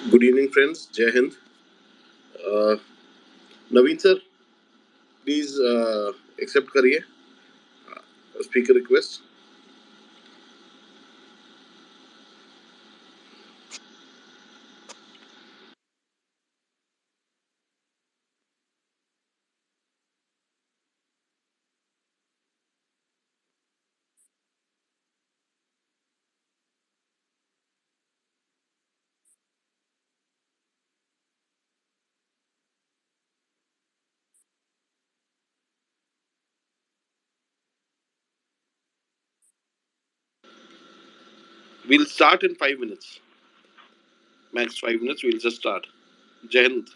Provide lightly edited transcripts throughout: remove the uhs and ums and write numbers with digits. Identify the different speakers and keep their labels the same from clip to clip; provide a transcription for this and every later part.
Speaker 1: Good evening, friends. Jai Hind. Uh, Naveen sir, please accept करिए speaker request. We'll start in 5 minutes. Max 5 minutes. We'll just start. Jai Hind.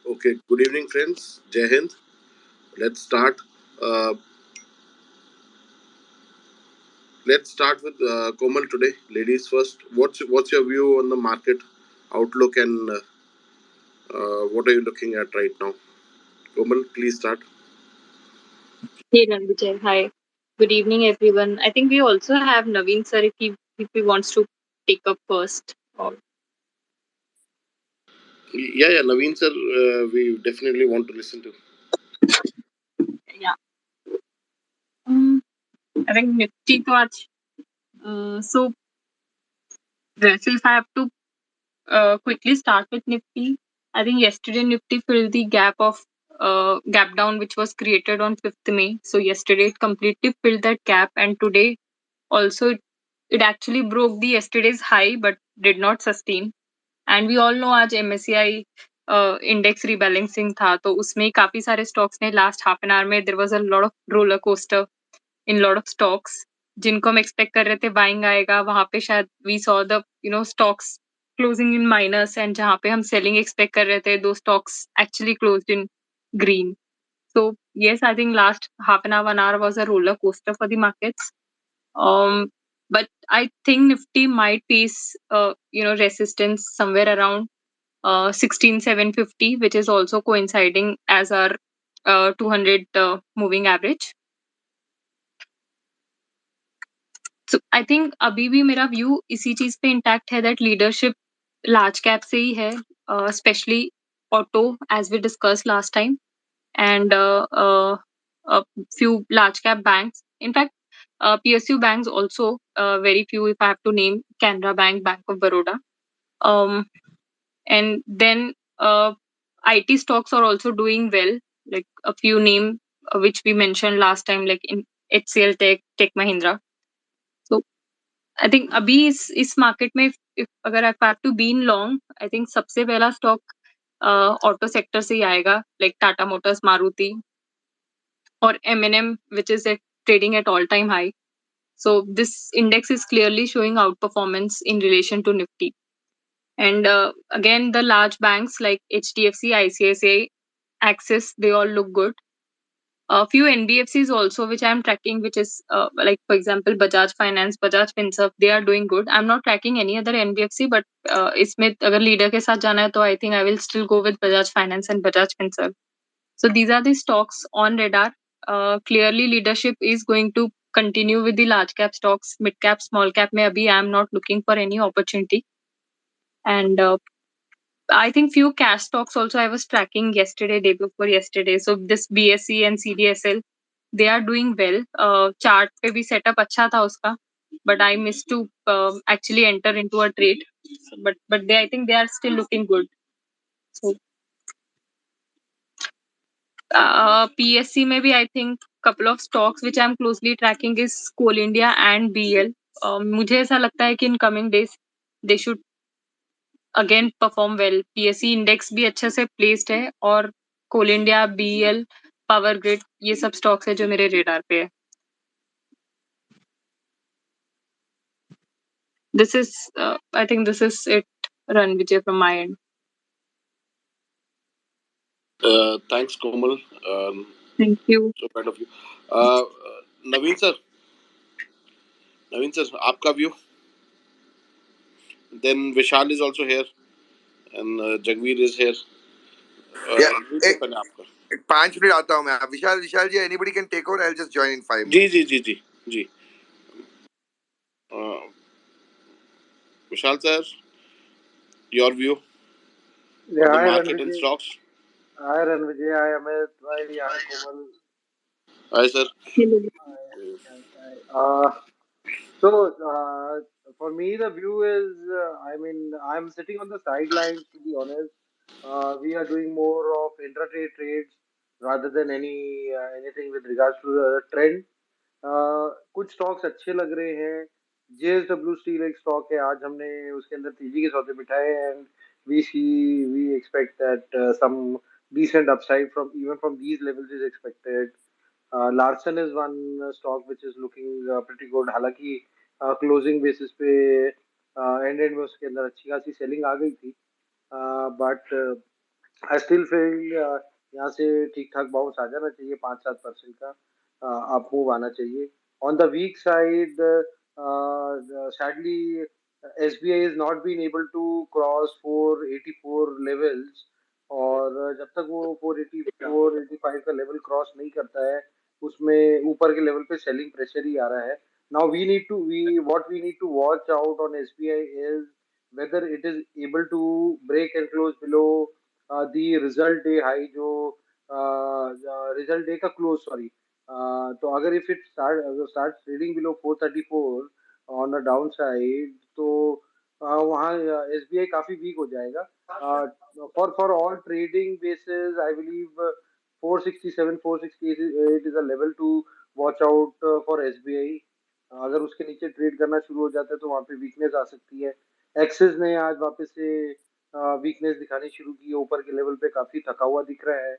Speaker 1: Okay. Good evening, friends. Jai Hind. Let's start. Uh, let's start with Komal today. Ladies first. What's your view on the market outlook and what are you looking at right now? Komal, please start.
Speaker 2: Hey Ranvijay, hi. Good evening, everyone. I think we also have Naveen sir if he wants to take up first. Or
Speaker 1: Yeah, Naveen sir, we definitely want to listen to.
Speaker 2: yeah, um, I think Nifty to watch. So if I have to quickly start with Nifty, I think yesterday Nifty filled the gap down which was created on 5th May. So yesterday it completely filled that gap, and today also it actually broke the yesterday's high but did not sustain. And we all know आज MSCI index rebalancing था तो उसमें काफी सारे stocks ने last half an hour में there was a lot of roller coaster in lot of stocks जिनको हम एक्सपेक्ट कर रहे थे बाइंग आएगा वहां पे शायद we saw the stocks closing in minus and जहां पे हम सेलिंग एक्सपेक्ट कर रहे थे दो stocks actually closed in green so yes, I think last half an hour, 1 hour was a roller coaster for the markets. Um, but I think Nifty might face resistance somewhere around 16,750, which is also coinciding as our 200 moving average. So I think अभी भी मेरा view इसी चीज पे intact है that leadership large cap से ही है specially auto as we discuss last time and a few large cap banks. In fact, PSU banks also very few. If I have to name Canara Bank, Bank of Baroda, um, and then IT stocks are also doing well. Like a few name which we mentioned last time, like in HCL Tech, Tech Mahindra. So I think अभी इस market में अगर I have to be in long I think सबसे पहला stock auto sector से ही आएगा like Tata Motors Maruti or M&M, which is trading at all-time high. So this index is clearly showing outperformance in relation to Nifty. And again, the large banks like HDFC, ICICI, Axis, they all look good. A few NBFCs also, which I'm tracking, which is like, for example, Bajaj Finance, Bajaj Finserv, they are doing good. I'm not tracking any other NBFC, but इसमें अगर leader के साथ जाना है तो I think I will still go with Bajaj Finance and Bajaj Finserv. So these are the stocks on radar. Clearly, leadership is going to continue with the large cap stocks, mid cap, small cap. Mein abhi I am not looking for any opportunity. And I think few cash stocks also I was tracking yesterday, day before yesterday. So this BSE and CDSL, they are doing well. Chart पे भी setup अच्छा था उसका, but I missed to actually enter into a trade. But they, I think they are still looking good. So PSC में भी I think couple of stocks which I am closely tracking is Coal India and BL. मुझे ऐसा लगता है कि in coming days they should again perform well. PSC index भी अच्छे से placed है और Coal India, BL, Power Grid ये सब stocks है जो मेरे radar पे है. This is I think this is it, Ranvijay, from my end.
Speaker 1: Thanks, Komal.
Speaker 2: Thank you.
Speaker 1: So kind of you. Naveen sir, आपका view. Then Vishal is also here, and Jagveer is here. Naveen sir, पहले आपका.
Speaker 3: 5 minute आता हूँ मैं. Vishal ji, anybody can take over. I'll just join in 5
Speaker 1: ji
Speaker 3: minutes.
Speaker 1: Ji ji ji ji. Vishal sir, your view
Speaker 4: Yeah,
Speaker 1: on the
Speaker 4: hi
Speaker 1: market and
Speaker 4: Ranvijay.
Speaker 1: stocks.
Speaker 4: Hi Ranvijay. Hi Amit. Hi Komal.
Speaker 1: Hi sir.
Speaker 2: Hello.
Speaker 4: Hi. So for me, the view is, I mean, I'm sitting on the sidelines, to be honest. We are doing more of intraday trades rather than anything with regards to the trend. कुछ stocks अच्छे लग रहे हैं. JSW steel एक stock है, आज हमने उसके अंदर तेजी के सौदे बिठाए and we expect that some decent upside from these levels is expected. Larsen is one stock which is looking pretty good. हालांकि क्लोजिंग बेसिस पे एंड में उसके अंदर अच्छी खासी सेलिंग आ गई थी, बट आई स्टिल फील यहाँ से ठीक ठाक बाउंस आ जाना चाहिए. 5-7% का अप मूव आना चाहिए. On the week side, sadly, SBI is not been able to cross 484 levels. और जब तक वो 484-85 का लेवल क्रॉस नहीं करता है, उसमें ऊपर के लेवल पे सेलिंग प्रेशर ही आ रहा है. Now we need to watch out on SBI is whether it is able to break and close below the result day high, जो result day का close, sorry. तो अगर if it start trading below 434 on a downside, तो वहाँ SBI काफी week हो जाएगा. For all trading bases, I believe 467, 468 is a level to watch out for SBI. अगर उसके नीचे ट्रेड करना शुरू हो जाता है तो वहाँ पे वीकनेस आ सकती है. एक्सिस ने आज वापस से वीकनेस दिखानी शुरू की है, ऊपर के लेवल पे काफी थका हुआ दिख रहा है.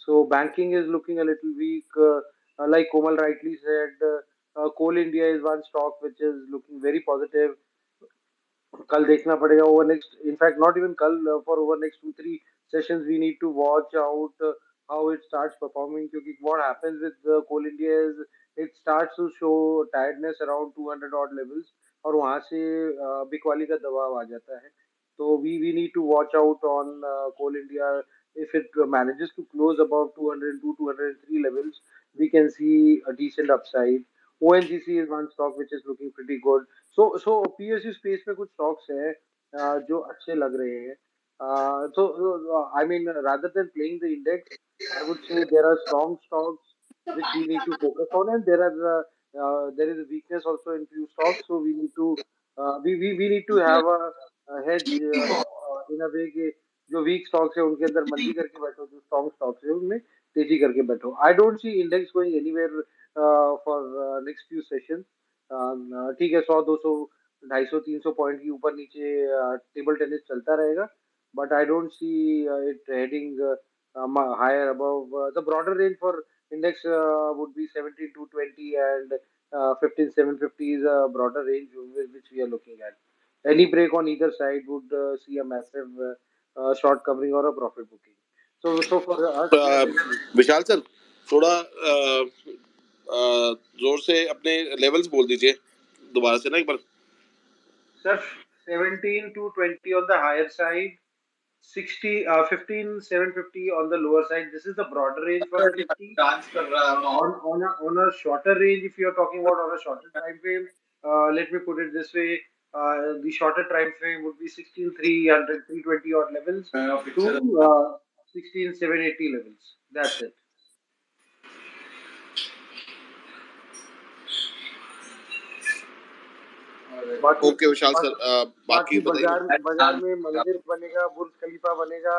Speaker 4: So banking is looking a little weak, like Komal rightly said. Coal India is one stock which is looking very positive. कल देखना पड़ेगा over next, in fact not even कल, for over next 2-3 sessions we need to watch out how it starts performing, क्योंकि what happens with Coal India is it starts to show tiredness around 200 odd levels, और वहां से बिकवाली का दबाव आ जाता है. तो we need to watch out on Coal India. if it manages to close above 202-203 levels, we can see a decent upside. ONGC is one stock which is looking pretty good. So PSU space में कुछ stocks हैं जो अच्छे लग रहे हैं. I mean, rather than playing the index, I would say there are strong stocks which we need to focus on, and there is a weakness also in few stocks. So we need to we need to have a hedge in a way कि जो week stocks है उनके अंदर मंदी करके बैठो, जो strong stocks है उनमें तेजी करके बैठो. आई don't C index going anywhere for next few sessions. ठीक है, 100-200 250-300 पॉइंट की ऊपर नीचे टेबल टेनिस चलता रहेगा, but I don't see it heading higher above the broader range for index would be 17,220, and 15,750 is a broader range which we are looking at. Any break on either side would see a massive short covering or a profit booking. So for us, we are definitely.
Speaker 1: Vishal sir थोड़ा जोर से अपने levels बोल दीजिए दोबारा से ना एक बार.
Speaker 4: Sir, 17 to 20 on the higher side, 60, 15, 750 on the lower side. This is the broader range for the Nifty. On a shorter range, if you're talking about on a shorter time frame, let me put it this way. The shorter time frame would be 16,300, 320 odd levels to 16,780 levels. That's it. बाकी
Speaker 1: okay विशाल sir
Speaker 4: बाकी
Speaker 1: बाकी बताइए.
Speaker 4: बाजार बाजार में मंदिर बनेगा, बुर्ज खलीफा बनेगा,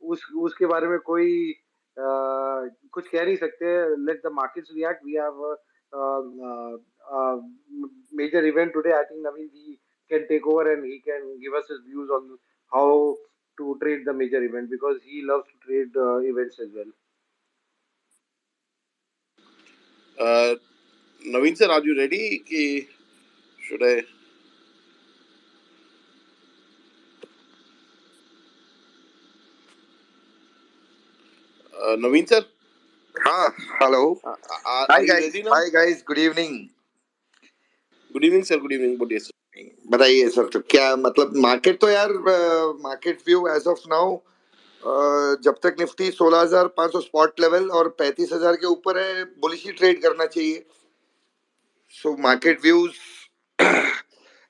Speaker 4: उसके बारे में कोई कुछ कह नहीं सकते. Let the markets react. We have major event today. I think Naveen ji can take over and he can give us his views on how to trade the major event, because he loves to trade events as well.
Speaker 1: Naveen sir are you ready कि should I. Naveen sir
Speaker 3: हाँ, hello.
Speaker 1: Are
Speaker 3: Hi
Speaker 1: you
Speaker 3: guys.
Speaker 1: Ready now.
Speaker 3: Hi guys. Good evening.
Speaker 1: Good evening sir. Good evening. बोलिए sir.
Speaker 3: बताइए sir, तो क्या मतलब market तो यार, market view as of now, जब तक निफ्टी 16,500 स्पॉट लेवल और 35,000 के ऊपर है, बुलिश ही ट्रेड करना चाहिए. सो मार्केट व्यूज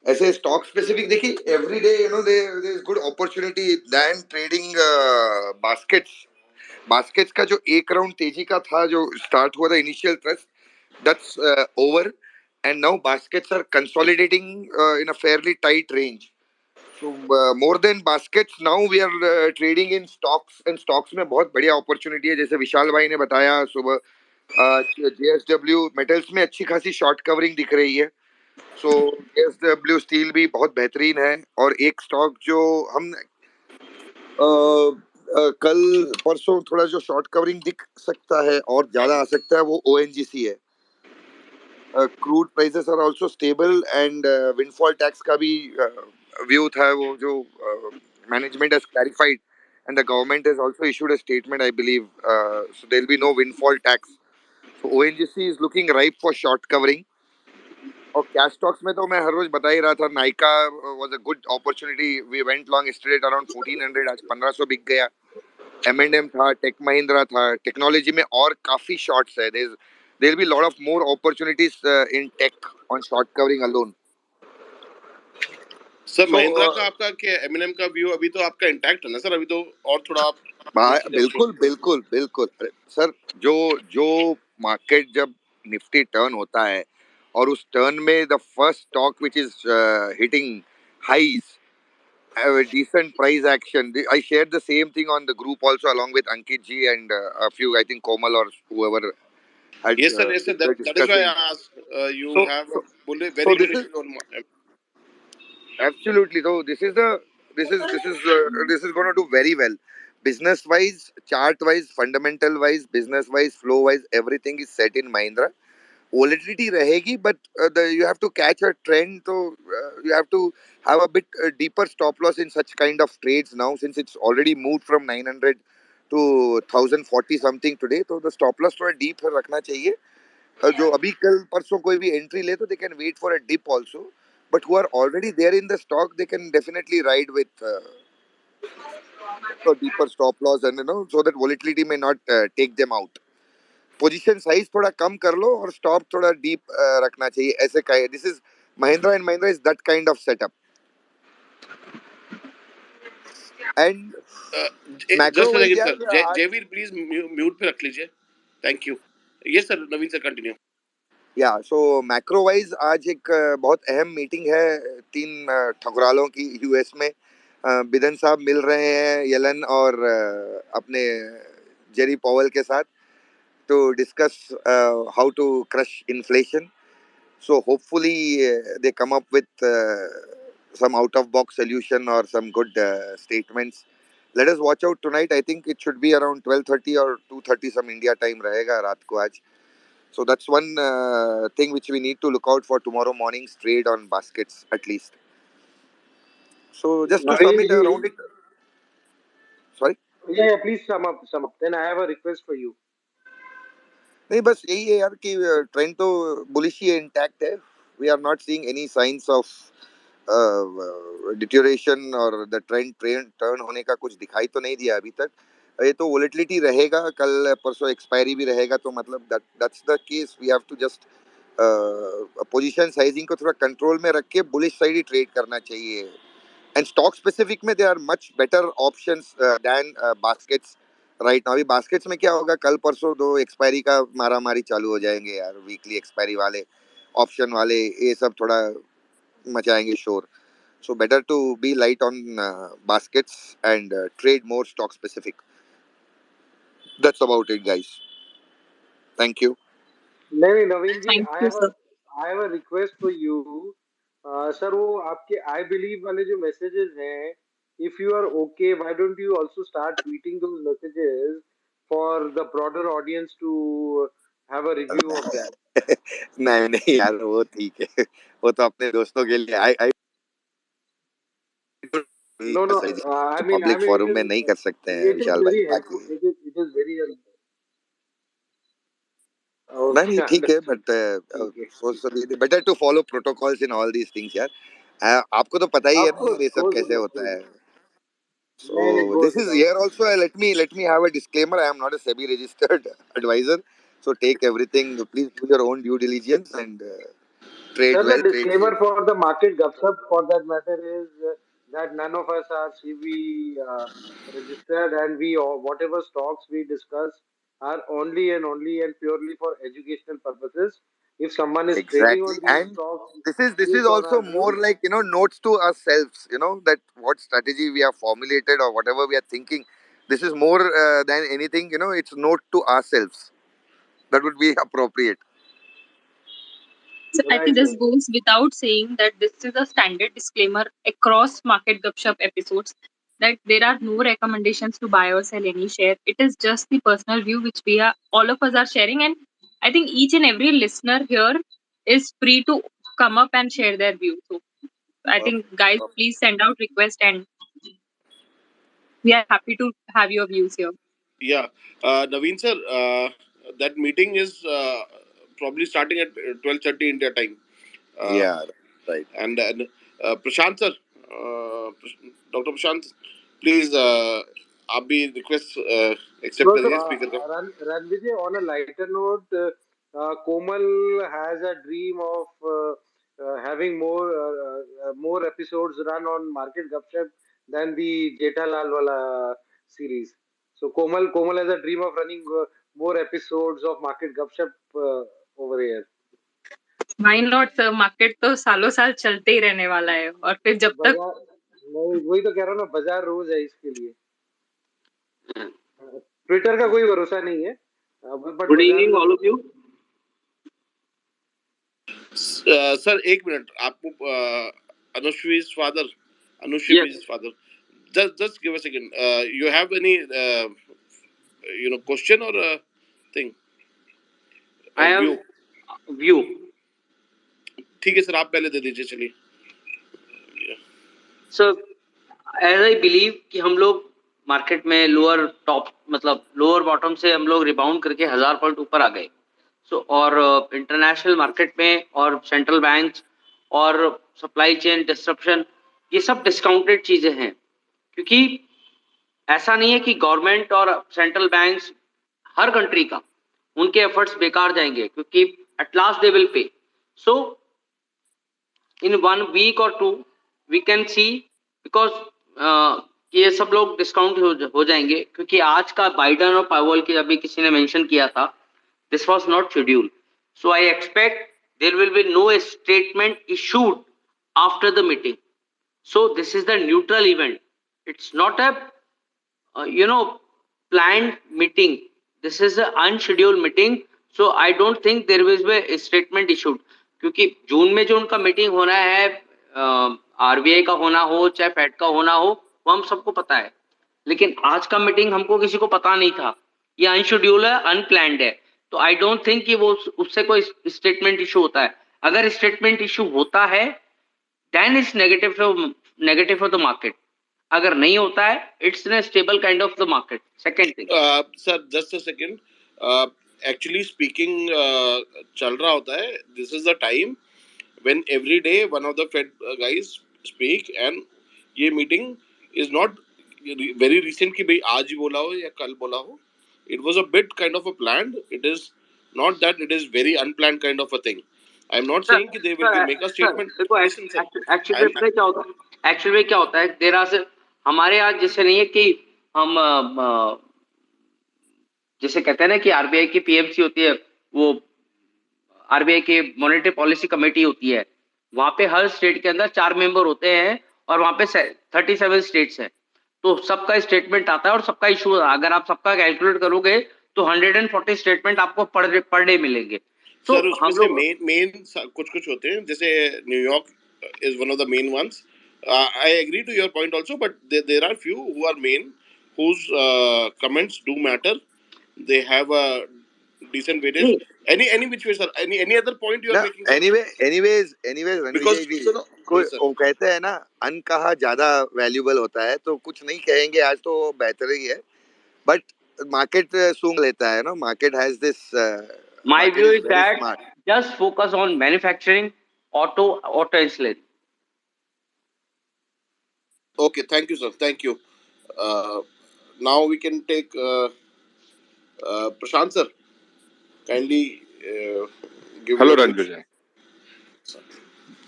Speaker 3: ऐसे स्टॉक स्पेसिफिक देखिए, every day you know there is good opportunity than trading baskets. Baskets का जो एक राउंड तेजी का था, जो स्टार्ट हुआ था initial thrust, that's over, and now baskets are consolidating in a fairly tight range. So more than baskets, now we are trading in stocks, and stocks में बहुत बढ़िया अपॉर्चुनिटी है. जैसे विशाल भाई ने बताया सुबह, जेएसडब्ल्यू मेटल्स में अच्छी खासी शॉर्ट कवरिंग दिख रही है. सो जेएसडब्ल्यू स्टील भी बहुत बेहतरीन है. और एक स्टॉक जो हम कल परसों थोड़ा जो शॉर्ट कवरिंग दिख सकता है और ज्यादा आ सकता है, वो ओएनजीसी है. Crude prices are also stable, and windfall tax का भी व्यू था, वो जो management has clarified, and the government has also issued a statement, I believe. So there will be no windfall tax. So ONGC is looking ripe for short covering. और cash stocks में तो मैं हर रोज बता ही रहा था, Nykaa was a good opportunity. We went long yesterday around 1400, आज 1500 बिक गया. एम&एम था, टेक महिंद्रा था, टेक्नोलॉजी में और काफी शॉर्ट्स है. There will be lot of more opportunities in tech on short covering alone.
Speaker 1: Sir
Speaker 3: so
Speaker 1: Mahindra का आपका क्या एमएनएम का व्यू अभी तो आपका इंटैक्ट है ना सर. अभी तो और थोड़ा आप कुछ suggest
Speaker 3: बिल्कुल
Speaker 1: करो.
Speaker 3: बिल्कुल बिल्कुल. अरे सर, जो जो मार्केट जब निफ्टी टर्न होता है, और उस टर्न में the first stock which is hitting highs have a decent price action. I shared the same thing on the group also, along with Ankit ji and a few, I think Komal or whoever had
Speaker 1: Yes sir. Yes sir.
Speaker 3: were
Speaker 1: That is why
Speaker 3: discussing.
Speaker 1: I asked. You
Speaker 3: So,
Speaker 1: have
Speaker 3: so,
Speaker 1: a very
Speaker 3: so
Speaker 1: good
Speaker 3: this is
Speaker 1: issue on.
Speaker 3: absolutely. So this is going to do very well. Business wise, chart wise, fundamental wise, business wise, flow wise, everything is set in Mahindra. Volatility रहेगी, but you have to catch a trend, so you have to have a bit deeper stop loss in such kind of trades now, since it's already moved from 900 to 1040 something today. तो the stop loss थोड़ा deep रखना चाहिए. जो अभी कल परसों कोई भी entry ले, तो they can wait for a dip also, but who are already there in the stock, they can definitely ride with a deeper stop loss, and so that volatility may not take them out. Position size थोड़ा कम कर लो और stop थोड़ा deep रखना चाहिए. ऐसे का this is Mahindra and Mahindra is that kind of setup. And macro
Speaker 1: Just a
Speaker 3: wise
Speaker 1: second sir.
Speaker 3: यार आज,
Speaker 1: Jayveer please mute पे रख लीजिए. Thank you. Yes sir. Naveen sir continue.
Speaker 3: या सो मैक्रो वाइज आज एक बहुत अहम मीटिंग है, तीन ठकुरालों की यूएस में. बिदन साहब मिल रहे हैं येलन और अपने जेरी पॉवेल के साथ, to discuss how to crush inflation. So hopefully they come up with some out of box solution or some good statements. let us watch out tonight. I think it should be around 12:30 or 2:30 some India time रहेगा रात को आज. So that's one thing which we need to look out for tomorrow morning's trade on baskets at least. So just to
Speaker 4: Naveen
Speaker 3: sum it
Speaker 4: ji,
Speaker 3: around it, sorry.
Speaker 4: yeah, please sum up, sum up. Then I have a request for you.
Speaker 3: नहीं बस यही है यार कि trend तो bullish ही intact है. We are not seeing any signs of deterioration और द ट्रेंड ट्रेंड टर्न होने का कुछ दिखाई तो नहीं दिया अभी तक. ये तो वोलेटिलिटी रहेगा, कल परसों एक्सपायरी भी रहेगा, तो मतलब that's the case. We have to just position sizing को थोड़ा कंट्रोल में रख के बुलिश साइड ही ट्रेड करना चाहिए. एंड स्टॉक स्पेसिफिक में they are much better options than baskets right now. अभी बास्केट्स में क्या होगा, कल परसों दो एक्सपायरी का मारा मारी चालू हो जाएंगे यार. वीकली एक्सपायरी वाले, ऑप्शन वाले, ये सब थोड़ा मचाएंगे शोर. So better to be light on baskets and trade more stock specific. That's about it, guys. Thank you.
Speaker 4: नहीं नवीन जी,
Speaker 2: Thank you, sir.
Speaker 4: I have a request for you. Sir वो आपके I believe वाले जो मैसेजेस हैं, if you are okay, why don't you also start tweeting those messages for the broader audience to have a review of that.
Speaker 3: नहीं नहीं यार, वो ठीक है. वो तो अपने दोस्तों के लिए. आई
Speaker 4: No,
Speaker 3: पब्लिक फोरम में नहीं कर सकते हैं
Speaker 4: it is
Speaker 3: विशाल भाई.
Speaker 4: very
Speaker 3: बाकी
Speaker 4: helpful. It is very helpful.
Speaker 3: नहीं नहीं
Speaker 4: Okay,
Speaker 3: ठीक है,
Speaker 4: understood. ठीक है.
Speaker 3: Better to follow protocols in all these things यार. आपको तो पता ही है ना ये सब कैसे होता है. So
Speaker 4: नहीं नहीं,
Speaker 3: this
Speaker 4: goes
Speaker 3: is
Speaker 4: without
Speaker 3: here
Speaker 4: saying.
Speaker 3: also. Let me have a disclaimer. I am not a SEBI registered advisor. So take everything. Please do your own due diligence and trade
Speaker 4: Sir, the
Speaker 3: well, trade
Speaker 4: disclaimer
Speaker 3: safe.
Speaker 4: for the market gupshup for that matter is that none of us are CB registered, and we or whatever stocks we discuss are only and purely for educational purposes. If someone is trading
Speaker 3: Exactly.
Speaker 4: on these
Speaker 3: And
Speaker 4: stocks
Speaker 3: this is
Speaker 4: based on
Speaker 3: also
Speaker 4: our
Speaker 3: more
Speaker 4: views,
Speaker 3: like, notes to ourselves. That what strategy we have formulated or whatever we are thinking. This is more than anything. It's note to ourselves. That would be appropriate.
Speaker 2: So I
Speaker 4: right,
Speaker 2: think this
Speaker 4: sir.
Speaker 2: goes without saying that this is a standard disclaimer across Market Gupshup episodes that there are no recommendations to buy or sell any share. It is just the personal view which we are all of us are sharing, and I think each and every listener here is free to come up and share their view. So I think
Speaker 3: Perfect.
Speaker 2: guys,
Speaker 3: Perfect.
Speaker 2: please send out request, and we are happy to have your views here.
Speaker 1: Yeah, Naveen sir, that meeting is probably starting at 12:30 India time. Uh,
Speaker 3: Yeah. Right.
Speaker 1: and Prashant sir, Dr. Prashant, please, आप भी request accept
Speaker 4: So,
Speaker 1: करिए speaker का.
Speaker 4: Ranvijay, on a lighter note, Komal has a dream of having more episodes run on Market Gupshup than the Jethalal wala series. So Komal has a dream of running more episodes of Market Gupshup over here.
Speaker 2: Why not sir? Market तो सालों साल चलते ही रहने वाला है, और फिर जब तक
Speaker 4: बाजार नहीं, वही तो कह रहा हूँ ना, बाजार रोज है इसके लिए. ट्विटर का कोई भरोसा नहीं है. But
Speaker 5: good evening all of you.
Speaker 1: Sir एक मिनट, आपको अनुश्री's father, Anushri
Speaker 5: Yes.
Speaker 1: B's father, just give a second. You have any question or thing?
Speaker 5: I have
Speaker 1: View.
Speaker 5: View.
Speaker 1: ठीक है सर, आप पहले दे दीजिए. चलिए.
Speaker 5: सो एज आई बिलीव कि हम लोग मार्केट में लोअर टॉप मतलब लोअर बॉटम से हम लोग रिबाउंड करके 1000 पॉइंट ऊपर आ गए. सो और इंटरनेशनल मार्केट में और सेंट्रल बैंक्स और सप्लाई चेन डिस्ट्रप्शन, ये सब डिस्काउंटेड चीजें हैं, क्योंकि ऐसा नहीं है कि गवर्नमेंट और सेंट्रल बैंक्स हर कंट्री का उनके एफर्ट्स बेकार जाएंगे, क्योंकि at last they will pay. So in 1 week or 2 we can see, because ये सब लोग डिस्काउंट हो जाएंगे, क्योंकि आज का बाइडन और पावेल की अभी किसी ने मेंशन किया था, this was not schedule. So I expect there will be no statement issued after the meeting. So this is the neutral event. It's not a planned meeting. This is an unscheduled meeting. So I don't think there will be a statement issued, क्योंकि जून में जो उनका meeting होना है, RBI का होना हो चाहे फेड का होना हो, वो हम सबको पता है. लेकिन आज का मीटिंग हमको किसी को पता नहीं था, ये अनशेड्यूल है, अनप्लान्ड है, तो आई डोंट थिंक कि वो उससे कोई स्टेटमेंट इशू होता है। अगर स्टेटमेंट इशू होता है then it's negative for the market, अगर नहीं होता है it's in stable kind of the market. Second thing
Speaker 1: sir just a second, actually speaking चल रहा होता है, this is the time when every day one of the Fed guys speak, and ये meeting is not very recent कि भाई आज ही बोला हो या कल बोला हो, it was a bit kind of a planned, it is not that it is very unplanned kind of a thing. I'm not saying कि they will make a statement.
Speaker 5: देखो
Speaker 1: Listen sir,
Speaker 5: एक्चुअली में क्या होता है, actually में क्या होता है, देर आर से हमारे यहाँ जैसे नहीं है कि हम जैसे कहते हैं ना कि आरबीआई की पीएमसी होती है, वो आरबीआई की मॉनेटरी पॉलिसी कमेटी होती है, वहां पे हर स्टेट के अंदर 4 मेंबर होते हैं और वहां पे 37 स्टेट्स हैं, तो सबका स्टेटमेंट आता है और सबका इशू, अगर आप सबका कैलकुलेट करोगे तो 140 स्टेटमेंट आपको पर डे मिलेंगे। तो
Speaker 1: सर उसमें से मेन कुछ होते हैं, जैसे New York is one of the main ones, I agree to your point also, but there are few who are main, whose comments do matter. They have a decent weightage. Any which way, sir? Any other point you are making?
Speaker 3: anyways
Speaker 1: Because
Speaker 3: Ranveer ji,
Speaker 1: sir,
Speaker 3: कोई
Speaker 1: yes, sir.
Speaker 3: वो कहते हैं ना, अन कहा ज्यादा valuable होता है, तो कुछ नहीं कहेंगे आज तो बेहतर ही है, बट मार्केट सूंघ लेता है ना, market has this,
Speaker 5: my
Speaker 3: market
Speaker 5: view
Speaker 3: is
Speaker 5: is
Speaker 3: very
Speaker 5: that
Speaker 3: smart.
Speaker 5: just focus on manufacturing, auto ancillary.
Speaker 1: Okay, thank you, sir. Thank you. Now we can take Prashant, sir. Kindly give
Speaker 6: Hello,
Speaker 1: your views.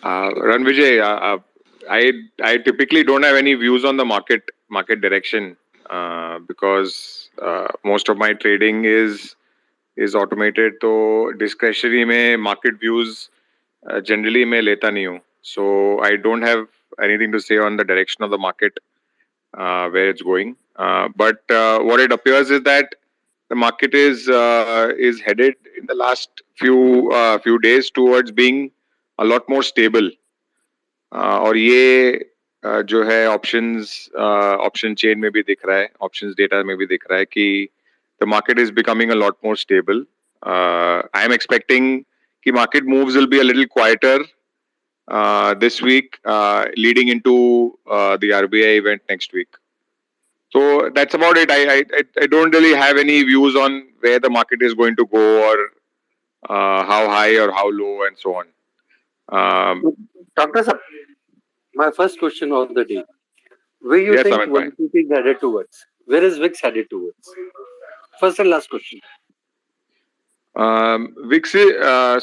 Speaker 6: Ranvijay. Ranvijay, I typically don't have any views on the market direction because most of my trading is automated. तो discretionary में market views generally मैं लेता नहीं हूँ. So I don't have anything to say on the direction of the market where it's going. But what it appears is that the market is headed in the last few days towards being a lot more stable. और ये जो है option chain में भी दिख रहा है, options data में भी दिख रहा है कि the market is becoming a lot more stable. I am expecting कि market moves will be a little quieter this week, leading into the RBI event next week. So that's about it. I don't really have any views on where the market is going to go or how high or how low and so on.
Speaker 7: Dr. Sir, my first question of the day. Where you
Speaker 6: Yes,
Speaker 7: think
Speaker 6: Amit bhai.
Speaker 7: volatility is headed towards? Where is VIX headed towards? First and last question.
Speaker 6: VIX,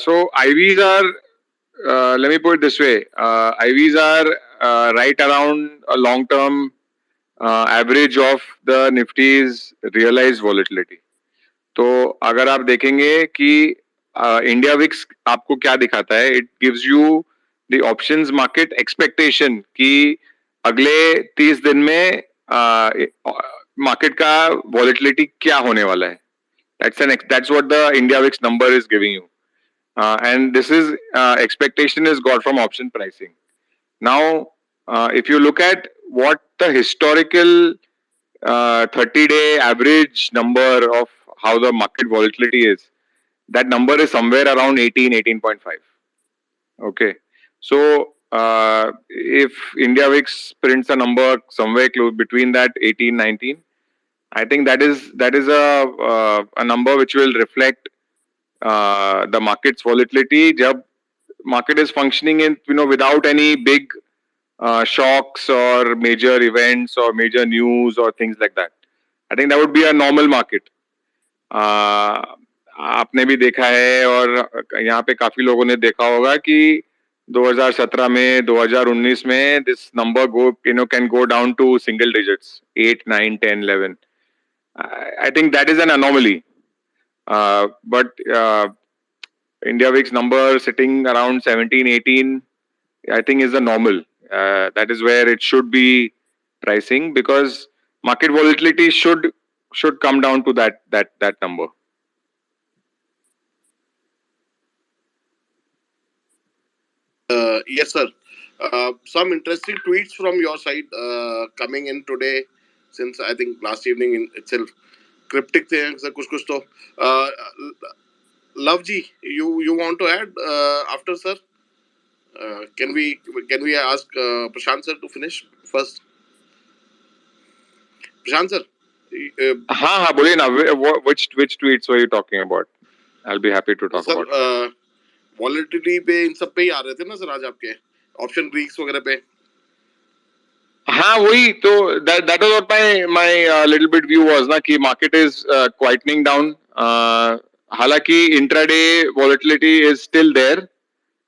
Speaker 6: so IVs are, let me put it this way, IVs are right around a long-term average of the Nifty's realized volatility. तो अगर आप देखेंगे कि India VIX आपको क्या दिखाता है, it gives you the options market expectation कि अगले 30 दिन में मार्केट का वॉलेटिलिटी क्या होने वाला है. That's what the India VIX number is giving you, and this is expectation is got from option pricing. Now, if you look at what the historical 30-day average number of how the market volatility is, that number is somewhere around 18.5. Okay, so if India VIX prints a number somewhere close between that 18, 19, I think that is a number which will reflect the market's volatility. जब market is functioning in without any big shocks or major events or major news or things like that. I think that would be a normal market. आपने भी देखा है और यहाँ पे काफी लोगों ने देखा होगा कि 2017 में 2019 में this number can go down to single digits, 8, 9, 10, 11. I think that is an anomaly. But India VIX number sitting around 17, 18, I think is the normal. That is where it should be pricing because market volatility should come down to that number.
Speaker 1: Yes, sir. Some interesting tweets from your side coming in today. since I think last evening in itself. Cryptic थे sir कुछ तो. Love ji, you want to add after sir? Can we ask Prashant sir to finish first? Prashant sir.
Speaker 6: हाँ बोलिए ना. Which tweets were you talking about? I'll be happy to talk about.
Speaker 1: Sir volatility पे इन सब पे ही आ रहे थे ना sir आज आपके ऑप्शन ग्रीक्स वगैरह पे.
Speaker 6: हाँ वही तो that was what my little bit view was ना कि market is quietening down. हालांकि intraday volatility is still there.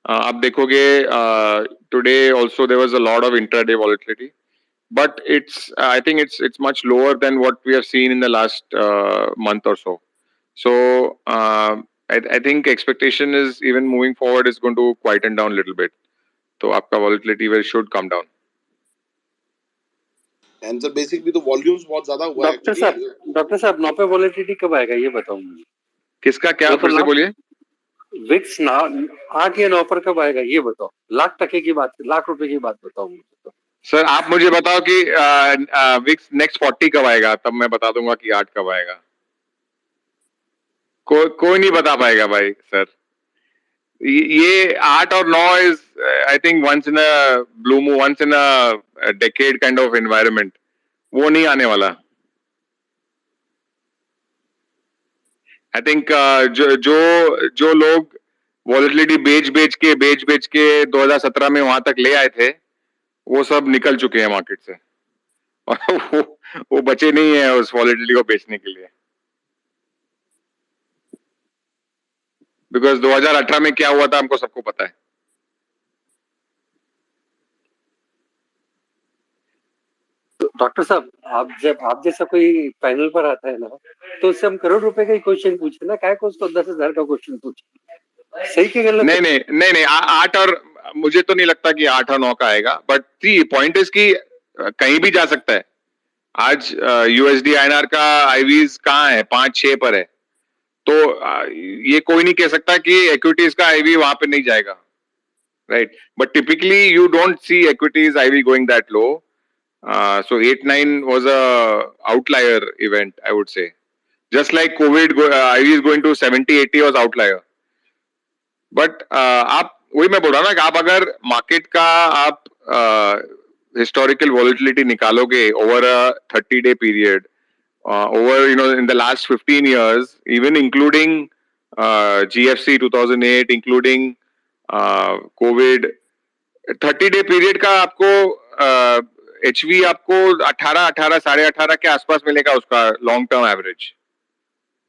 Speaker 6: आप देखोगे today also there was a lot of intraday volatility, but I think it's much lower than what we have seen in the last month or so. So I think expectation is even moving forward is going to quieten down a little bit. So आपका volatility should come down.
Speaker 1: And sir basically तो volumes बहुत ज्यादा हुआ है.
Speaker 7: Doctor साहब 9 पे volatility कब आएगा ये बताओ मुझे.
Speaker 6: किसका क्या फिर से बोलिए.
Speaker 7: विक्स 8 या 9 पर कब आएगा ये बताओ. लाख टके की बात, लाख रुपए की बात बताओ मुझे तो.
Speaker 6: सर आप मुझे बताओ कि विक्स नेक्स्ट 40 कब आएगा, तब मैं बता दूंगा कि 8 कब आएगा. कोई नहीं बता पाएगा भाई सर. ये 8 और 9 is I think once in a blue moon, once in a decade kind of environment. वो नहीं आने वाला. आई थिंक जो लोग वॉलेटिलिटी बेच के 2017 में वहां तक ले आए थे वो सब निकल चुके हैं मार्केट से और वो बचे नहीं है उस वॉलेटिलिटी को बेचने के लिए. बिकॉज 2018 में क्या हुआ था हमको सबको पता है.
Speaker 7: डॉक्टर साहब आप जैसा कोई पैनल पर आता है ना तो उससे हम करोड़ रुपए का ही क्वेश्चन पूछे ना, क्या को उसको 10,000 का क्वेश्चन पूछे. सही के गलत.
Speaker 6: नहीं 8 और मुझे तो नहीं लगता कि 8 और 9 का आएगा. बट दी पॉइंट इज कि कहीं भी जा सकता है. आज यूएसडी आईएनआर का आईवीज कहाँ है, 5-6 पर है. तो ये कोई नहीं कह सकता कि इक्विटीज का आईवी वहां पे नहीं जाएगा, right. But typically you don't see equities IV going that low. So 8-9 was a outlier event, I would say. Just like COVID, IV is going to 70-80 was outlier. But आप वही मैं बोल रहा हूँ ना कि आप अगर मार्केट का आप historical volatility निकालोगे over a 30-day period, over in the last 15 years, even including GFC 2008, including COVID, 30-day period का आपको HV आपको 18 साढ़े 18 के आसपास मिलेगा उसका long term average,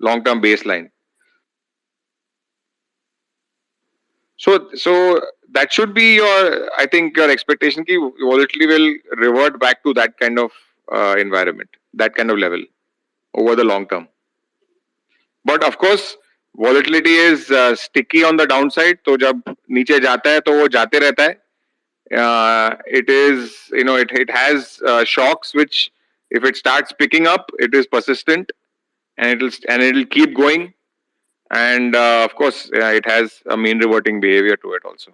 Speaker 6: long term base line. So that should be your, I think your expectation कि volatility will revert back to that kind of environment, that kind of level over the long term. But of course volatility is sticky on the downside. तो जब नीचे जाता है तो वो जाते रहता है. It is, it has shocks which if it starts picking up, it is persistent and it'll keep going. And of course it has a mean reverting behavior to it also.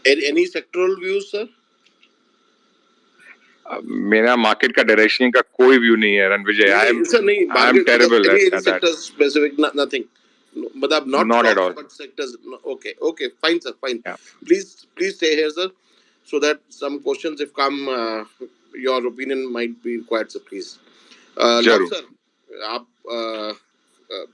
Speaker 1: Any sectoral views sir?
Speaker 6: मेरा market का direction का कोई view नहीं है Ranvijay. I am terrible at that.
Speaker 1: Sector specific nothing. But not at all. But sectors. Okay, fine sir, fine.
Speaker 6: Yeah.
Speaker 1: Please stay here sir, so that some questions if come, your opinion might be required sir, please. Love sir, आप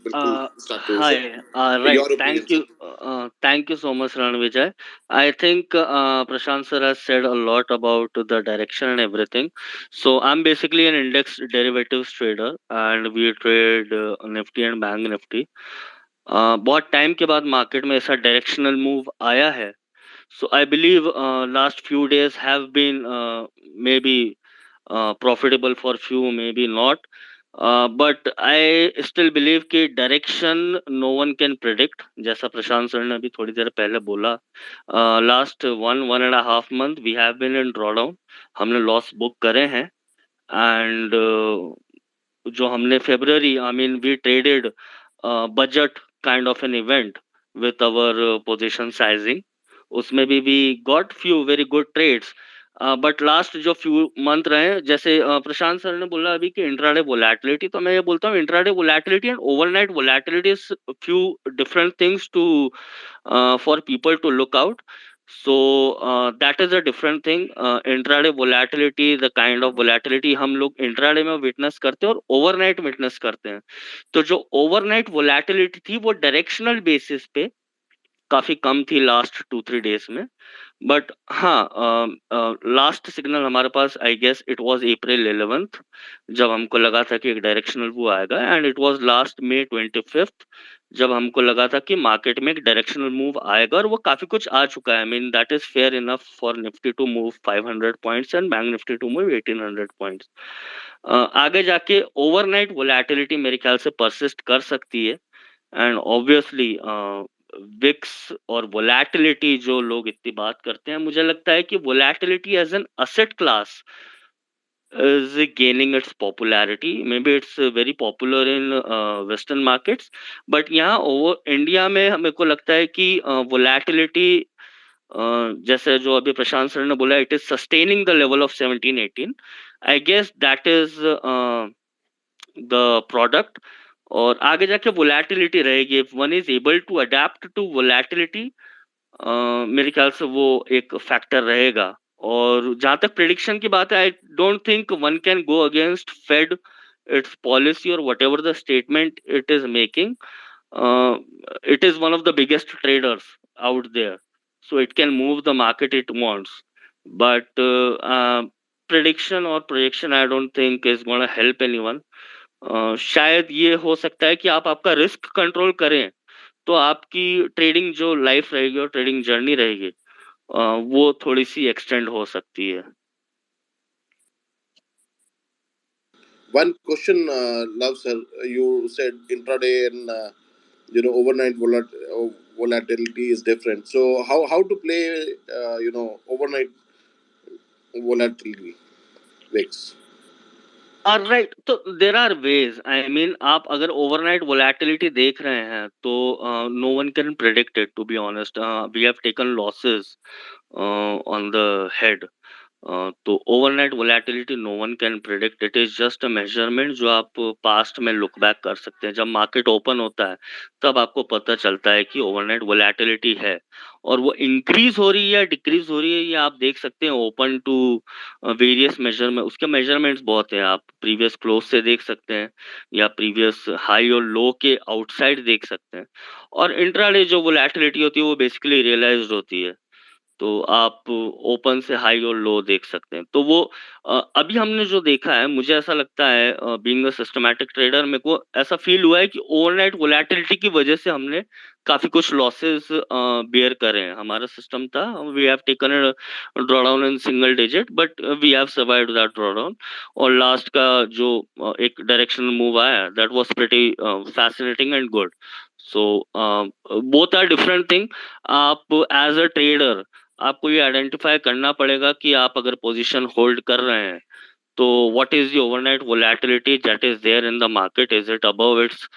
Speaker 1: बिल्कुल start करो sir.
Speaker 5: Hi, right.
Speaker 1: Your opinion,
Speaker 5: Thank you so much, Ranvijay. I think Prashant sir has said a lot about the direction and everything. So I'm basically an index derivatives trader, and we trade Nifty and Bank Nifty. बहुत time के बाद market में ऐसा directional move आया है. So I believe last few days have been maybe profitable for few, maybe not, but I still believe कि direction no one can predict. जैसा Prashant sir ने अभी थोड़ी देर पहले बोला, last 1.5 month we have been in drawdown. हमने loss book करे हैं. एंड जो हमने February, I mean we traded budget kind of an event with our position sizing. उसमें भी we got few very good trades. But last जो few month रहे, जैसे प्रशांत सर ने बोला अभी कि इंट्राडे वोलेटिलिटी, तो मैं ये बोलता हूँ intraday volatility and overnight volatility is few different things to for people to look out. So that is a different thing. Intraday volatility, the kind of volatility हम लोग इंट्राडे में विटनेस करते हैं और ओवरनाइट विटनेस करते हैं, तो जो ओवरनाइट वोलेटिलिटी थी वो डायरेक्शनल बेसिस पे काफी कम थी लास्ट 2-3 डेज में। बट हाँ, लास्ट सिग्नल हमारे पास I guess it was April 11th, जब हमको लगा था कि एक डायरेक्शनल वो आएगा, and it was last May 25th जब हमको लगा था कि मार्केट में एक डायरेक्शनल मूव आएगा, और वो काफी कुछ आ चुका है। I mean that is fair enough for Nifty to move 500 points and Bank Nifty to move 1800 points. आगे जाके ओवरनाइट वोलेटिलिटी मेरे ख्याल से परसिस्ट कर सकती है, एंड ऑब्वियसली विक्स और वोलेटिलिटी जो लोग इतनी बात करते हैं, मुझे लगता है कि volatility as an asset class is gaining its popularity. Maybe it's very popular in Western markets, but यहाँ over इंडिया में मेरे को लगता है कि volatility जैसे जो अभी प्रशांत सर ने बोला, it is sustaining the level of 17-18. I guess that is the product. और आगे जाके वोलेटिलिटी रहेगी, if one is able to adapt to volatility, मेरे ख्याल से वो एक फैक्टर रहेगा। और जहां तक प्रिडिक्शन की बात है, I don't think one can go against Fed its policy और whatever the statement it is making. It is one of the biggest traders out there, so it can move the market it wants, but prediction और projection I don't think is gonna help anyone. शायद ये हो सकता है कि आप आपका risk control करें, तो आपकी ट्रेडिंग जो लाइफ रहेगी और ट्रेडिंग जर्नी रहेगी, वो थोड़ी सी एक्सटेंड हो सकती है।
Speaker 1: One question, Love sir, you said intraday and overnight volatility is different. So how to play overnight volatility VIX?
Speaker 5: Right, तो there are ways. I mean आप अगर ओवरनाइट वोलेटिलिटी देख रहे हैं तो no one can predict it, to be honest. We have taken losses on the head. तो overnight volatility no one can predict, it is just a measurement जो आप past में लुक बैक कर सकते हैं। जब मार्केट ओपन होता है तब आपको पता चलता है कि ओवरनाइट वोलेटिलिटी है, और वो इंक्रीज हो रही है या डिक्रीज हो रही है, ये आप देख सकते हैं ओपन टू वेरियस मेजर में। उसके मेजरमेंट्स बहुत हैं, आप प्रीवियस क्लोज से देख सकते हैं या प्रीवियस हाई और लो के आउटसाइड देख सकते हैं। और इंट्राडे जो वोलेटिलिटी होती है वो बेसिकली रियलाइज्ड होती है, तो आप ओपन से हाई और लो देख सकते हैं। तो वो अभी हमने जो देखा है, मुझे ऐसा लगता है बीइंग अ सिस्टमैटिक ट्रेडर, मेरे को ऐसा फील हुआ है कि ओवरनाइट वोलेटिलिटी की वजह से हमने काफी कुछ लॉसेस बेयर करे हैं। हमारा सिस्टम था, we have taken a drawdown in single digit, but we have survived that drawdown. और लास्ट का जो एक डायरेक्शनल मूव आया, that was pretty fascinating and good. So both are different thing. आप एज अ ट्रेडर आपको ये identify करना पड़ेगा कि आप अगर पोजीशन होल्ड कर रहे हैं तो what is the overnight volatility that is there in the market, is it above its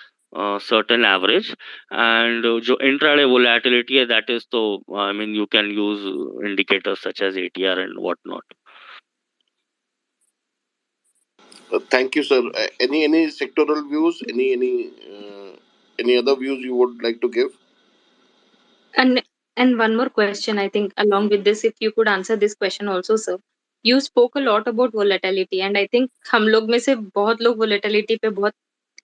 Speaker 5: certain average, and जो intraday volatility है, that is, तो I mean you can use indicators such as ATR and whatnot.
Speaker 1: Thank you, sir. Any sectoral views? Any other views you would like to give?
Speaker 2: And and one more question, I think, along with this, if you could answer this question also, sir. You spoke a lot about volatility, and I think हम लोग में से बहुत लोग volatility पे बहुत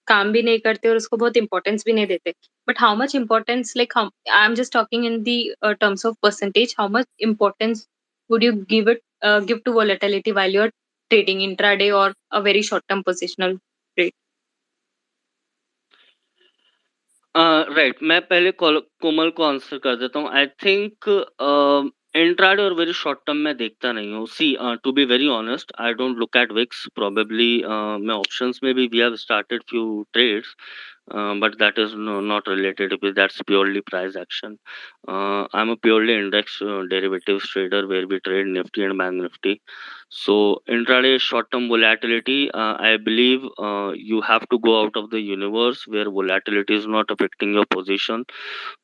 Speaker 2: काम भी नहीं करते और उसको बहुत importance भी नहीं देते. But how much importance, like, I'm just talking in the terms of percentage, how much importance would you give to volatility while you're trading intraday or a very short-term positional trade?
Speaker 5: Right, मैं पहले कोमल को answer कर देता हूँ। I think intraday और very short term में देखता नहीं हूँ। See, to be very honest, I don't look at VIX. Probably मैं ऑप्शंस में भी we have started few trades, but that is not related, because that's purely price action. I'm a purely index derivatives trader where we trade Nifty and Bank Nifty. So intraday short-term volatility, I believe you have to go out of the universe where volatility is not affecting your position.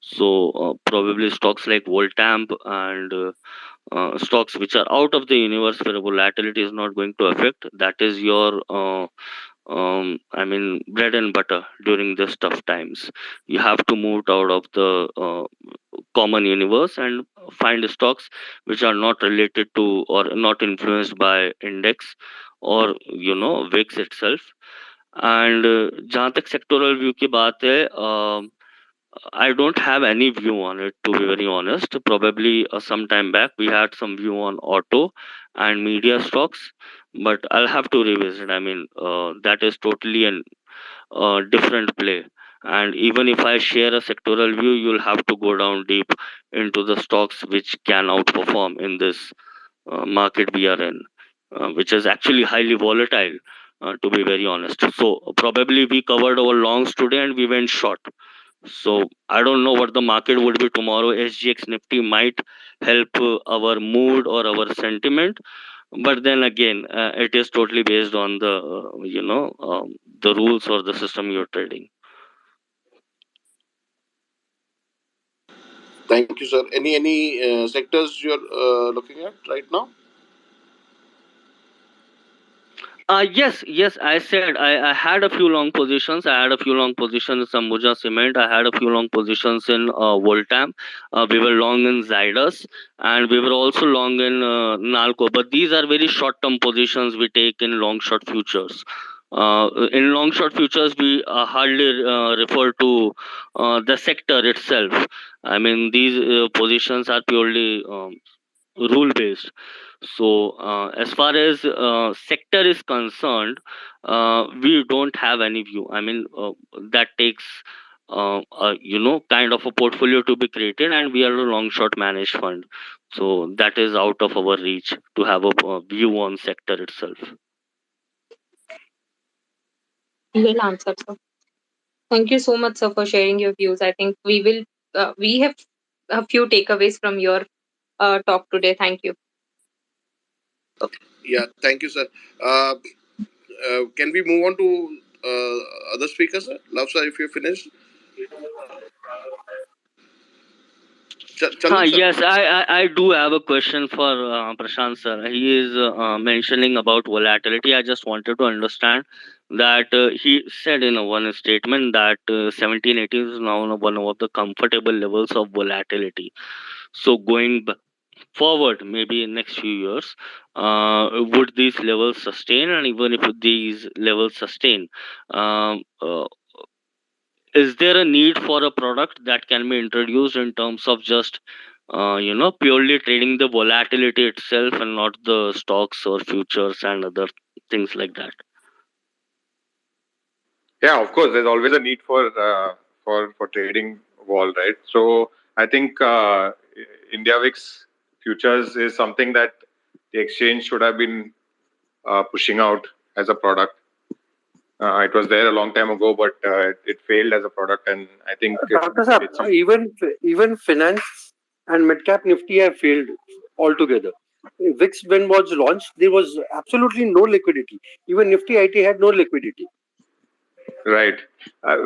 Speaker 5: So probably stocks like Voltamp and stocks which are out of the universe where volatility is not going to affect. That is your I mean, bread and butter during this tough times. You have to move out of the common universe and find stocks which are not related to or not influenced by index or VIX itself. And जहाँ तक sectoral view की बात है, I don't have any view on it, to be very honest. Probably some time back we had some view on auto and media stocks, but I'll have to revisit. I mean, that is totally an different play. And even if I share a sectoral view, you'll have to go down deep into the stocks which can outperform in this market we are in, which is actually highly volatile, to be very honest. So probably we covered our longs today and we went short. So I don't know what the market would be tomorrow. SGX Nifty might help our mood or our sentiment, but then again, it is totally based on the the rules or the system you're trading.
Speaker 1: Thank you, sir. Any sectors you're looking at right now?
Speaker 5: Yes. I said I had a few long positions. I had a few long positions in Sambuja Cement. I had a few long positions in Voltam. We were long in Zydus, and we were also long in Nalco. But these are very short-term positions we take in long-short futures. In long-short futures, we hardly refer to the sector itself. I mean, these positions are purely rule based. So as far as sector is concerned, we don't have any view. I mean, that takes kind of a portfolio to be created, and we are a long short managed fund, so that is out of our reach to have a view on sector itself.
Speaker 2: Well answered, sir. Thank you so much, sir, for sharing your views. I think we have a few takeaways from your talk today. Thank you.
Speaker 1: Yeah, thank you, sir. Can we move on to other speakers, sir? Love, sir, if you're finished. Chandan, sir.
Speaker 5: Yes, I do have a question for Prashant sir. He is mentioning about volatility. I just wanted to understand that he said in one statement that 1780 is now one of the comfortable levels of volatility. So going forward, maybe in next few years, would these levels sustain? And even if these levels sustain, is there a need for a product that can be introduced in terms of just purely trading the volatility itself and not the stocks or futures and other things like that?
Speaker 6: Yeah, of course. There's always a need for trading vol, right? So I think India VIX futures is something that the exchange should have been pushing out as a product. It was there a long time ago, but it failed as a product, and I think
Speaker 7: even finance and mid-cap Nifty have failed altogether. VIX, when was launched, there was absolutely no liquidity. Even Nifty IT had no liquidity.
Speaker 6: Right.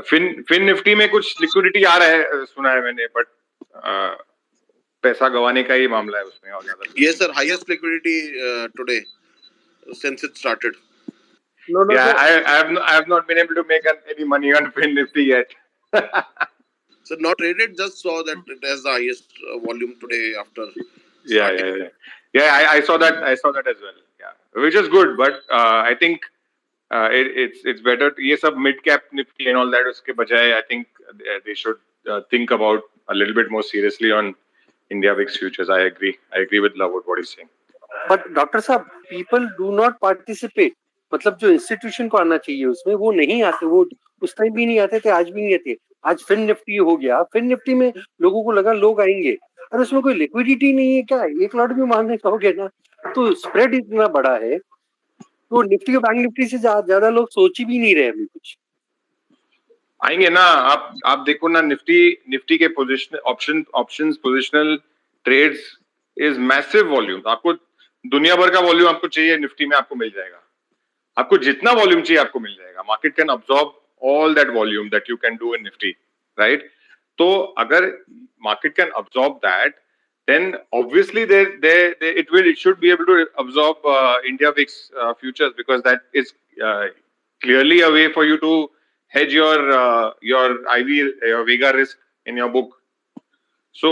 Speaker 6: Fin Nifty में कुछ liquidity आ रहा है सुना है मैंने, but पैसा गवाने का ही मामला है उसमें और ज्यादा.
Speaker 1: Yes, sir. Highest liquidity today since it started.
Speaker 7: No,
Speaker 6: yeah, I have not been able to make any money on Fin Nifty yet.
Speaker 1: So not traded, just saw that it has the highest volume today after.
Speaker 6: Yeah. I saw that as well. Yeah, which is good, but I think it's better. ये सब mid cap Nifty and all that उसके बजाय I think they should think about a little bit more seriously on India VIX futures. I agree with Love what he's saying.
Speaker 7: But Dr. साहब, people do not participate. मतलब जो institution को आना चाहिए उसमें वो नहीं आते, वो उस टाइम भी नहीं आते थे, आज भी नहीं आते. आज फिन निफ्टी हो गया, फिन निफ्टी में लोगों को लगा लोग आएंगे, और उसमें कोई लिक्विडिटी नहीं है. क्या एक लॉट भी मारने कहोगे ना, तो स्प्रेड इतना बड़ा है, तो निफ्टी और बैंक निफ्टी से ज्यादा लोग सोच ही भी नहीं रहे अभी कुछ.
Speaker 6: आएंगे ना. आप देखो ना, निफ्टी के position options positional trades is massive volume. आपको दुनिया भर का वॉल्यूम आपको चाहिए, निफ्टी में आपको मिल जाएगा. आपको जितना वॉल्यूम चाहिए आपको मिल जाएगा. Market can absorb all that volume that you can do in Nifty, right? तो अगर market can absorb that, then obviously it should be able to absorb India VIX futures, because that is clearly a way for you to hedge your your Vega risk in your book. So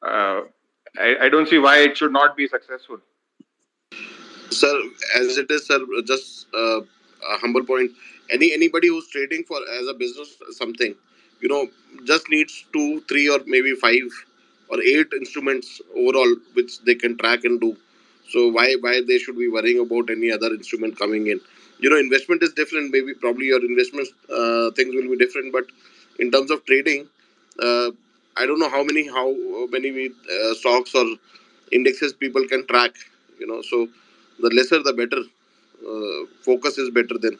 Speaker 6: I don't see why it should not be successful.
Speaker 1: Sir, as it is, sir, just a humble point. Anybody who's trading for as a business something, just needs 2, 3, or maybe 5 or 8 instruments overall, which they can track and do. So why they should be worrying about any other instrument coming in? Investment is different. Maybe probably your investment things will be different, but in terms of trading, uh, I don't know how many stocks or indexes people can track. So the lesser the better. Focus is better then.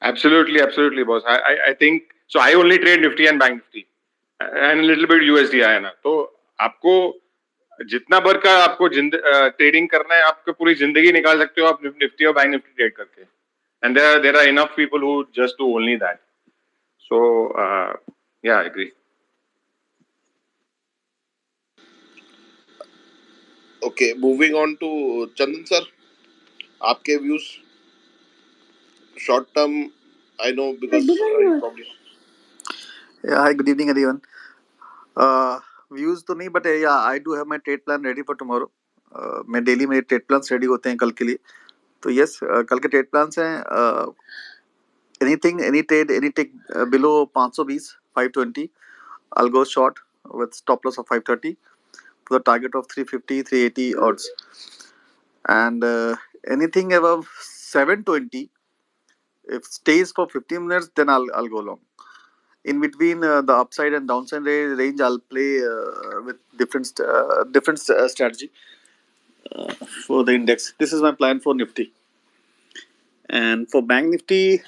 Speaker 6: Absolutely, boss. I think so. I only trade Nifty and Bank Nifty and a little bit USD INR. तो आपको जितना भर का आपको trading करना है, आपको पूरी जिंदगी निकाल सकते हो आप निफ्टी और बैंक निफ्टी ट्रेड करके. And there are enough people who just do only that. So yeah, I agree.
Speaker 1: Okay, moving on to Chandan sir. आपके views short term. I know because you probably.
Speaker 8: Yeah, hi, good evening, everyone. Views तो नहीं, but yeah, I do have my trade plan ready for tomorrow. मैं daily मेरे trade plans ready होते हैं कल के लिए. तो यस, कल के ट्रेड प्लान्स हैं. Anything, any trade, any tick below 520, 520, I'll go short with stop loss of 530 for the target of 350, 380 odds. And anything above 720, if stays for 15 minutes, then I'll go long. In between the upside and downside range, I'll play with different strategy for the index. This is my plan for Nifty. And for Bank Nifty,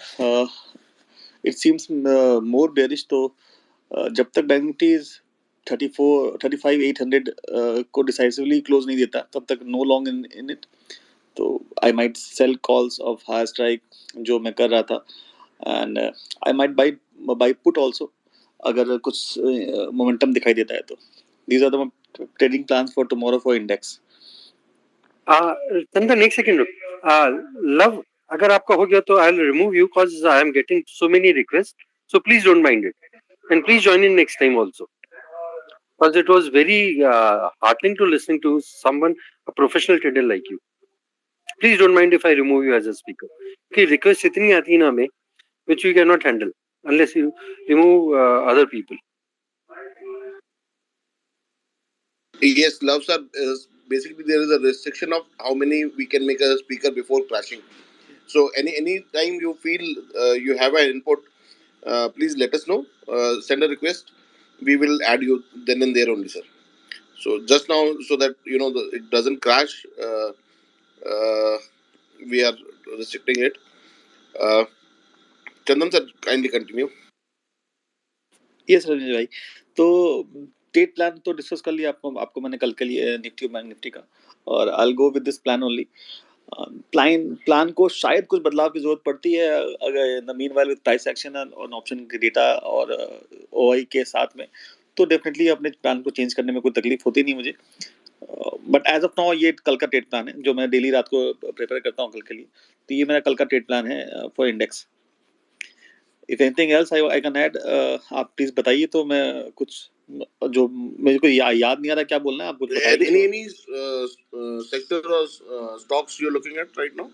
Speaker 8: it seems more bearish. तो जब तक Bank Nifty is 34, 35, 800 को decisively close नहीं देता, तब तक no long in it. तो I might sell calls of higher strike जो मैं कर रहा था, and I might buy put also अगर कुछ momentum दिखाई देता है तो. These are the trading plans for tomorrow for index.
Speaker 7: Chandan, एक second. Love, अगर आपका हो गया तो I'll remove you because I am getting so many requests. So please don't mind it, and please join in next time also. Because it was very heartening to listening to someone, a professional trader like you. Please don't mind if I remove you as a speaker. कि request इतनी आती है ना हमें, which we cannot handle unless you remove other people.
Speaker 1: Yes, love sir. Basically, there is a restriction of how many we can make a speaker before crashing. So any time you feel you have an input, please let us know. Send a request. We will add you then and there only, sir. So just now, so that it doesn't crash, we are restricting it. Chandan sir, kindly continue.
Speaker 8: Yes Rajneesh भाई, तो trade plan तो discuss कर लिया आपको मैंने कल के लिए निफ्टी और बैंक निफ्टी का, और I will go with this plan only. Plan को शायद कुछ बदलाव की जरूरत पड़ती है अगर in the meanwhile with price action और ऑप्शन के डेटा और ओआई के साथ में, तो डेफिनेटली अपने प्लान को चेंज करने में कोई तकलीफ होती नहीं मुझे. बट एज ऑफ नाउ ये कल का ट्रेड प्लान है जो मैं डेली रात को प्रिपेयर करता हूँ कल के लिए. तो ये मेरा कल का ट्रेड प्लान है for index. If anything else I can add, आप प्लीज बताइए तो मैं कुछ जो मेरे को याद नहीं आ रहा क्या बोलना है, आप कुछ बताइए.
Speaker 1: Any sector or stocks you're looking at right now?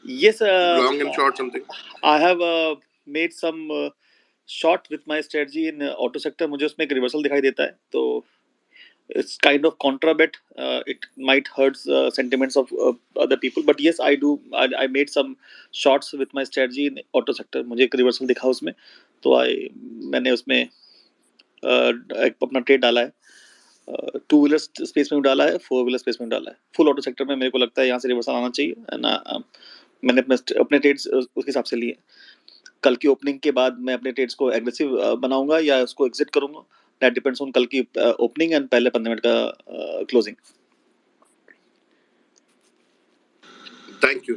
Speaker 8: Yes,
Speaker 1: Long and short something.
Speaker 8: I have made some short with my strategy in auto sector. मुझे उसमें एक रिवर्सल दिखाई देता है, तो it's kind of contra bet. It might hurt sentiments of other people, but yes, I made some shorts with my strategy in auto sector. मुझे एक reversal दिखा उसमें, तो मैंने उसमें एक अपना ट्रेड डाला है. 2 व्हीलर स्पेस में डाला है, 4 व्हीलर स्पेस में डाला है. फुल ऑटो सेक्टर में मेरे को लगता है यहाँ से रिवर्सल आना चाहिए ना. मैंने अपने ट्रेड्स उसके हिसाब से लिए. कल की ओपनिंग के बाद मैं अपने ट्रेड्स को एग्रेसिव बनाऊंगा या उसको एग्जिट करूंगा, दैट डिपेंड्स ऑन कल की ओपनिंग एंड पहले 15 मिनट का क्लोजिंग.
Speaker 1: Thank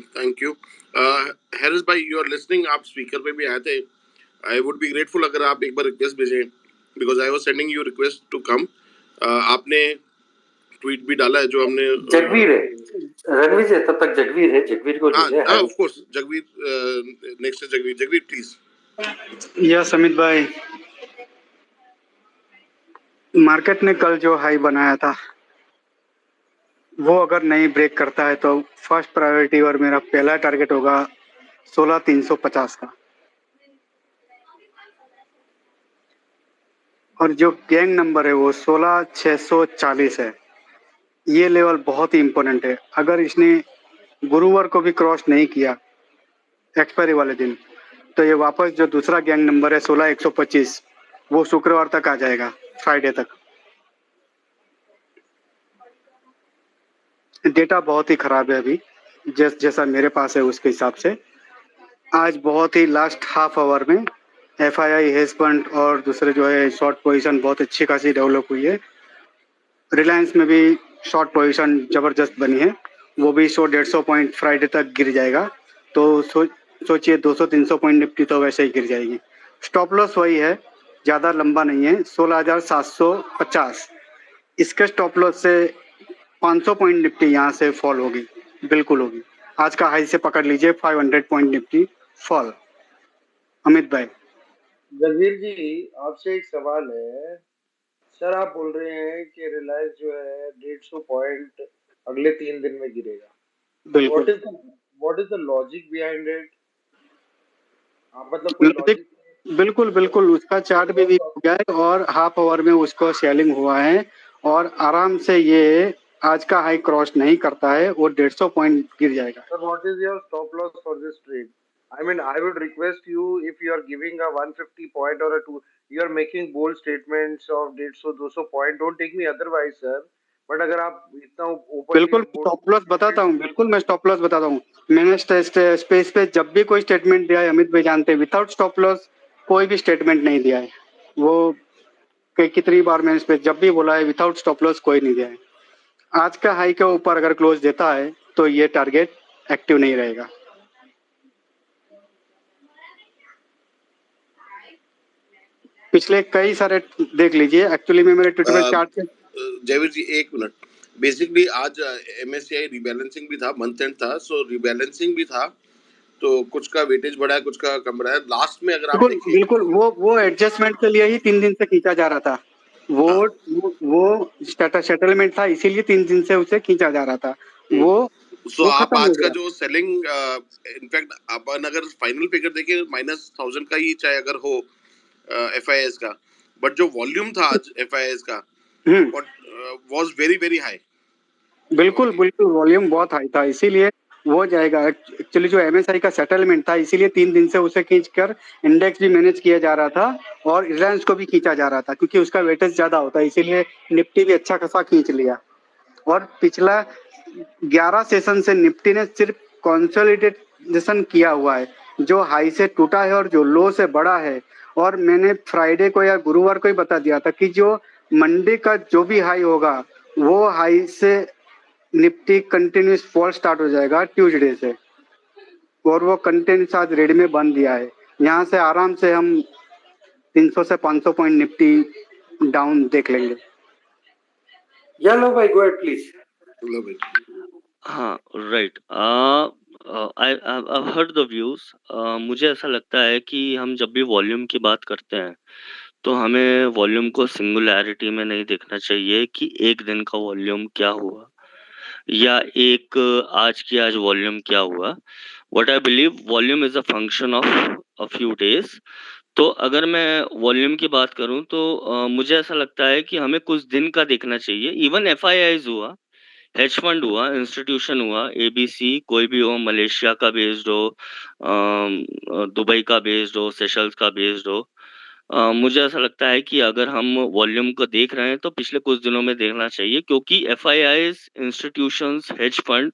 Speaker 1: you. हैरिस भाई, यू आर लिसनिंग. आप स्पीकर पे भी आए थे. आई वुड बी ग्रेटफुल अगर आप एक बार रिक्वेस्ट भेजें, because I was sending you request to come. आपने ट्वीट भी डाला है जो हमने
Speaker 7: जगवीर है, रणवीर है, तब तक जगवीर है, जगवीर को ले ले।
Speaker 1: Of course Jagveer, next Jagveer please.
Speaker 9: Yes Amit भाई, मार्केट ने कल जो हाई बनाया था वो अगर नहीं ब्रेक करता है तो फर्स्ट प्रायोरिटी और मेरा पहला टारगेट होगा 16,350 का। और जो गैंग नंबर है वो 16,640 है। ये लेवल बहुत ही इम्पोर्टेंट है। अगर इसने गुरुवार को भी क्रॉस नहीं किया एक्सपायरी वाले दिन, तो ये वापस जो दूसरा गैंग नंबर है 16,125 वो शुक्रवार तक आ जाएगा, फ्राइडे तक। डेटा बहुत ही खराब है अभी, जैसा मेरे पास है उसके हिसाब से। आज बहुत ही लास्ट हाफ आवर में FII, हेज फंड और दूसरे जो है शॉर्ट पोजीशन बहुत अच्छी खासी डेवलप हुई है। रिलायंस में भी शॉर्ट पोजीशन जबरदस्त बनी है, वो भी 100-150 पॉइंट फ्राइडे तक गिर जाएगा। तो सोचिए 200-300 पॉइंट निफ्टी तो वैसे ही गिर जाएगी। स्टॉप लॉस वही है, ज़्यादा लंबा नहीं है, 16,750। इसके स्टॉप लॉस से 500 पॉइंट निफ्टी यहाँ से फॉल होगी, बिल्कुल होगी। आज का हाई से पकड़ लीजिए 500 पॉइंट निफ्टी फॉल। अमित भाई।
Speaker 4: जगवीर जी, आपसे एक सवाल है सर। आप बोल रहे हैं कि रिलायंस जो है 150 पॉइंट अगले 3 दिन में गिरेगा।
Speaker 9: बिल्कुल
Speaker 4: what is the logic behind it? आप मतलब कोई लॉजिक?
Speaker 9: बिल्कुल बिल्कुल, उसका चार्ट भी वीक हो गया है और हाफ आवर में उसको सेलिंग हुआ है और आराम से ये आज का हाई क्रॉस नहीं करता है, वो 150 पॉइंट गिर जाएगा।
Speaker 4: Sir, what is your stop loss for this trade? I mean, I would request you, if you are giving a 150 point or a 2, you are making bold statements of 150-200 point. Don't take me otherwise, sir. But अगर आप इतना openly
Speaker 9: बिल्कुल stop loss बताता हूँ, बिल्कुल मैं stop loss बताता हूँ। मैंने स्पेस पे जब भी कोई स्टेटमेंट दिया है, अमित भाई जानते हैं, विदाउट स्टॉप लॉस कोई भी स्टेटमेंट नहीं दिया है। वो कितनी बार मैंने इस पे जब भी बोला है विदाउट स्टॉप लॉस कोई नहीं दिया है। आज का हाई के ऊपर अगर क्लोज देता है तो ये टारगेट एक्टिव नहीं रहेगा। पिछले कई सारे देख लीजिए, एक्चुअली में मेरे ट्विटर पे चार्ट पे।
Speaker 1: जयवीर जी एक मिनट, बेसिकली आज MSCI रिबैलेंसिंग भी था, मंथ एंड था, सो रिबैलेंसिंग भी था, तो कुछ का वेटेज बढ़ा है, कुछ का कम बढ़ा है। लास्ट में अगर आप
Speaker 9: देखिए बिल्कुल वो एडजस्टमेंट के लिए ही 3 दिन से खींचा जा रहा था। वो सेटलमेंट था, इसीलिए 3 दिन से उसे खींचा जा रहा था।
Speaker 1: सो आप आज का जो सेलिंग, इनफैक्ट अपन अगर फाइनल फिगर देखें -1000 का ही चाहे अगर हो FIS का, बट जो वॉल्यूम था आज FIS का वाज वेरी वेरी हाई।
Speaker 9: बिल्कुल वॉल्यूम बहुत हाई था, इसीलिए वो जाएगा। एक्चुअली जो MSI का सेटलमेंट था, इसीलिए 3 दिन से उसे खींचकर इंडेक्स भी मैनेज किया जा रहा था और रिलायंस को भी खींचा जा रहा था, क्योंकि उसका वेटेज ज्यादा होता है, इसीलिए निफ्टी भी अच्छा खासा खींच लिया। और पिछला 11 सेशन से निफ्टी ने सिर्फ कंसोलिडेशन किया हुआ है, जो हाई से टूटा है और जो लो से बढ़ा है। और मैंने फ्राइडे को या गुरुवार को ही बता दिया था कि जो मंडे का जो भी हाई होगा वो हाई से निफ्टी कंटिन्यूस फॉल स्टार्ट हो जाएगा ट्यूसडे से, और वो कंटिन्यूस आज रेड में बंद दिया है। यहाँ से आराम से हम 300 से 500 पॉइंट निफ्टी डाउन देख लेंगे।
Speaker 7: लो भाई, गो अहेड प्लीज।
Speaker 10: हाँ, right. I've heard the views। मुझे ऐसा लगता है कि हम जब भी वॉल्यूम की बात करते हैं तो हमें वॉल्यूम को सिंगुलैरिटी में नहीं देखना चाहिए कि एक दिन का वॉल्यूम क्या हुआ या एक आज की आज वॉल्यूम क्या हुआ। What I believe, volume is a function of a few days. तो अगर मैं वॉल्यूम की बात करूं तो मुझे ऐसा लगता है कि हमें कुछ दिन का देखना चाहिए। इवन FIIs हुआ, हेज फंड हुआ, इंस्टीट्यूशन हुआ, ABC कोई भी हो, मलेशिया का बेस्ड हो, दुबई का बेस्ड हो, सेशल्स का बेस्ड हो, मुझे ऐसा लगता है कि अगर हम वॉल्यूम को देख रहे हैं तो पिछले कुछ दिनों में देखना चाहिए, क्योंकि FIIs, इंस्टीट्यूशंस, हेज फंड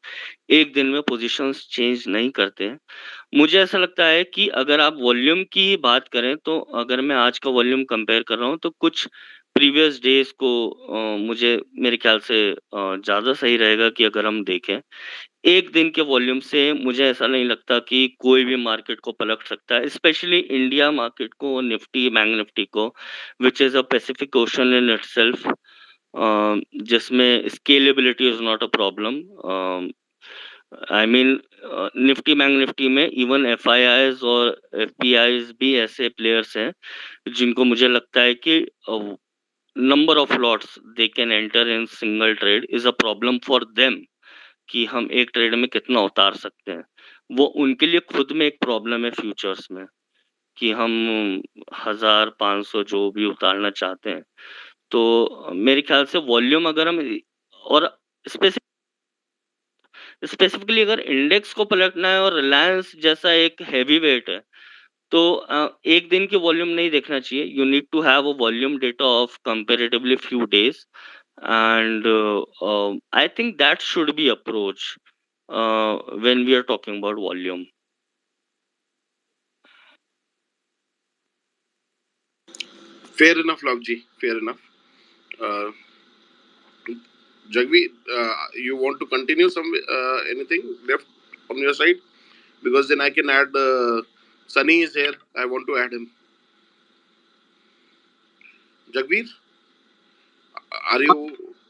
Speaker 10: एक दिन में पोजीशंस चेंज नहीं करते हैं। मुझे ऐसा लगता है कि अगर आप वॉल्यूम की बात करें तो अगर मैं आज का वॉल्यूम कंपेयर कर रहा हूँ तो कुछ प्रीवियस डेज को मुझे मेरे ख्याल से ज़्यादा सही रहेगा कि अगर हम देखें एक दिन के वॉल्यूम से मुझे ऐसा नहीं लगता कि कोई भी मार्केट को पलट सकता है, स्पेशली इंडिया मार्केट को, निफ्टी, बैंक निफ्टी को, which is a Pacific Ocean in itself. जिसमें scalability is not a problem. I mean Nifty bank Nifty में इवन FIIs और FPIs भी ऐसे प्लेयर्स हैं जिनको मुझे लगता है कि number of lots they can enter in single trade is a problem for them कि हम एक ट्रेड में कितना उतार सकते हैं। वो उनके लिए खुद में एक प्रॉब्लम है फ्यूचर्स में कि हम 1500 जो भी उतारना चाहते हैं। तो मेरे ख्याल से वॉल्यूम अगर हम और स्पेसिफिकली अगर इंडेक्स को पलटना है और रिलायंस जैसा एक हैवी वेट है तो एक दिन की वॉल्यूम नहीं देखना चाहिए। You need to have a volume data of comparatively few days and I think that should be approach when we are talking about volume.
Speaker 1: Fair enough, Lavji. Fair enough. Jagvi, you want to continue anything left on your side? Because then I can add. Sunny is here. I want to add him. Jagveer, are you?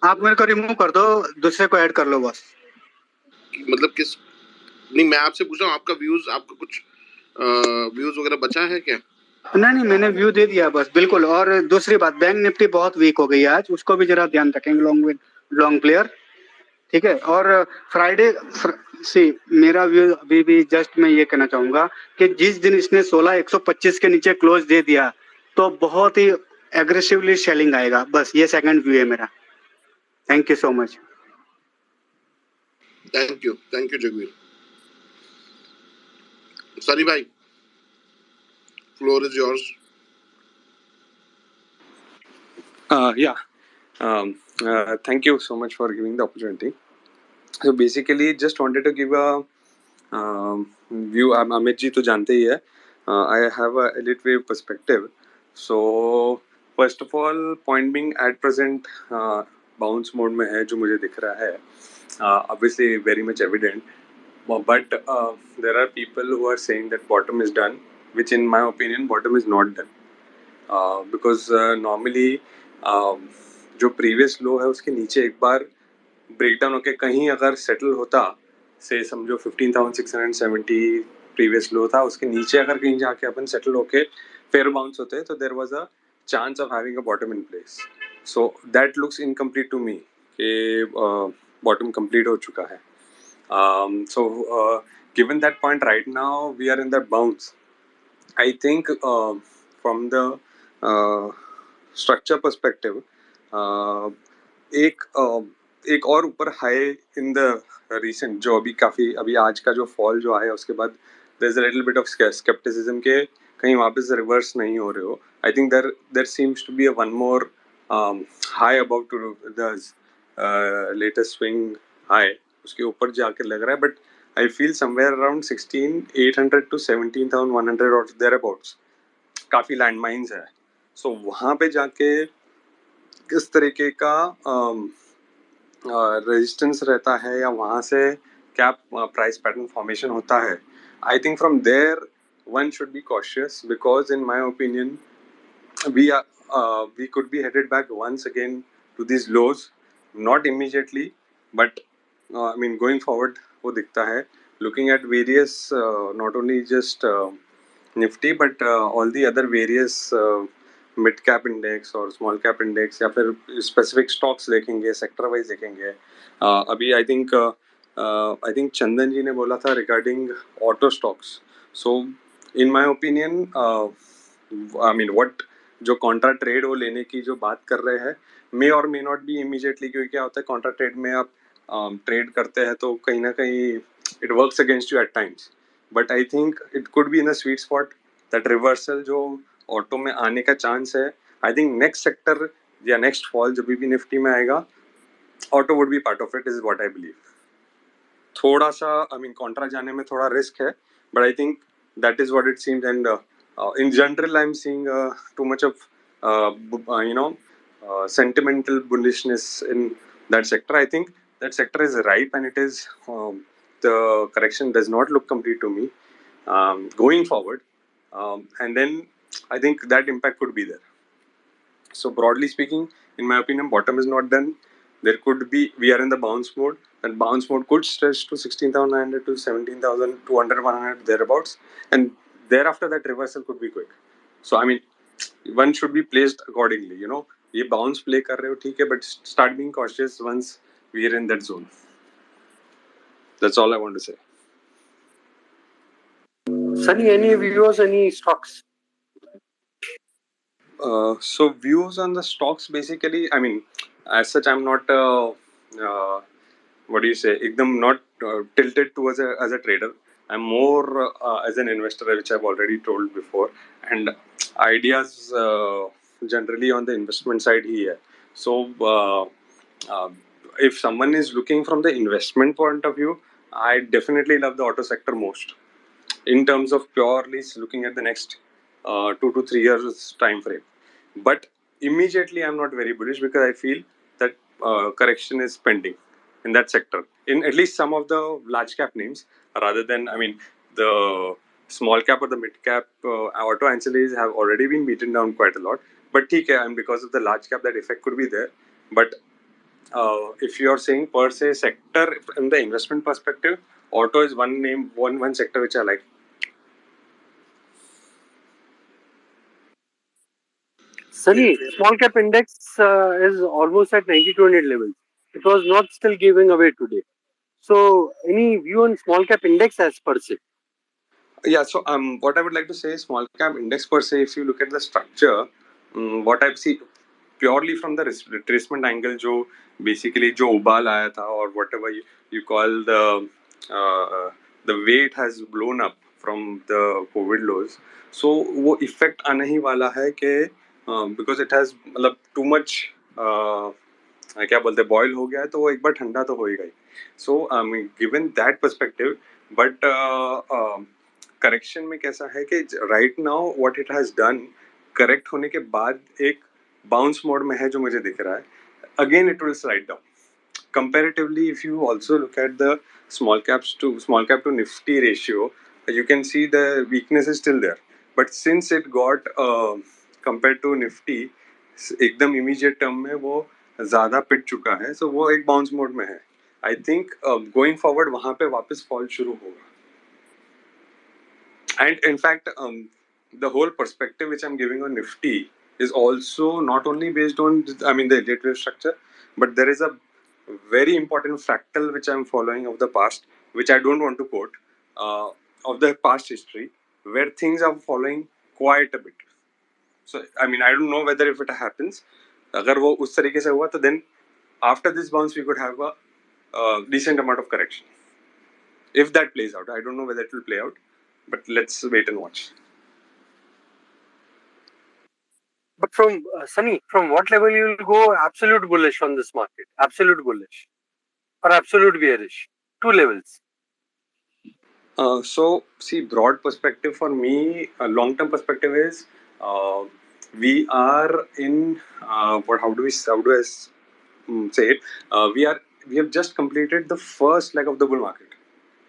Speaker 9: आप मेरे को remove कर दो, दूसरे को add कर लो बस।
Speaker 1: मतलब किस? नहीं, मैं आपसे पूछ रहा हूँ, आपका व्यूज, आपका कुछ व्यूज वगैरह बचा है क्या?
Speaker 9: नहीं, मैंने व्यू दे दिया बस, बिल्कुल। और दूसरी बात, बैंक निफ्टी बहुत वीक हो गई आज, उसको भी जरा ध्यान रखेंगे लॉन्ग प्लेयर, ठीक है। और फ्राइडे मेरा व्यू अभी भी जस्ट मैं ये कहना चाहूंगा कि जिस दिन इसने 16,125 के नीचे क्लोज दे दिया तो बहुत ही एग्रेसिवली सेलिंग आएगा, बस ये सेकंड व्यू है मेरा। Thank you so much.
Speaker 1: Thank you Jagveer. Sunny भाई, floor is yours.
Speaker 11: Thank you so much for giving the opportunity. So basically just wanted to give a view. Amit ji to jante hi hai, I have a elite wave perspective. So first of all, point being at present bounce mode में है जो मुझे दिख रहा है, obviously very much evident, but there are people who are saying that bottom is done, which in my opinion bottom is not done, because normally जो previous लो है उसके नीचे एक बार ब्रेकडाउन होके कहीं अगर सेटल होता, से समझो 15,670 प्रीवियस लो था, उसके नीचे अगर कहीं जाके अपन सेटल होके फेयर बाउंस होते तो there was a chance of having a bottom in place. So that looks incomplete to me कि बॉटम कंप्लीट हो चुका है। So given that point right now we are in that bounce. I think from the structure perspective एक और ऊपर high in the recent जो अभी आज का जो फॉल जो आया उसके बाद there is a little bit of skepticism के कहीं वापस रिवर्स नहीं हो रहे हो। I think there seems to be a one more high about to the latest swing high, उसके ऊपर जाके लग रहा है, but I feel somewhere around 16,800 to 17,100 और देयर अबाउट्स काफ़ी लैंड माइन्स है। सो वहाँ पे जाके किस तरीके का रेजिस्टेंस रहता है या वहाँ से क्या प्राइस पैटर्न फॉर्मेशन होता है, I think from there one should be cautious, because in my opinion we could be headed back once again to these lows, not immediately but I mean going forward वो दिखता है looking at various not only just Nifty but all the other various mid cap index और small cap index या फिर specific stocks देखेंगे, sector wise देखेंगे। अभी I think चंदन जी ने बोला था regarding auto stocks. So in my opinion I mean what जो कॉन्ट्रा ट्रेड वो लेने की जो बात कर रहे हैं मे और मे नॉट बी इमीडिएटली, क्योंकि क्या होता है कॉन्ट्रा ट्रेड में आप ट्रेड करते हैं तो कहीं ना कहीं it works against you at times, but I think it could be in a sweet spot that reversal जो ऑटो में आने का चांस है। आई थिंक नेक्स्ट सेक्टर या नेक्स्ट फॉल जब भी निफ्टी में आएगा auto would be part of it, is what I believe. थोड़ा सा आई मीन कॉन्ट्रा जाने में थोड़ा रिस्क है, but I think that is what it seems and in general I am seeing too much of you know sentimental bullishness in that sector. I think that sector is ripe and it is the correction does not look complete to me going forward, and then I think that impact could be there. So broadly speaking, in my opinion, bottom is not done. There could be, we are in the bounce mode, and bounce mode could stretch to 16,900 to 17,200, 100 thereabouts, and thereafter that reversal could be quick. So I mean, one should be placed accordingly. You know, ये bounce play कर रहे हो ठीक है, but start being cautious once we are in that zone. That's all I want to say.
Speaker 7: Sunny, any viewers, any stocks?
Speaker 11: So views on the stocks, basically, I mean, as such, I'm not what do you say? I'm not tilted towards as a trader. I'm more as an investor, which I've already told before, and ideas generally on the investment side here. So if someone is looking from the investment point of view, I definitely love the auto sector most in terms of purely looking at the next 2 to 3 years time frame. But immediately I'm not very bullish because I feel that correction is pending in that sector, in at least some of the large cap names, rather than, I mean, the small cap or the mid cap auto ancillaries have already been beaten down quite a lot. But TK, and because of the large cap, that effect could be there. But if you are saying per se sector from the investment perspective, auto is one name, one sector which I like.
Speaker 7: Sunny, small cap index is almost at 9200 levels. It was not still giving away today. So, any view on small cap index as per se?
Speaker 11: Yeah, so what I would like to say is small cap index per se, if you look at the structure, what I've seen purely from the retracement angle, जो basically जो उबाल आया था, or whatever you call the way it has blown up from the COVID lows, so वो effect आने ही वाला है कि because it has मतलब too much क्या बोलते हैं बॉयल हो गया है तो वो एक बार ठंडा तो होएगा ही. So given that perspective, but correction में कैसा है कि right now what it has done, correct होने के बाद एक बाउंस मोड में है जो मुझे दिख रहा है. Again it will slide down comparatively. If you also look at the small cap to nifty ratio, you can see the weakness is still there, but since it got compared to nifty एकदम immediate term में वो ज़्यादा पिट चुका है, so वो एक bounce mode में है. I think going forward वहाँ पे वापस फॉल शुरू होगा. And in fact, the whole perspective which I'm giving on Nifty is also not only based on, I mean, the elliott wave structure, but there is a very important fractal which I'm following of the past, which I don't want to quote, of the past history, where things are following quite a bit. So, I mean, I don't know whether if it happens, अगर वो उस तरीके से हुआ तो then after this bounce we could have a decent amount of correction. If that plays out, I don't know whether it will play out, but let's wait and watch.
Speaker 7: But from Sunny, from what level you will go absolute bullish on this market? Absolute bullish or absolute bearish? Two levels.
Speaker 11: So see, broad perspective for me, a long-term perspective is we are in how do I say it? We have just completed the first leg of the bull market,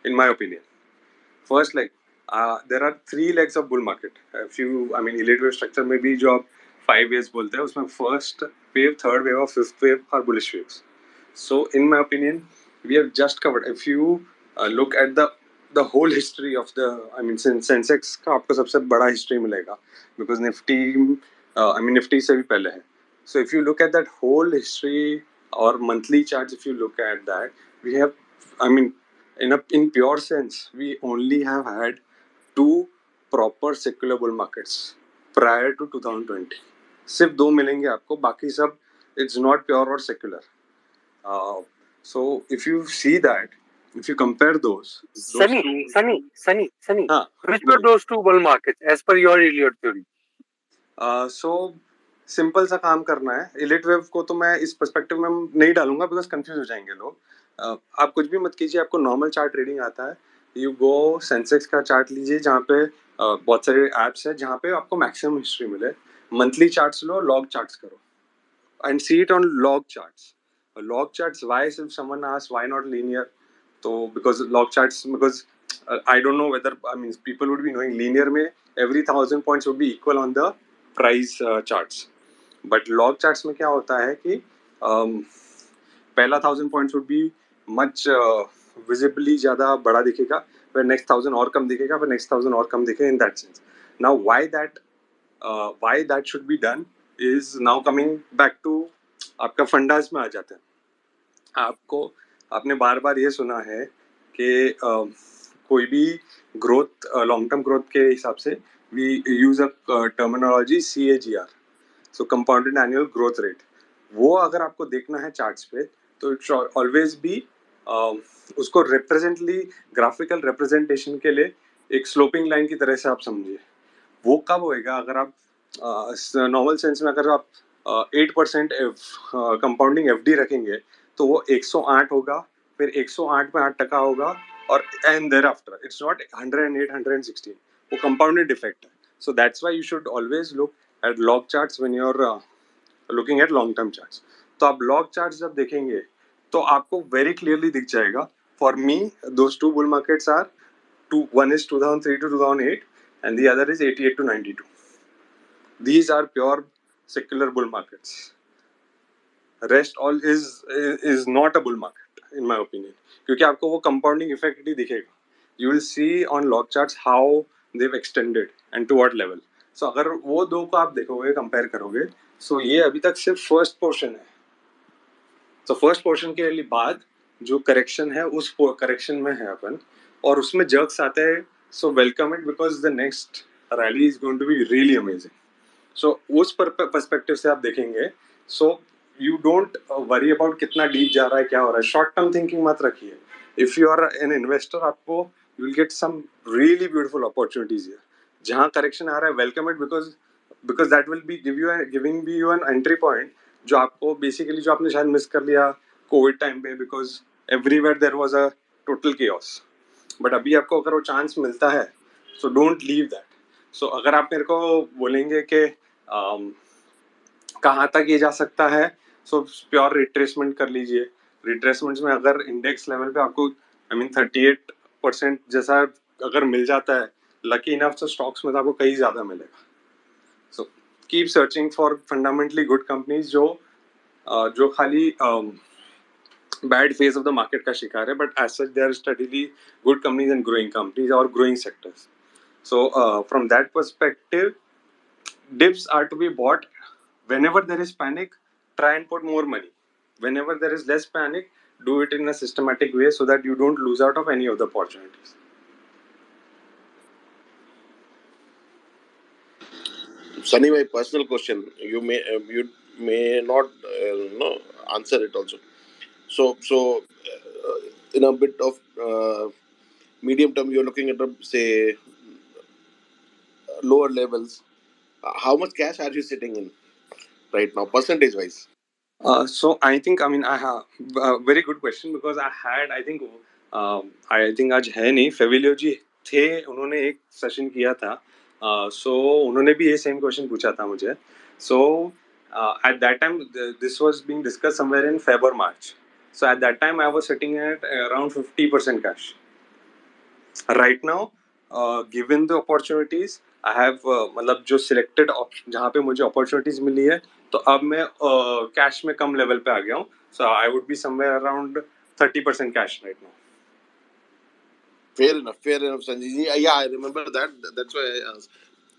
Speaker 11: in my opinion. First leg. There are 3 legs of bull market. Elliott wave structure में भी जो आप 5 waves बोलते हैं, उसमें first wave, third wave और fifth wave are bullish waves. So in my opinion, we have just covered. If you look at the whole history of Sensex का आपको सबसे बड़ा history मिलेगा, because Nifty से भी पहले है. So if you look at that whole history or monthly charts, if you look at that, we have, in pure sense, we only have had 2 proper secular bull markets prior to 2020. सिर्फ 2 मिलेंगे आपको, बाकी सब it's not pure or secular. So if you see that, if you compare those
Speaker 7: Sunny,
Speaker 11: हाँ,
Speaker 7: which were those 2 bull markets as per your Elliott theory?
Speaker 11: So simple सा काम करना है. Elliott wave को तो मैं इस पर्सपेक्टिव में नहीं डालूंगा बिकॉज कंफ्यूज हो जाएंगे लोग. आप कुछ भी मत कीजिए, आपको नॉर्मल चार्ट ट्रेडिंग आता है. यू गो सेंसेक्स का चार्ट लीजिए जहाँ पे बहुत सारे एप्स है जहाँ पे आपको मैक्सिमम हिस्ट्री मिले. मंथली चार्ट्स लो, लॉग चार्ट्स करो and see it on log charts. Log charts, why, if someone asks why not linear, so because log charts, because I don't know whether people would be knowing linear में every 1000 points would be equal on the price charts. But log charts में क्या होता है कि पहला 1000 points would be much visibly ज़्यादा बड़ा दिखेगा, फिर नेक्स्ट 1000 और कम दिखेगा, फिर नेक्स्ट 1000 और कम दिखेगा. In that sense, now why that should be done is now coming back to आपका फंडास में आ जाते हैं. आपने बार बार ये सुना है कि कोई भी ग्रोथ, लॉन्ग टर्म ग्रोथ के हिसाब से we use a terminology CAGR, so compounded annual growth rate. वो अगर आपको देखना है चार्ट्स पे तो इट ऑलवेज बी उसको रिप्रेजेंटली ग्राफिकल रिप्रेजेंटेशन के लिए एक स्लोपिंग लाइन की तरह से आप समझिए. वो कब होएगा अगर आप नॉर्मल सेंस में अगर आप 8% कंपाउंडिंग FD रखेंगे तो वो 108 होगा, फिर 108 में 8% होगा, और and thereafter it's not 108 116. वो कंपाउंडेड इफेक्ट है. So that's why you should always look at log charts when you are looking at long term charts. तो आप लॉग चार्ट्स जब देखेंगे तो आपको वेरी क्लियरली दिख जाएगा. For me those two bull markets are one is 2003 to 2008 and the other is 88 to 92. These are pure secular bull markets. Rest all is not a bull market in my opinion, क्योंकि आपको वो compounding effect ही दिखेगा. You will see on log charts how they've extended and to what level. So अगर वो दो को आप देखोगे, compare करोगे, so ये अभी तक सिर्फ first portion है. So first portion के लिए बाद जो correction है उस correction में है अपन, और उसमें jerks आते हैं. So welcome it because the next rally is going to be really amazing. So उस perspective से आप देखेंगे, so you don't worry about कितना deep जा रहा है, क्या हो रहा है. Short term thinking मत रखिए. If you are an investor, आपको you will get some really beautiful opportunities here. जहाँ correction आ रहा है, welcome it because that will be giving you an entry point जो आपको basically जो आपने शायद miss कर लिया कोविड टाइम पे, because everywhere there was a total chaos. But अभी आपको अगर वो चांस मिलता है, so don't leave that. So अगर आप मेरे को बोलेंगे कि कहाँ तक ये जा सकता है, so प्योर रिट्रेसमेंट कर लीजिए. रिट्रेसमेंट्स में अगर इंडेक्स लेवल पे आपको 38% जैसा अगर मिल जाता है, लकी इनफ तो स्टॉक्स में तो आपको कहीं ज़्यादा मिलेगा. So keep searching for fundamentally good companies जो खाली bad phase of the market का शिकार है, but as such they are steadily good companies and growing companies और growing sectors. So from that perspective, dips are to be bought whenever there is panic. Try and put more money. Whenever there is less panic, do it in a systematic way so that you don't lose out of any of the opportunities.
Speaker 1: Sunny, my personal question. You may not answer it also. So in a bit of medium term, you're looking at say lower levels. How much cash are you sitting in right now, percentage wise?
Speaker 11: So I think I have a very good question because I had I think आज है नहीं, फेविलियो जी थे, उन्होंने एक session किया था. So उन्होंने भी ये सेम क्वेश्चन पूछा था मुझे. So at that time this was being discussed somewhere in February March. So at that time I was sitting at around 50% cash. Right now given the opportunities I have मतलब जो selected जहाँ पे मुझे opportunities मिली है, तो अब मैं cash में कम लेवल पे आ गया हूँ. So I would be somewhere around 30% cash right now.
Speaker 1: Fair enough, Sanjay ji. Yeah, I remember that. That's why I asked.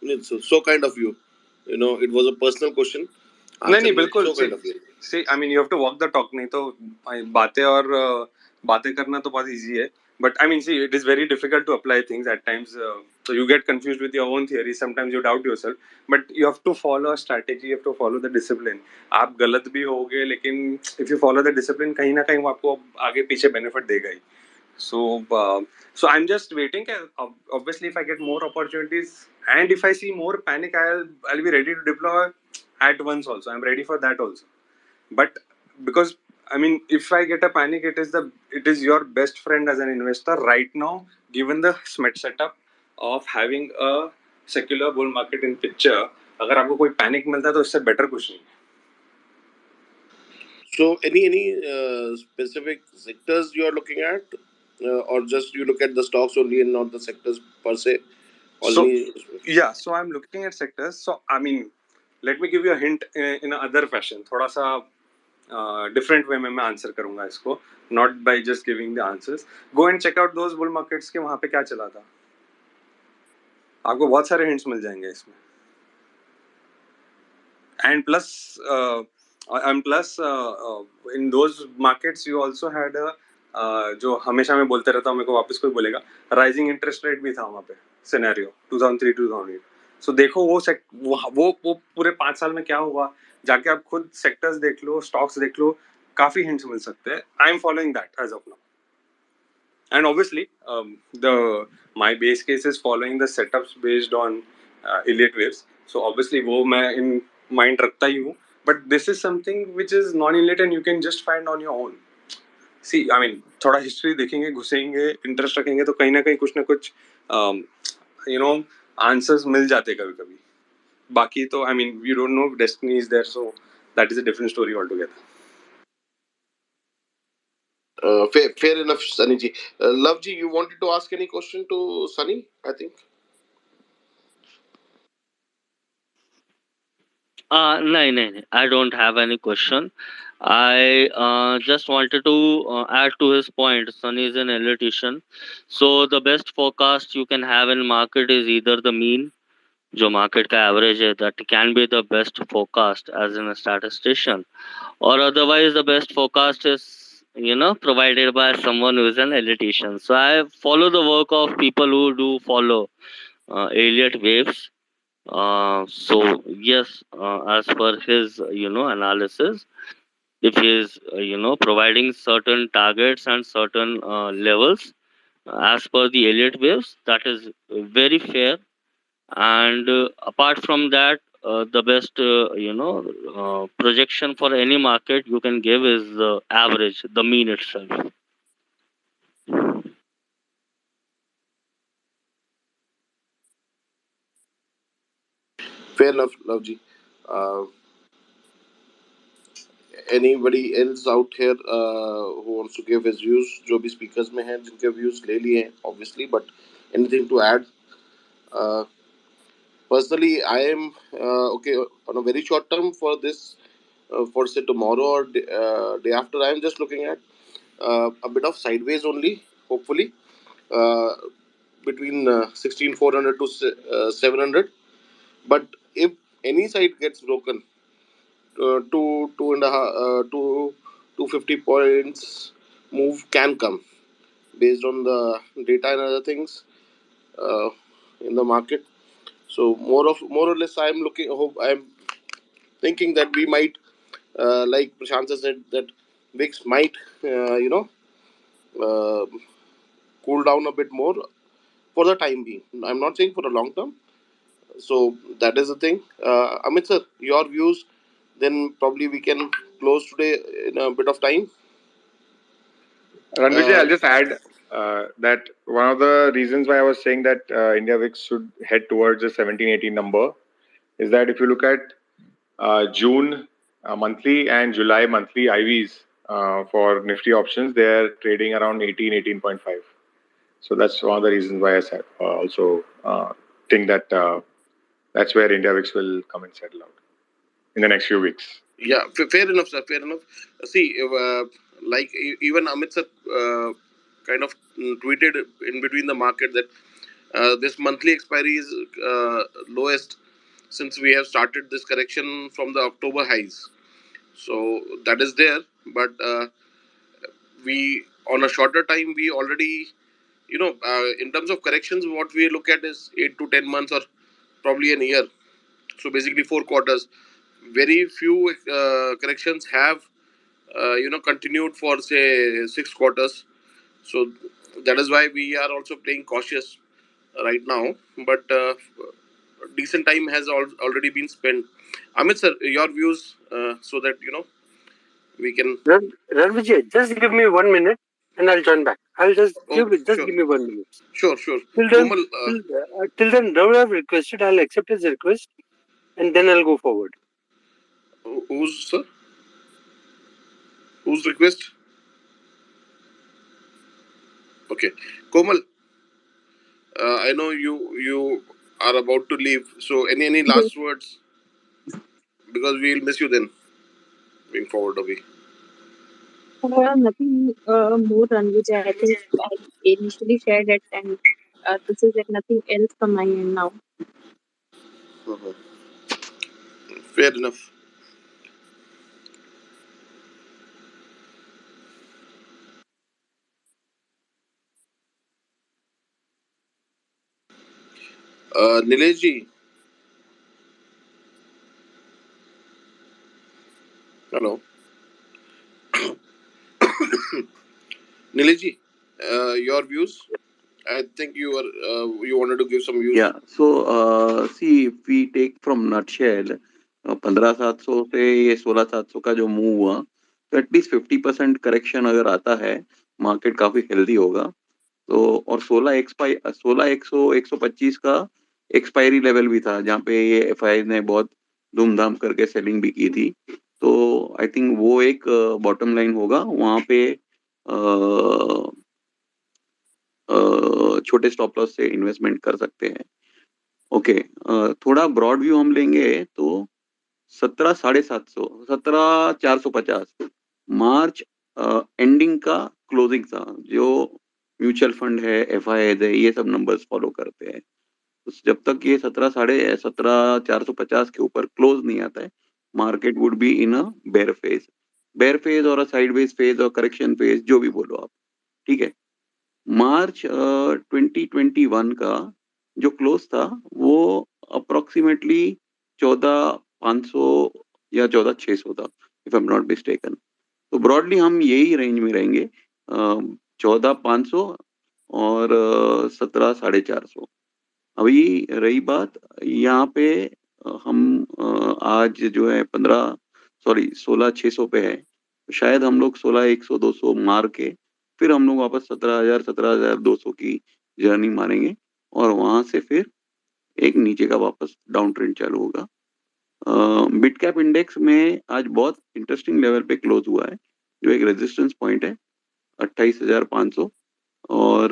Speaker 1: It's so kind of you. It was a personal question.
Speaker 11: नहीं बिल्कुल.
Speaker 1: So kind of you.
Speaker 11: See, I mean you have to walk the talk. नहीं तो बातें और बातें करना तो बहुत easy है. But I mean, see, it is very difficult to apply things at times. So you get confused with your own theories. Sometimes you doubt yourself. But you have to follow a strategy. You have to follow the discipline. आप गलत भी होगे, लेकिन if you follow the discipline, कहीं ना कहीं वो आपको आगे पीछे benefit देगा ही. So I'm just waiting. Obviously, if I get more opportunities and if I see more panic, I'll be ready to deploy at once also. I'm ready for that also. But because I mean, if I get a panic, it is your best friend as an investor right now, given the setup of having a secular bull market in picture. अगर आपको कोई panic मिलता है तो इससे better कुछ नहीं.
Speaker 1: So any specific sectors you are looking at, or just you look at the stocks only and not the sectors per se?
Speaker 11: So I'm looking at sectors. So I mean, let me give you a hint in other fashion, थोड़ा सा different way में मैं answer करूंगा इसको, not by just giving the answers. Go and check out those bull markets के वहां पे क्या चला था. आपको बहुत सारे हिंट्स मिल जाएंगे इसमें. And plus in those markets you also had a जो हमेशा मैं बोलते रहता हूँ, मेरे को वापस कोई बोलेगा, राइजिंग इंटरेस्ट रेट भी था वहाँ पे सिनेरियो 2003-2008. सो देखो वो पूरे 5 साल में क्या हुआ, जाके आप खुद सेक्टर्स देख लो, स्टॉक्स देख लो, काफी हिंट्स मिल सकते हैं. I am following that as of now. And obviously my base case is following the setups based on Elliott waves, so obviously वो मैं in mind रखता ही हूँ, but this is something which is non-Elliott and you can just find on your own. See, I mean, थोड़ा history देखेंगे, घुसेंगे, interest रखेंगे, तो कहीं ना कहीं कुछ ना कुछ आंसर्स मिल जाते कभी कभी. बाकी तो I mean, you don't know, destiny is there, so that is a different story altogether.
Speaker 1: Fair enough, Sunny ji. Love ji, you wanted to ask any question to Sunny, I think.
Speaker 10: No. I don't have any question. I just wanted to add to his point. Sunny is an electrician, so the best forecast you can have in market is either the mean, जो market का average है, that can be the best forecast as in a statistician, or otherwise the best forecast is provided by someone who is an electrician. So I follow the work of people who do follow Elliott waves. So yes, as per his analysis, if he is providing certain targets and certain levels as per the Elliott waves, that is very fair. And apart from that, the best projection for any market you can give is the average, the mean itself.
Speaker 1: Fair enough, Love ji. Anybody else out here who wants to give his views? जो भी speakers में हैं जिनके views ले लिए हैं obviously, but anything to add? Personally, I am okay on a very short term for this, for say tomorrow or day after. I am just looking at a bit of sideways only, hopefully, uh, between 16,400 to 700. But if any side gets broken, two and a half, 250 points move can come based on the data and other things uh, in the market. So more or less, I'm thinking that we might, like Prashant said, that VIX might, uh, cool down a bit more for the time being. I'm not saying for a long term. So that is the thing. Amit sir, your views. Then probably we can close today in a bit of time.
Speaker 6: Ranvijay, I'll just add that one of the reasons why I was saying that India VIX should head towards the 17-18 number is that if you look at June monthly and July monthly IVs for Nifty options, they are trading around 18.5. So that's one of the reasons why I said also think that that's where India VIX will come and settle out in the next few weeks.
Speaker 1: Yeah, fair enough, sir. Fair enough. See, like even Amit sir kind of tweeted in between the market that this monthly expiry is lowest since we have started this correction from the October highs. So that is there, but we on a shorter time we already, in terms of corrections, what we look at is 8 to 10 months or probably a year. So basically 4 quarters. Very few corrections have continued for say 6 quarters. So that is why we are also playing cautious right now. But decent time has already been spent. Amit sir, your views, so that we can.
Speaker 7: Ranvijay, just give me 1 minute and I'll join back. I'll just give
Speaker 1: Sure.
Speaker 7: me 1 minute.
Speaker 1: Sure.
Speaker 7: Till then,
Speaker 1: Komal,
Speaker 7: till then, Raul have requested. I'll accept his request, and then I'll go forward.
Speaker 1: who's sir? Whose request? Okay, Komal. I know you are about to leave. So any last words? because we will miss you then going forward, Abhi.
Speaker 2: Nothing more, Ranvijay. I think I initially shared it, and this is like nothing else from my end now.
Speaker 1: Uh-huh. Fair enough. Nilesh ji, hello. Nilesh ji, your views? I think you wanted to give some views.
Speaker 12: Yeah. So, see, if we take from nutshell, 15,700 से ये 16,700 का जो move हुआ, तो at least 50% correction अगर आता है, market काफी हेल्दी होगा. तो और 16,100, 125 का एक्सपायरी लेवल भी था, जहाँ पे ये एफआई ने बहुत धूमधाम करके सेलिंग भी की थी. तो आई थिंक वो एक बॉटम लाइन होगा. वहाँ पे छोटे स्टॉप लॉस से इन्वेस्टमेंट कर सकते हैं. ओके. थोड़ा ब्रॉड व्यू हम लेंगे तो 17,750, 17,450 मार्च एंडिंग का क्लोजिंग था. जो म्यूचुअल फंड है, एफआई है, ये सब नंबर्स फॉलो करते हैं. तो जब तक ये 17,450 के ऊपर क्लोज नहीं आता है, market would be in a bear phase और अ साइडवेज फेज और करेक्शन फेज, जो भी बोलो आप. ठीक है. मार्च 2021 का जो क्लोज था वो अप्रोक्सीमेटली 14,500 या 14,600 था, if I am not mistaken. तो ब्रॉडली हम यही रेंज में रहेंगे, 14,500 और 17,450. अभी रही बात यहाँ पे, हम आज जो है 16,600 पे है. शायद हम लोग 16,100, 200 मार के फिर हम लोग वापस 17,000, 17,200 की जर्नी मारेंगे और वहां से फिर एक नीचे का वापस डाउन ट्रेंड चालू होगा. मिड कैप इंडेक्स में आज बहुत इंटरेस्टिंग लेवल पे क्लोज हुआ है, जो एक रेजिस्टेंस पॉइंट है 28,500 और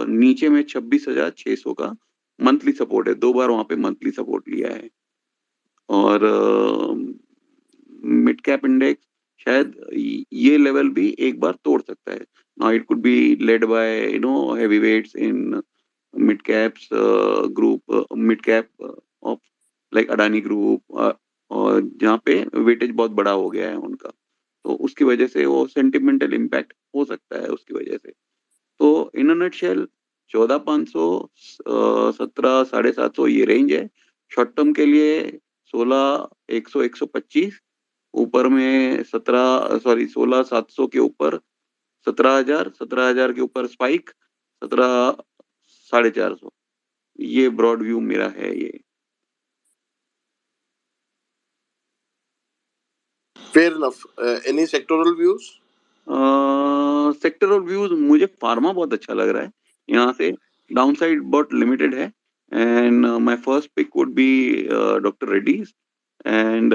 Speaker 12: नीचे में 26,600 का मंथली सपोर्ट है. 2 बार वहां पे मंथली सपोर्ट लिया है. और मिड कैप इंडेक्स शायद ये लेवल भी एक बार तोड़ सकता है. Now it could be led by heavy weights in mid caps group, mid cap of like Adani group, और जहाँ पे वेटेज बहुत बड़ा हो गया है उनका, तो उसकी वजह से वो सेंटिमेंटल इम्पैक्ट हो सकता है उसकी वजह से. तो इन अ नटशेल 14,500, 17,750 ये रेंज है. शॉर्ट टर्म के लिए 16,100, 125 ऊपर में 16,700 के ऊपर 17,000, 17,000 के ऊपर स्पाइक 17,450. ये ब्रॉड व्यू मेरा है. ये
Speaker 1: Fair enough. Any sectoral views?
Speaker 12: Sectoral views मुझे फार्मा बहुत अच्छा लग रहा है. यहाँ से डाउनसाइड बहुत लिमिटेड है. And my first pick would be doctor Reddy's. And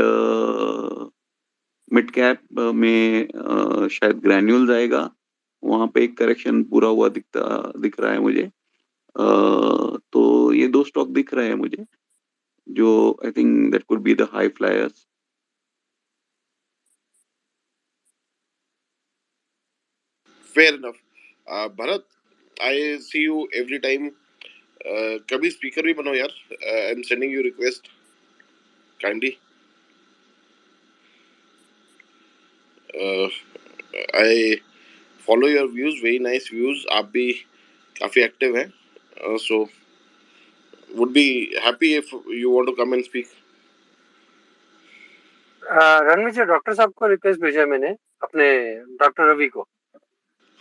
Speaker 12: mid cap में शायद ग्रैन्यूल्स आएगा. वहाँ पे एक करेक्शन पूरा हुआ दिख रहा है मुझे. तो ये 2 स्टॉक दिख रहे हैं मुझे, जो I think that could be the high flyers.
Speaker 1: Fair enough. Bharat, I see you every time. कभी स्पीकर भी बनो यार. I am sending you request kindly. I follow your views, very nice views. आप भी काफी एक्टिव हैं, सो would be happy if you want to come and speak.
Speaker 7: Ranveer ji, doctor साहब को रिक्वेस्ट भेजा मैंने, अपने डॉक्टर रवि को.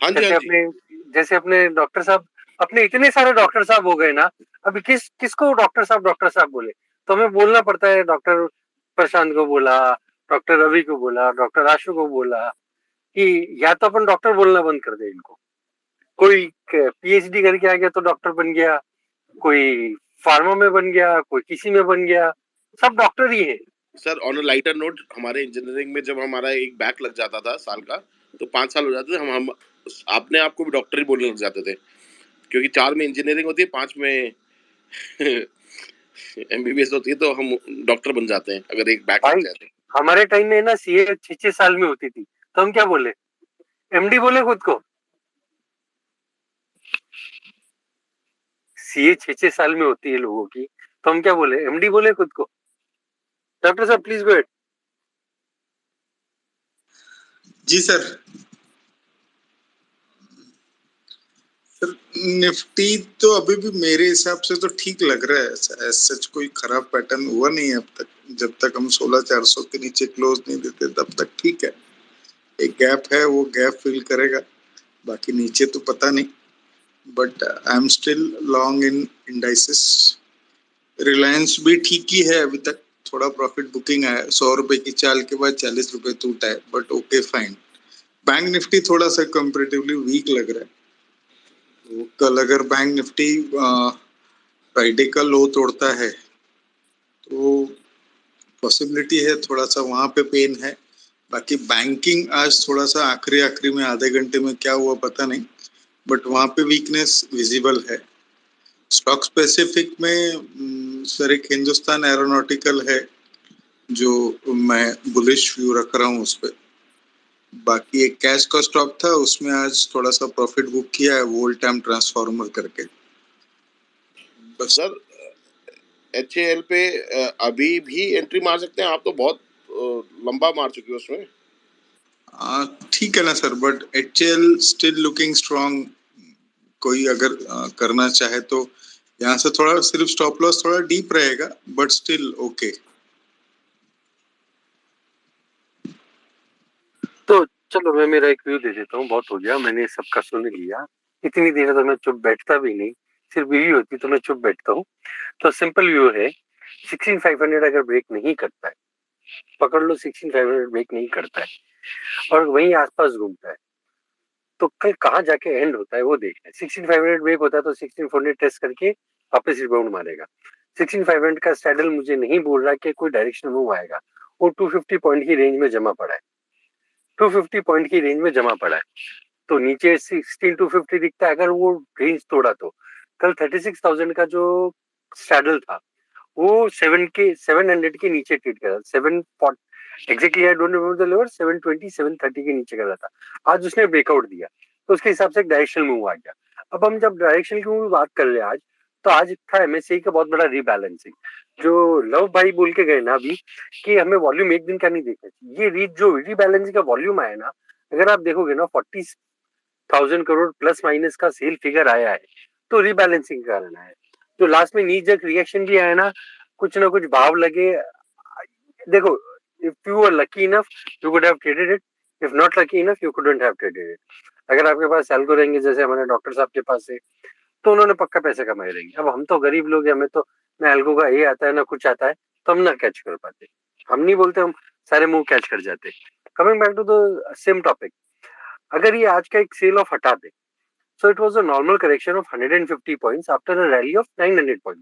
Speaker 1: हाँ जी, हाँ जी.
Speaker 7: जैसे अपने डॉक्टर साहब, अपने इतने सारे डॉक्टर साहब हो गए ना, अभी किसको डॉक्टर साहब बोले. तो हमें बोलना पड़ता है. डॉक्टर प्रशांत को बोला, डॉक्टर रवि को बोला, डॉक्टर आशु को बोला, कि या तो अपन डॉक्टर बोलना बंद कर दे इनको. कोई पीएचडी करके आ गया तो डॉक्टर बन गया, कोई फार्मा में बन गया, कोई किसी में बन गया, सब डॉक्टर ही है.
Speaker 1: Sir, on a lighter note, हमारे इंजीनियरिंग में जब हमारा एक बैक लग जाता था साल का, तो 5 साल हो जाते थे. हम अपने आप को भी डॉक्टर ही बोलने लग जाते थे, क्योंकि 4 में इंजीनियरिंग होती है, 5 में एमबीबीएस होती है तो हम डॉक्टर बन जाते हैं अगर एक बैक
Speaker 7: भाई
Speaker 1: लग जाए तो।
Speaker 7: हमारे टाइम में ना सीए 6-6 साल में होती थी, तो हम क्या बोले? एमडी बोले खुद को। सीए 6-6 साल में होती है लोगों की, तो हम क्या बोले? एमडी बोले खुद को। डॉक्टर साहब प्लीज गो अहेड।
Speaker 13: जी सर। सर निफ्टी तो अभी भी मेरे हिसाब से तो ठीक लग रहा है, सच कोई खराब पैटर्न हुआ नहीं है अब तक। जब तक हम 16,400 के नीचे क्लोज नहीं देते तब तक ठीक है। एक गैप है, वो गैप फिल करेगा, बाकी नीचे तो पता नहीं। But I am still long in indices. Reliance भी ठीक ही है अभी तक, थोड़ा प्रॉफिट बुकिंग आया, 100 रुपए की चाल के बाद 40 रुपए टूटा है, but okay fine. Bank Nifty थोड़ा सा कंपेरेटिवली वीक लग रहा है। तो कल अगर बैंक निफ्टी फ्राइडे का लो तोड़ता है तो पॉसिबिलिटी है थोड़ा सा वहां पे पेन है। बाकी बैंकिंग आज थोड़ा सा आखिरी में आधे घंटे में क्या हुआ पता नहीं, बट वहां पे वीकनेस विजिबल है। स्टॉक स्पेसिफिक में सर एक हिंदुस्तान एरोनॉटिकल है जो मैं बुलिश व्यू रख रहा हूँ उस पर। बाकी एक कैश का स्टॉक था, उसमें आज थोड़ा सा प्रॉफिट बुक किया है वोल्ट टाइम ट्रांसफार्मर करके। बस
Speaker 1: सर एचएएल पे अभी भी एंट्री मार सकते हैं आप? तो बहुत लंबा मार चुके हो उसमें।
Speaker 13: ठीक है ना sir, but HAL still looking strong. कोई अगर करना चाहे तो यहाँ से थोड़ा सिर्फ स्टॉप लॉस थोड़ा डीप रहेगा, बट स्टिल ओके।
Speaker 7: तो चलो मैं मेरा एक व्यू दे देता हूँ, बहुत हो गया, मैंने सबका सुन लिया। इतनी देर तो मैं चुप बैठता भी नहीं, सिर्फ व्यू होती तो मैं चुप बैठता हूँ। तो सिंपल व्यू है, 16,500 अगर ब्रेक नहीं करता है, पकड़ लो 16,500 ब्रेक नहीं करता है और वहीं आसपास घूमता है, तो कल कहाँ जाके एंड होता है वो देखना है। 16,500 ब्रेक होता है तो 16,400 टेस्ट करके वापस रिबाउंड मारेगा। 16,500 का सैडल मुझे नहीं बोल रहा कि कोई डायरेक्शन मूव आएगा, वो 250 पॉइंट की रेंज में जमा पड़ा है, 250 पॉइंट की रेंज में जमा पड़ा है। तो नीचे 16,250 दिखता है, अगर वो रेंज तोड़ा तो कल 36,000 का जो सैडल था वो 700 के नीचे ट्रेड कर रहा था, 7 exactly I don't remember the level, 720 730 के नीचे कर रहा था। आज उसने ब्रेकआउट दिया तो उसके हिसाब से एक डायरेक्शनल मूव आ गया। अब हम जब डायरेक्शनल की मूव बात कर रहे हैं आज, तो आज था एमएससीआई का बहुत बड़ा रीबैलेंसिंग। जो लव भाई बोल के गए ना अभी कि हमें वॉल्यूम एक दिन का नहीं देखना चाहिए, ये जो रीबैलेंसिंग का वॉल्यूम आया ना, अगर आप देखोगे ना 40,000 करोड़ प्लस माइनस का सेल फिगर आया है, तो रीबैलेंसिंग के कारण आया है। जो लास्ट में नी जर्क रिएक्शन भी आया ना, कुछ ना कुछ भाव लगे। देखो, if you are lucky enough you could have traded it, if not lucky enough you couldn't have traded it. अगर आपके पास एल्गो रहेंगे जैसे हमारे डॉक्टर साहब के पास है, तो उन्होंने पक्का पैसे कमाए रहेंगे। अब हम तो गरीब लोग हैं, हमें तो ना एल्गो का ये आता है ना कुछ आता है, तो हम ना कैच कर पाते। हम नहीं बोलते, हम सारे मुंह कैच कर जाते। Coming back to the same topic, अगर ये आज का एक सेल ऑफ हटा दे, so it was a normal correction of 150 points after a rally of 900 points.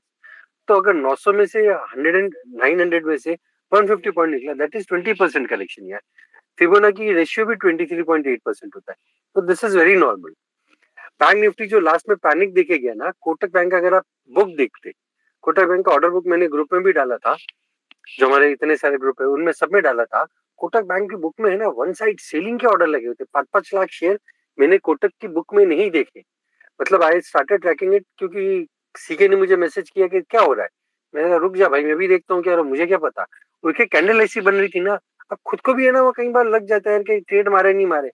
Speaker 7: तो अगर 900 में से 900 में से 150 पॉइंट निकला, दैट इज 20% करेक्शन यार। फिबोनाची रेशियो भी 23.8% होता है, तो this is very normal. Bank Nifty जो लास्ट में पैनिक देखे गया ना, कोटक बैंक का अगर आप बुक देखते, कोटक बैंक का ऑर्डर बुक मैंने ग्रुप में भी डाला था, जो हमारे इतने सारे ग्रुप है उनमें सब में डाला था। कोटक बैंक की बुक में है ना वन साइड सेलिंग के ऑर्डर लगे होते, 5-5 लाख शेयर मैंने कोटक की बुक में नहीं देखे। मतलब आई स्टार्टेड ट्रैकिंग इट, क्योंकि सीके ने मुझे मैसेज किया कि क्या हो रहा है। मैंने कहा रुक जा भाई, मैं भी देखता हूँ क्या हो रहा है, मुझे क्या पता। उनके कैंडल ऐसी बन रही थी ना, अब खुद को भी है ना वो कई बार लग जाता है कि ट्रेड मारे नहीं मारे।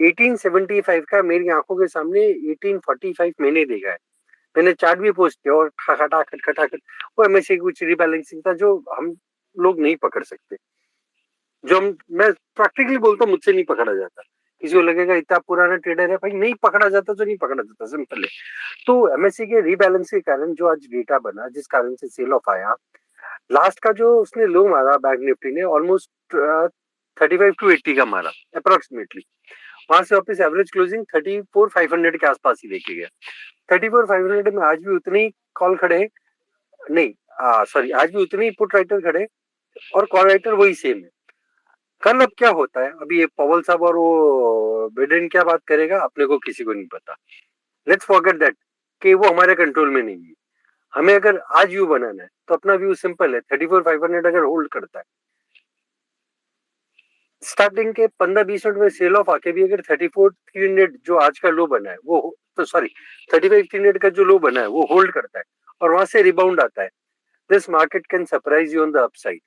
Speaker 7: 1875 का मेरी आंखों के सामने 1845 मैंने देखा है, मैंने चार्ट भी पोस्ट किया और खटाखट खटाखट वो एमएससी कुछ रिबैलेंसिंग था जो हम लोग नहीं पकड़ सकते, जो मैं प्रैक्टिकली बोलता हूँ मुझसे नहीं पकड़ा जाता। किसी को लगेगा इतना पुराना ट्रेडर है, भाई नहीं पकड़ा जाता तो नहीं पकड़ा जाता, सिंपल है। तो एमएससी के रीबैलेंस के कारण जो आज डेटा बना, जिस कारण से सेल ऑफ आया, लास्ट का जो उसने लो मारा बैंक निफ्टी ने ऑलमोस्ट 35 to 80 का मारा अप्रोक्सीमेटली, वहां से वापस एवरेज क्लोजिंग 34,500 के आसपास ही लेके गया। 34,500 में आज भी उतने ही कॉल खड़े हैं, नहीं सॉरी, आज भी उतने ही पुट राइटर खड़े और कॉल राइटर वही सेम है। कल अब क्या होता है, अभी ये पॉवल साहब और वो बिडेन क्या बात करेगा अपने को किसी को नहीं पता। लेट्स फॉरगेट दैट कि वो हमारे कंट्रोल में नहीं है। हमें अगर आज व्यू बनाना है तो अपना व्यू सिंपल है, 34,500 अगर होल्ड करता है, स्टार्टिंग के 15-20 मिनट में सेल ऑफ आके भी अगर 34,300 जो आज का लो बना है वो तो सॉरी 35,300 का जो लो बना है वो होल्ड करता है और वहां से रिबाउंड आता है, this market can surprise you on the upside,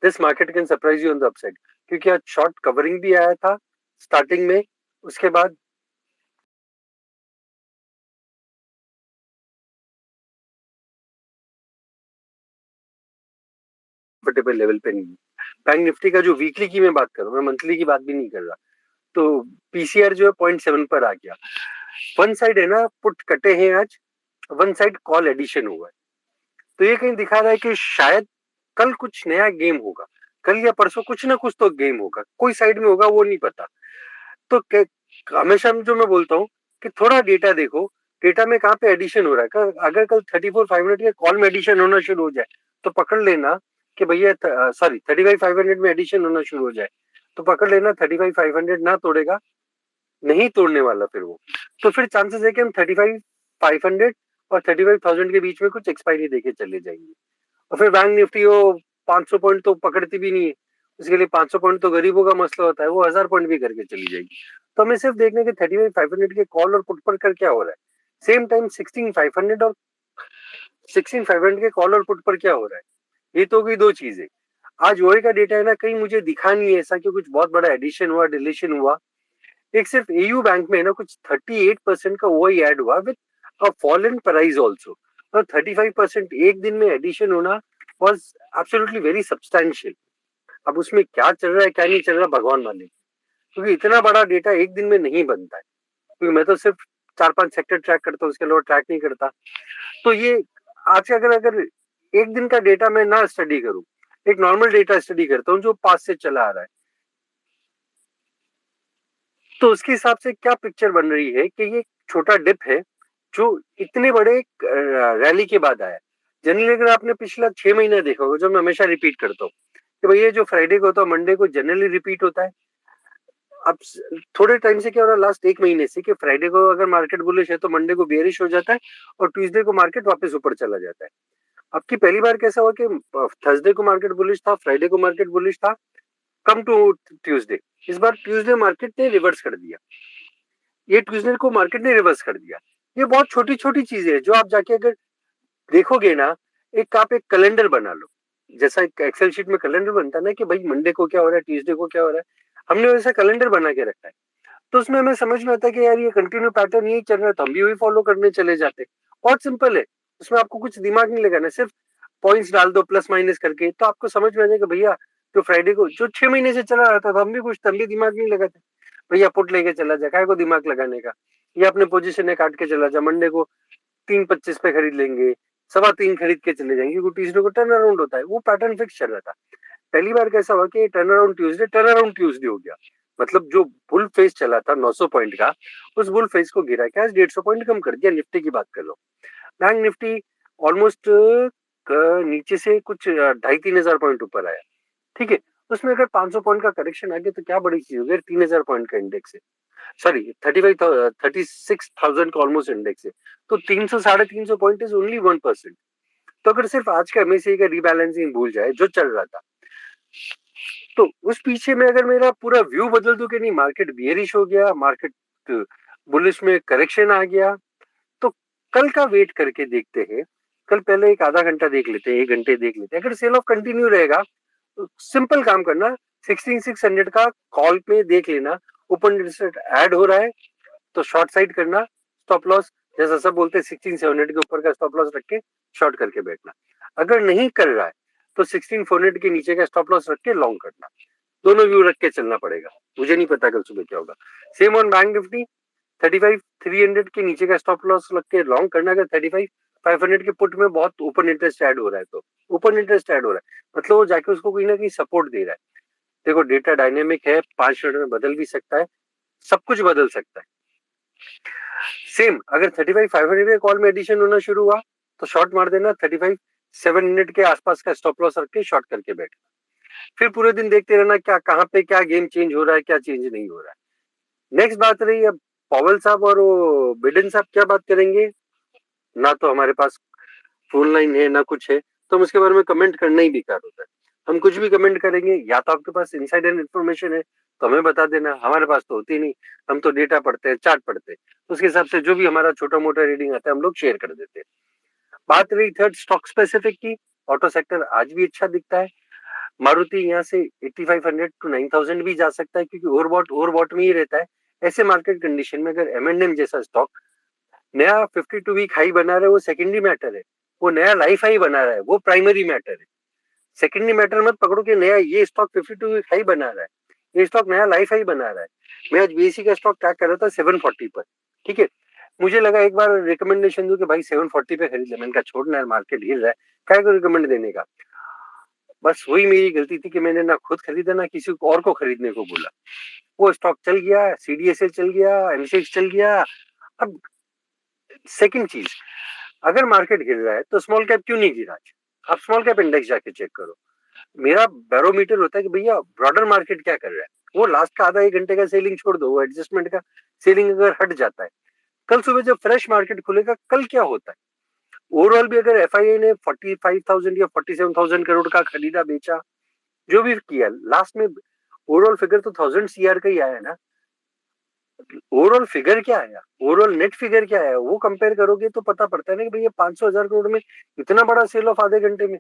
Speaker 7: this market can surprise you on the upside, क्योंकि आज शॉर्ट कवरिंग भी आया था स्टार्टिंग में, उसके बाद कंफर्टेबल लेवल पे नहीं है। बैंक निफ्टी का जो वीकली की मैं बात कर रहा हूँ, मैं मंथली की बात भी नहीं कर रहा, तो पीसीआर जो है 0.7 पर आ गया। वन साइड है ना, पुट कटे हैं आज, वन साइड कॉल एडिशन हुआ है, तो ये कहीं दिखा रहा है कि शायद कल कुछ नया गेम होगा, कल या परसों कुछ ना कुछ तो गेम होगा, कोई साइड में होगा वो नहीं पता। तो हमेशा जो मैं बोलता हूँ कि थोड़ा डेटा देखो, डेटा में कहाँ पे एडिशन हो रहा है, अगर कल 34,500 के कॉल में एडिशन होना शुरू हो जाए तो पकड़ लेना कि भैया सॉरी 35,500 में एडिशन होना शुरू हो जाए तो पकड़ लेना 35,500 ना तोड़ेगा, नहीं तोड़ने वाला फिर वो, तो फिर चांसेस है कि हम 35,500 और 35,000 के बीच में कुछ एक्सपायरी देके चले जाएंगे। और फिर बैंक निफ्टी वो 500 पॉइंट तो पकड़ती भी नहीं है, उसके लिए 500 पॉइंट तो गरीबों का मसला होता है, वो 1000 पॉइंट भी करके चली जाएगी। तो हमें सिर्फ देखने के 35,500 के कॉल और पुट पर कर क्या हो रहा है, सेम टाइम 16,500 और 16,500 के कॉल और पुट पर क्या हो रहा है, ये तो गई दो चीजें। आज ओए का डेटा है ना, कहीं मुझे दिखा नहीं है ऐसा कि कुछ बहुत बड़ा एडिशन हुआ डिलीशन हुआ, एक सिर्फ एयू बैंक में ना कुछ 38% का ओआई ऐड हुआ with a fall in price also, और 35% एक दिन में एडिशन होना वाज एब्सोल्युटली वेरी सब्सटैंशियल। अब उसमें क्या चल रहा है क्या नहीं चल रहा भगवान माने, क्योंकि इतना बड़ा डेटा एक दिन में नहीं बनता है, क्योंकि मैं तो सिर्फ 4-5 सेक्टर ट्रैक करता हूँ, उसके अलावा ट्रैक नहीं करता। तो ये आज अगर अगर एक दिन का डेटा मैं ना स्टडी करूँ, एक नॉर्मल डेटा स्टडी करता हूँ जो पास से चला आ रहा है, तो उसके हिसाब से क्या पिक्चर बन रही है कि ये छोटा डिप है जो इतने बड़े रैली के बाद आया। जनरली अगर आपने पिछला 6 महीना देखा होगा, जो मैं हमेशा रिपीट करता हूँ कि भैया जो फ्राइडे को होता है मंडे को जनरली रिपीट होता है। अब थोड़े टाइम से क्या हो रहा है, लास्ट 1 महीने से, कि फ्राइडे को अगर मार्केट बुलिश है तो मंडे को बेरिश हो जाता है और ट्यूसडे को मार्केट वापस ऊपर चला जाता है। अब की पहली बार कैसा हुआ कि थर्सडे को मार्केट बुलिश था, फ्राइडे को मार्केट बुलिश था, कम टू ट्यूसडे, इस बार ट्यूसडे मार्केट ने रिवर्स कर दिया, ये ट्यूसडे को मार्केट ने रिवर्स कर दिया। ये बहुत छोटी छोटी चीजें हैं जो आप जाके अगर देखोगे ना, एक आप एक कैलेंडर बना लो, जैसा एक एक्सेल शीट में कैलेंडर बनता है ना कि भाई मंडे को क्या हो रहा है, ट्यूसडे को क्या हो रहा है, हमने वैसा कैलेंडर बना के रखा है। तो उसमें हमें समझ में आता है कि यार ये कंटिन्यू पैटर्न यही चल रहा है, तो हम भी वही फॉलो करने चले जाते। बहुत सिंपल है, उसमें आपको कुछ दिमाग नहीं लगाना, सिर्फ पॉइंट्स डाल दो प्लस माइनस करके, तो आपको समझ में आ जाएगा भैया जो फ्राइडे को जो 6 महीने से चला रहा था, तो हम भी कुछ हम भी दिमाग नहीं लगाते, भैया पुट लेके चला जाए, काय को दिमाग लगाने का, ये अपने पोजीशन काट के चला जा, मंडे को 3.25 पे खरीद लेंगे, 3.25 खरीद के चले जाएंगे, क्योंकि ट्यूसडे को टर्न अराउंड होता है, वो पैटर्न फिक्स चल रहा था। पहली बार कैसा हुआ कि टर्न अराउंड ट्यूसडे हो गया, मतलब जो बुल फेस चला था 900 पॉइंट का, उस बुल फेस को गिरा के आज 150 पॉइंट कम कर दिया। निफ्टी की बात कर लो, बैंक निफ्टी ऑलमोस्ट नीचे से कुछ 2,500-3,000 पॉइंट ऊपर आया, ठीक है, उसमें अगर 500 पॉइंट का करेक्शन आ गया तो क्या बड़ी चीज हो गई, 3,000 पॉइंट का इंडेक्स है, सॉरी 36,000 का ऑलमोस्ट इंडेक्स है, तो 300-350 पॉइंट इज ओनली 1%। तो अगर सिर्फ आज का एमएससीआई का रीबैलेंसिंग भूल जाए जो चल रहा था, तो उस पीछे में अगर मेरा पूरा व्यू बदल दूं कि नहीं मार्केट बियरिश हो गया, मार्केट बुलिश में करेक्शन आ गया, तो कल का वेट करके देखते हैं, कल पहले एक आधा घंटा देख लेते हैं, 1 घंटे देख लेते हैं, अगर सेल ऑफ कंटिन्यू रहेगा तो सिंपल काम करना, 16,600 का कॉल में देख लेना, ओपन इंटरेस्ट ऐड हो रहा है तो शॉर्ट साइड करना, स्टॉप लॉस जैसा सब बोलते हैं 16,700 के ऊपर का स्टॉप लॉस रख के शॉर्ट करके बैठना, अगर नहीं कर रहा है तो 16,400 के नीचे का स्टॉप लॉस रख के लॉन्ग करना, दोनों व्यू रख के चलना पड़ेगा। मुझे नहीं पता कल सुबह क्या होगा। सेम ऑन बैंक निफ्टी, 35,300 के नीचे का स्टॉप लॉस रख के लॉन्ग करना, अगर 35,500 के पुट में बहुत ओपन इंटरेस्ट ऐड हो रहा है, तो ओपन इंटरेस्ट ऐड हो रहा है मतलब वो जाके उसको कहीं ना कहीं सपोर्ट दे रहा है। देखो डेटा डायनेमिक है, 5 मिनट में बदल भी सकता है, सब कुछ बदल सकता है। सेम अगर 35,500 के कॉल में एडिशन होना शुरू हुआ तो शॉर्ट मार देना, 35,700 के आसपास का स्टॉप लॉस रख के शॉर्ट करके बैठना, फिर पूरे दिन देखते रहना क्या कहाँ पे क्या गेम चेंज हो रहा है, क्या चेंज नहीं हो रहा है। नेक्स्ट बात रही अब पॉवेल साहब और बिडेन साहब क्या बात करेंगे, ना तो हमारे पास फोन लाइन है ना कुछ है, तो हम उसके बारे में कमेंट करना ही बेकार होता है। हम कुछ भी कमेंट करेंगे, या तो आपके पास इनसाइडर इन्फॉर्मेशन है तो हमें बता देना, हमारे पास तो होती नहीं। हम तो डेटा पढ़ते हैं, चार्ट पढ़ते हैं, तो उसके हिसाब से जो भी हमारा छोटा मोटा रीडिंग आता है हम लोग शेयर कर देते हैं। बात रही थर्ड स्टॉक स्पेसिफिक की, ऑटो सेक्टर आज भी अच्छा दिखता है। मारुति यहाँ से 8500 टू 9000 भी जा सकता है, क्योंकि ओवरबॉट में ही रहता है। ऐसे मार्केट कंडीशन में अगर M&M जैसा स्टॉक नया 52 वीक हाई बना रहा है, वो सेकेंडरी मैटर है। वो नया लाइफ हाई बना रहा है, वो प्राइमरी मैटर है। सेकेंडरी मैटर मत पकड़ो कि नया ये स्टॉक 52 वीक हाई बना रहा है, ये स्टॉक नया लाइफ हाई बना रहा है। मैं आज BSE का स्टॉक ट्रैक कर रहा था 740 पर, ठीक है। मुझे लगा एक बार रिकमेंडेशन दूं कि भाई 740 पे खरीद ले। मैंने कहा छोड़ना यार, मार्केट गिर रहा है, क्या को रिकमेंड देने का। बस वही मेरी गलती थी कि मैंने ना खुद खरीदा ना किसी और को खरीदने को बोला। वो स्टॉक चल गया, CDSL चल गया, MCX चल गया। अब सेकंड चीज, अगर मार्केट गिर रहा है तो स्मॉल कैप क्यों नहीं गिरा? आप स्मॉल कैप इंडेक्स जाके चेक करो। मेरा बैरोमीटर होता है कि भैया ब्रॉडर मार्केट क्या कर रहा है। वो लास्ट का आधा एक घंटे का सेलिंग छोड़ दो, वो एडजस्टमेंट का सेलिंग अगर हट जाता है, कल सुबह जब फ्रेश मार्केट खुलेगा कल क्या होता है। ओवरऑल भी अगर FII ने 45,000 या 47,000 करोड़ का खरीदा बेचा, जो भी किया, लास्ट में ओवरऑल फिगर तो 1000 CR का ही आया ना। ओवरऑल फिगर क्या आया, ओवरऑल नेट फिगर क्या आया, वो कंपेयर करोगे तो पता पड़ता है ना कि भैया 500,000 करोड़ में इतना बड़ा सेल ऑफ आधे घंटे में।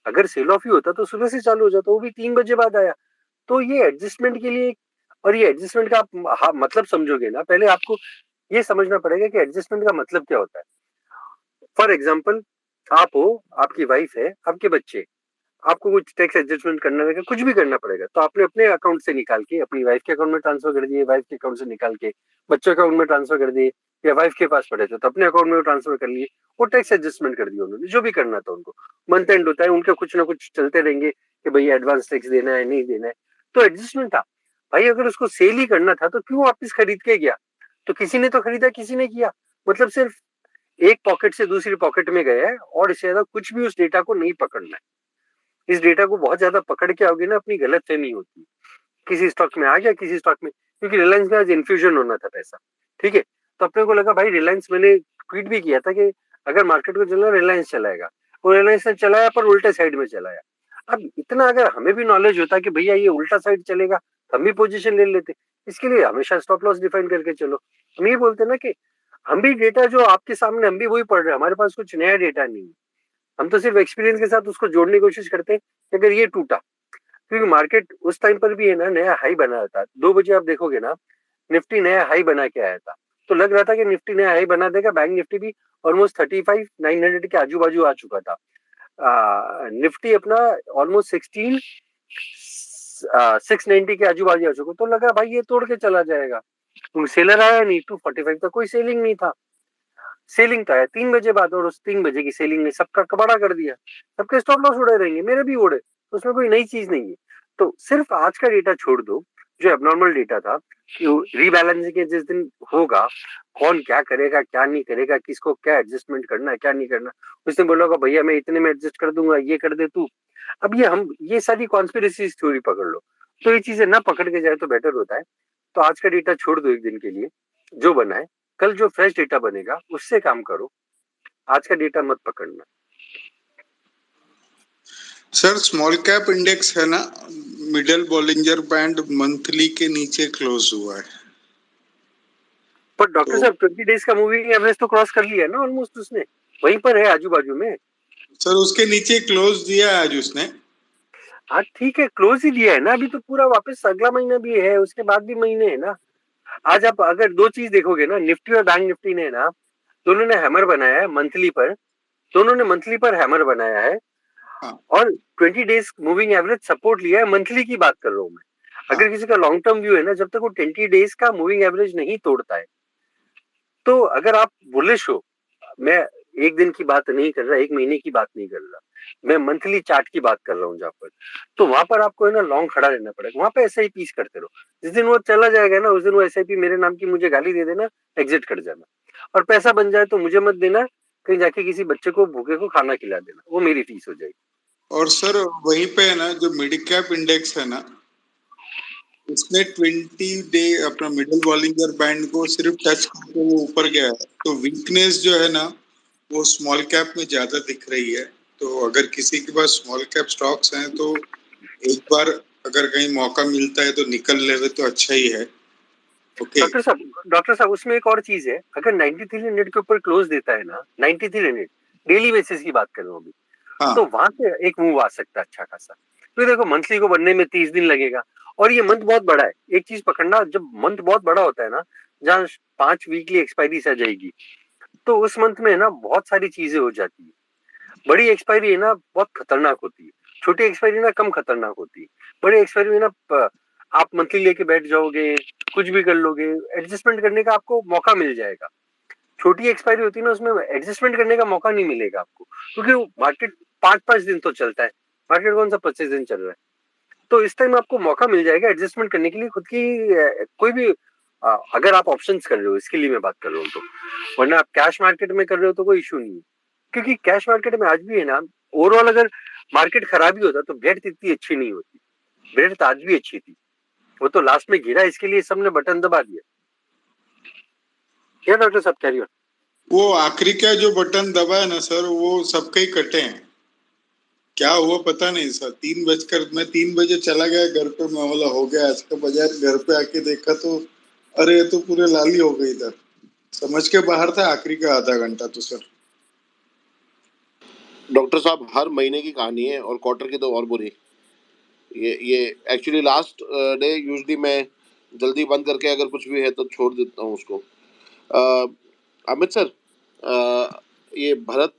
Speaker 7: अगर सेल ऑफ ही होता तो सुबह से चालू हो जाता, वो भी 3 बजे बाद आया। तो ये एडजस्टमेंट के लिए, और ये एडजस्टमेंट का आप मतलब समझोगे ना, पहले आपको ये समझना पड़ेगा कि एडजस्टमेंट का मतलब क्या होता है। फॉर एग्जाम्पल, आप हो, आपकी वाइफ है, आपके बच्चे, आपको कुछ टैक्स एडजस्टमेंट करना रहेगा, कुछ भी करना पड़ेगा, तो आपने अपने अकाउंट से निकाल के अपनी वाइफ के अकाउंट में ट्रांसफर कर दिए, वाइफ के अकाउंट से निकाल के बच्चों के अकाउंट में ट्रांसफर कर दिए, या वाइफ के पास पड़े थे तो अपने अकाउंट में ट्रांसफर कर लिए। वो टैक्स एडजस्टमेंट कर दिया उन्होंने, जो भी करना था उनको। मंथ एंड होता है उनका, कुछ ना कुछ चलते रहेंगे कि भाई एडवांस टैक्स देना है, नहीं देना है, तो एडजस्टमेंट था। भाई अगर उसको सेल ही करना था तो क्यों वापिस खरीद के गया? तो किसी ने तो खरीदा, किसी ने किया, मतलब सिर्फ एक पॉकेट से दूसरी पॉकेट में गया है, और इससे ज्यादा कुछ भी उस डेटा को नहीं पकड़ना है। इस डेटा को बहुत ज्यादा पकड़ के आओगे ना, अपनी गलत फहमी होती है। किसी स्टॉक में आ गया, किसी स्टॉक में, क्योंकि रिलायंस में आज इन्फ्यूजन होना था पैसा, ठीक है, तो अपने को लगा भाई रिलायंस, मैंने ट्वीट भी किया था कि अगर मार्केट को चलना रिलायंस चलाएगा, और रिलायंस ने चलाया पर उल्टे साइड में चलाया। अब इतना अगर हमें भी नॉलेज होता कि भैया ये उल्टा साइड चलेगा, हम भी पोजीशन ले लेते। इसके लिए हमेशा स्टॉप लॉस डिफाइन करके चलो। हम ये बोलते ना कि हम भी डेटा जो आपके सामने, हम भी वही पढ़ रहे हैं, हमारे पास कुछ नया डेटा नहीं है। हम तो सिर्फ एक्सपीरियंस के साथ उसको जोड़ने की कोशिश करते हैं कि अगर ये टूटा, क्योंकि मार्केट उस टाइम पर भी है ना नया हाई बना रहा था। 2 बजे आप देखोगे ना, निफ्टी नया हाई बना के आया था, तो लग रहा था कि निफ्टी नया हाई बना देगा। बैंक निफ्टी भी ऑलमोस्ट 35,900 के आजू बाजू आ चुका था। निफ्टी अपना ऑलमोस्ट 690 के आजू बाजू आ चुका, तो लगा भाई ये तोड़ के चला जाएगा। सेलर आया नहीं, 245 तक कोई सेलिंग नहीं था। सेलिंग तो आया 3 बजे बाद, और उस 3 बजे की सेलिंग ने सबका कबाड़ा कर दिया। सबके स्टॉप लॉस उड़े रहेंगे, मेरे भी उड़े, तो उसमें कोई नई चीज नहीं है। तो सिर्फ आज का डेटा छोड़ दो, जो एबनॉर्मल डेटा था, रीबैलेंसिंग के जिस दिन होगा, कौन क्या करेगा क्या नहीं करेगा, किसको क्या एडजस्टमेंट करना है क्या नहीं करना, उसने बोला भैया मैं इतने में एडजस्ट कर दूंगा, ये कर दे तू। अब ये सारी कॉन्स्पिरेसी थ्योरी पकड़ लो, तो ये चीजें ना पकड़ के जाए तो बेटर होता है। तो आज का डेटा छोड़ दो एक दिन के लिए, जो बना है, कल जो फ्रेश डेटा बनेगा उससे काम करो, आज का डेटा मत पकड़ना।
Speaker 13: सर स्मॉल कैप इंडेक्स है ना, मिडल बॉलिंजर बैंड मंथली के नीचे क्लोज हुआ है,
Speaker 7: पर डॉक्टर साहब 20 डेज का मूविंग एवरेज तो क्रॉस कर लिया है ना ऑलमोस्ट, उसने वहीं पर है आजू बाजू में।
Speaker 13: सर उसके नीचे क्लोज दिया आज उसने।
Speaker 7: हाँ ठीक है, क्लोज ही दिया है ना, अभी तो पूरा वापस अगला महीना भी है, उसके बाद भी महीने है ना। आज आप अगर 2 चीज देखोगे ना, निफ्टी और बैंक निफ्टी ने ना, दोनों ने हैमर बनाया है मंथली पर, दोनों ने मंथली पर हैमर बनाया है। और 20 डेज मूविंग एवरेज सपोर्ट लिया है, मंथली की बात कर रहा हूं मैं। अगर किसी का लॉन्ग टर्म व्यू है ना, जब तक वो 20 डेज का मूविंग एवरेज नहीं तोड़ता है, तो अगर आप बुलिश हो, मैं एक दिन की बात नहीं कर रहा, एक महीने की बात नहीं कर रहा, मैं मंथली चार्ट की बात कर रहा हूँ जहाँ पर, तो वहां पर आपको है ना लॉन्ग खड़ा रहना पड़ेगा। वहां पे SIP पीस करते रहो, जिस दिन वो चला जाएगा ना, उस दिन वो SIP मेरे नाम की मुझे गाली दे देना, एग्जिट कर जाना, और पैसा बन जाए तो मुझे मत देना, कहीं जाके किसी बच्चे को भूखे को खाना खिला देना, वो मेरी फीस हो जाएगी।
Speaker 13: और सर वहीं पे है ना, जो मिड कैप इंडेक्स है ना, उसने 20 डे अपना मिडल बॉलिंजर बैंड को सिर्फ टच करके वो ऊपर गया है, तो वीकनेस जो है ना वो स्मॉल कैप में ज्यादा दिख रही है। तो अगर किसी के पास स्मॉल कैप स्टॉक्स हैं तो एक बार अगर कहीं मौका मिलता है तो निकल लेवे तो अच्छा ही है। ओके।
Speaker 7: डॉक्टर साहब उसमें एक और चीज है, अगर 9300 के ऊपर क्लोज देता है ना, 9300 डेली बेसिस की बात कर रहा हूँ अभी,
Speaker 13: हाँ
Speaker 7: तो वहां से एक मूव आ सकता है अच्छा खासा। तो देखो मंथली को बनने में 30 दिन लगेगा, और ये मंथ बहुत बड़ा है। एक चीज पकड़ना, जब मंथ बहुत बड़ा होता है ना, जहाँ 5 वीकली एक्सपायरी आ जाएगी, तो उस मंथ में ना बहुत सारी चीजें हो जाती है। बड़ी एक्सपायरी है ना बहुत खतरनाक होती है, छोटी एक्सपायरी ना कम खतरनाक होती है। बड़ी एक्सपायरी में ना आप मंथली लेके बैठ जाओगे, कुछ भी कर लोगे, एडजस्टमेंट करने का आपको मौका मिल जाएगा। छोटी एक्सपायरी होती है ना, उसमें एडजस्टमेंट करने का मौका नहीं मिलेगा आपको, क्योंकि मार्केट 5-5 दिन तो चलता है। मार्केट कौन सा 25 दिन चल रहा है? तो इस टाइम आपको मौका मिल जाएगा एडजस्टमेंट करने के लिए खुद की कोई भी अगर आप ऑप्शंस कर रहे हो, इसके लिए मैं बात कर रहा हूँ तो। वरना आप कैश मार्केट में कर रहे हो तो कोई इशू नहीं है, क्योंकि कैश मार्केट में आज भी है ना, ओवरऑल अगर मार्केट खराब ही होता तो ब्रेड इतनी अच्छी नहीं होती। ब्रेड तो आज भी अच्छी थी, वो तो लास्ट में गिरा, इसके लिए सबने बटन दबा दिया। क्या डॉक्टर साहब कैरी ऑन?
Speaker 13: वो आखिरी का जो बटन दबा है ना सर, वो सबके ही कटे हैं। क्या हुआ पता नहीं सर। 3 बजे चला गया घर पे, मैं बोला हो गया आज का बाजार। घर पे आके देखा तो अरे ये तो पूरे लाली हो गई इधर। समझ के बाहर था आखिरी का आधा घंटा तो सर।
Speaker 1: डॉक्टर साहब हर महीने की कहानी है और क्वार्टर की तो और बुरी। ये एक्चुअली लास्ट डे यूजली मैं जल्दी बंद करके अगर कुछ भी है तो छोड़ देता हूँ उसको। अमित सर, ये भरत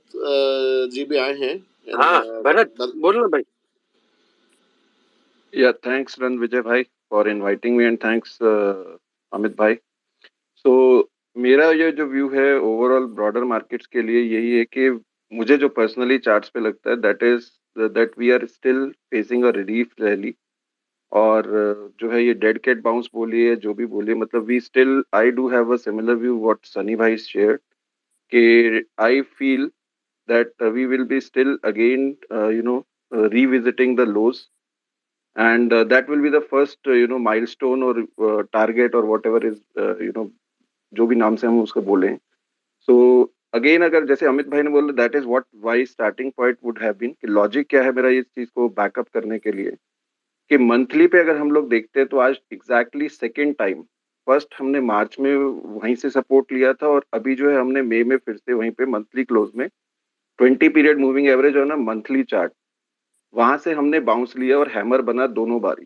Speaker 1: जी भी आए हैं।
Speaker 7: हाँ भरत बोलो ना भाई।
Speaker 12: Yeah, thanks Ranvijay भाई for inviting me and thanks Amit भाई। So मेरा ये जो व्यू है ओवरऑल ब्रॉडर मार्केट्स के लिए यही है कि मुझे जो पर्सनली चार्ट्स पे लगता है that we are still facing a relief rally. और जो है ये डेड कैट बाउंस बोलिए जो भी बोलिए, मतलब we still I do have a similar view what Sunny भाई शेयर कि I feel that we will be still again revisiting the lows, and that will be the first milestone or target or whatever is जो भी नाम से हम उसको बोलें। So again अगर जैसे अमित भाई ने बोला that is what why starting point would have been कि लॉजिक क्या है मेरा इस चीज को बैकअप करने के लिए कि मंथली पे अगर हम लोग देखते हैं तो आज एग्जैक्टली सेकेंड टाइम, फर्स्ट हमने मार्च में वहीं से सपोर्ट लिया था और अभी जो है हमने मई में फिर से वहीं पे मंथली क्लोज में 20 पीरियड मूविंग एवरेज और ना मंथली चार्ट वहां से हमने बाउंस लिया और हैमर बना दोनों बारी।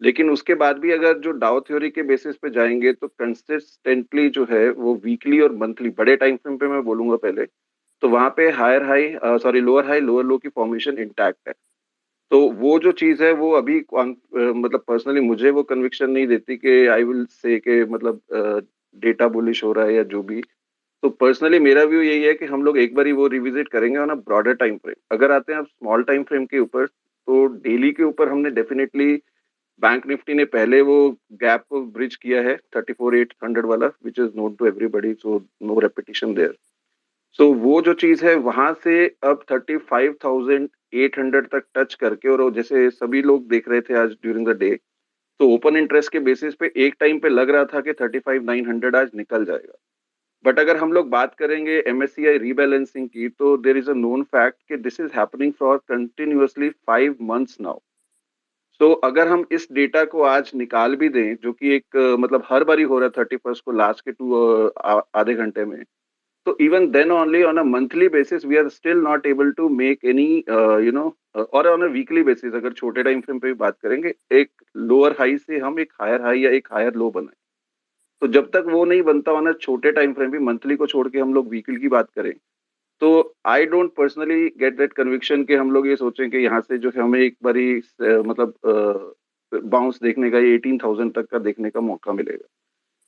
Speaker 12: लेकिन उसके बाद भी अगर जो डाउ थ्योरी के बेसिस पे जाएंगे तो कंसिस्टेंटली जो है वो वीकली और मंथली बड़े टाइम फ्रेम पे मैं बोलूंगा पहले तो वहां पे लोअर हाई लोअर लो की फॉर्मेशन इंटैक्ट है। तो वो जो चीज है वो अभी मतलब पर्सनली मुझे वो कन्विक्शन नहीं देती कि आई विल से के मतलब डेटा बुलिश हो रहा है या जो भी। तो पर्सनली मेरा व्यू यही है कि हम लोग एक बार ही वो रिविजिट करेंगे on a broader time frame. अगर आते हैं आप स्मॉल टाइम फ्रेम के ऊपर तो डेली के ऊपर हमने डेफिनेटली बैंक निफ्टी ने पहले वो गैप को ब्रिज किया है 34,800 वाला which is known to everybody, so no repetition there. So वो जो चीज है वहां से अब 35,800 तक टच करके, और वो जैसे सभी लोग देख रहे थे आज ड्यूरिंग द डे तो ओपन इंटरेस्ट के बेसिस पे एक टाइम पे लग रहा था कि 35,900 आज निकल जाएगा। बट अगर हम लोग बात करेंगे एमएससीआई रीबैलेंसिंग की तो there is a known fact कि this is happening for continuously 5 months now. So अगर हम इस डेटा को आज निकाल भी दें जो कि एक मतलब हर बारी हो रहा है 31st को लास्ट के आधे घंटे में, तो even then only on a monthly basis we are still not able to make any और ऑन अ वीकली बेसिस अगर छोटे टाइम फ्रेम पे भी बात करेंगे एक लोअर हाई से हम एक हायर हाई या एक हायर लो बनाए। तो जब तक वो नहीं बनता होना छोटे टाइम फ्रेम भी मंथली को छोड़ के हम लोग वीकली की बात करें तो I don't personally get that conviction कि हम लोग ये सोचें कि यहाँ से जो है हमें एक बारी मतलब बाउंस देखने का 18,000 तक का देखने का मौका मिलेगा।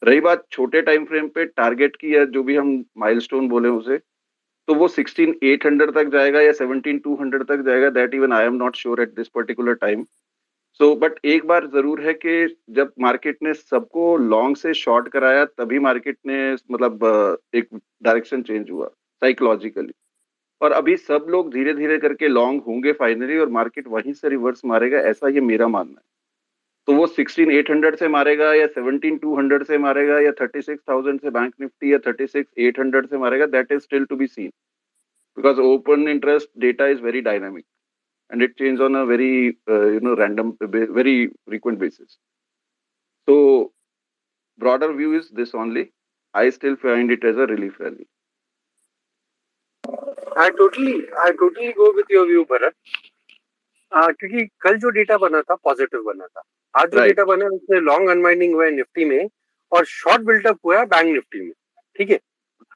Speaker 12: रही बात छोटे टाइम फ्रेम पे टारगेट की या जो भी हम माइलस्टोन बोले उसे, तो वो 16,800 तक जाएगा या 17,200 तक जाएगा, that even I am not sure at this particular time. So but एक बार जरूर है कि जब मार्केट ने सबको लॉन्ग से शॉर्ट कराया तभी मार्केट ने मतलब एक डायरेक्शन चेंज हुआ साइकोलॉजिकली, और अभी सब लोग धीरे धीरे करके लॉन्ग होंगे फाइनली और मार्केट वहीं से रिवर्स मारेगा, ऐसा ये मेरा मानना है। तो वो 16,800 से मारेगा या 17,200 से मारेगा या 36,000 से बैंक निफ्टी या 36,800 से मारेगा, that is still to be seen. because open interest data is very dynamic and it changes on a very random, very frequent basis. So broader view is this only. I still find it as a relief rally.
Speaker 7: I totally go with your view, Bharat. क्योंकि कल जो data बना था positive बना था, आज जो
Speaker 12: Right.
Speaker 7: Data बना है उसमें लॉन्ग अनवाइंडिंग हुआ है निफ्टी में और शॉर्ट बिल्टअप हुआ है बैंक निफ्टी में. ठीक है,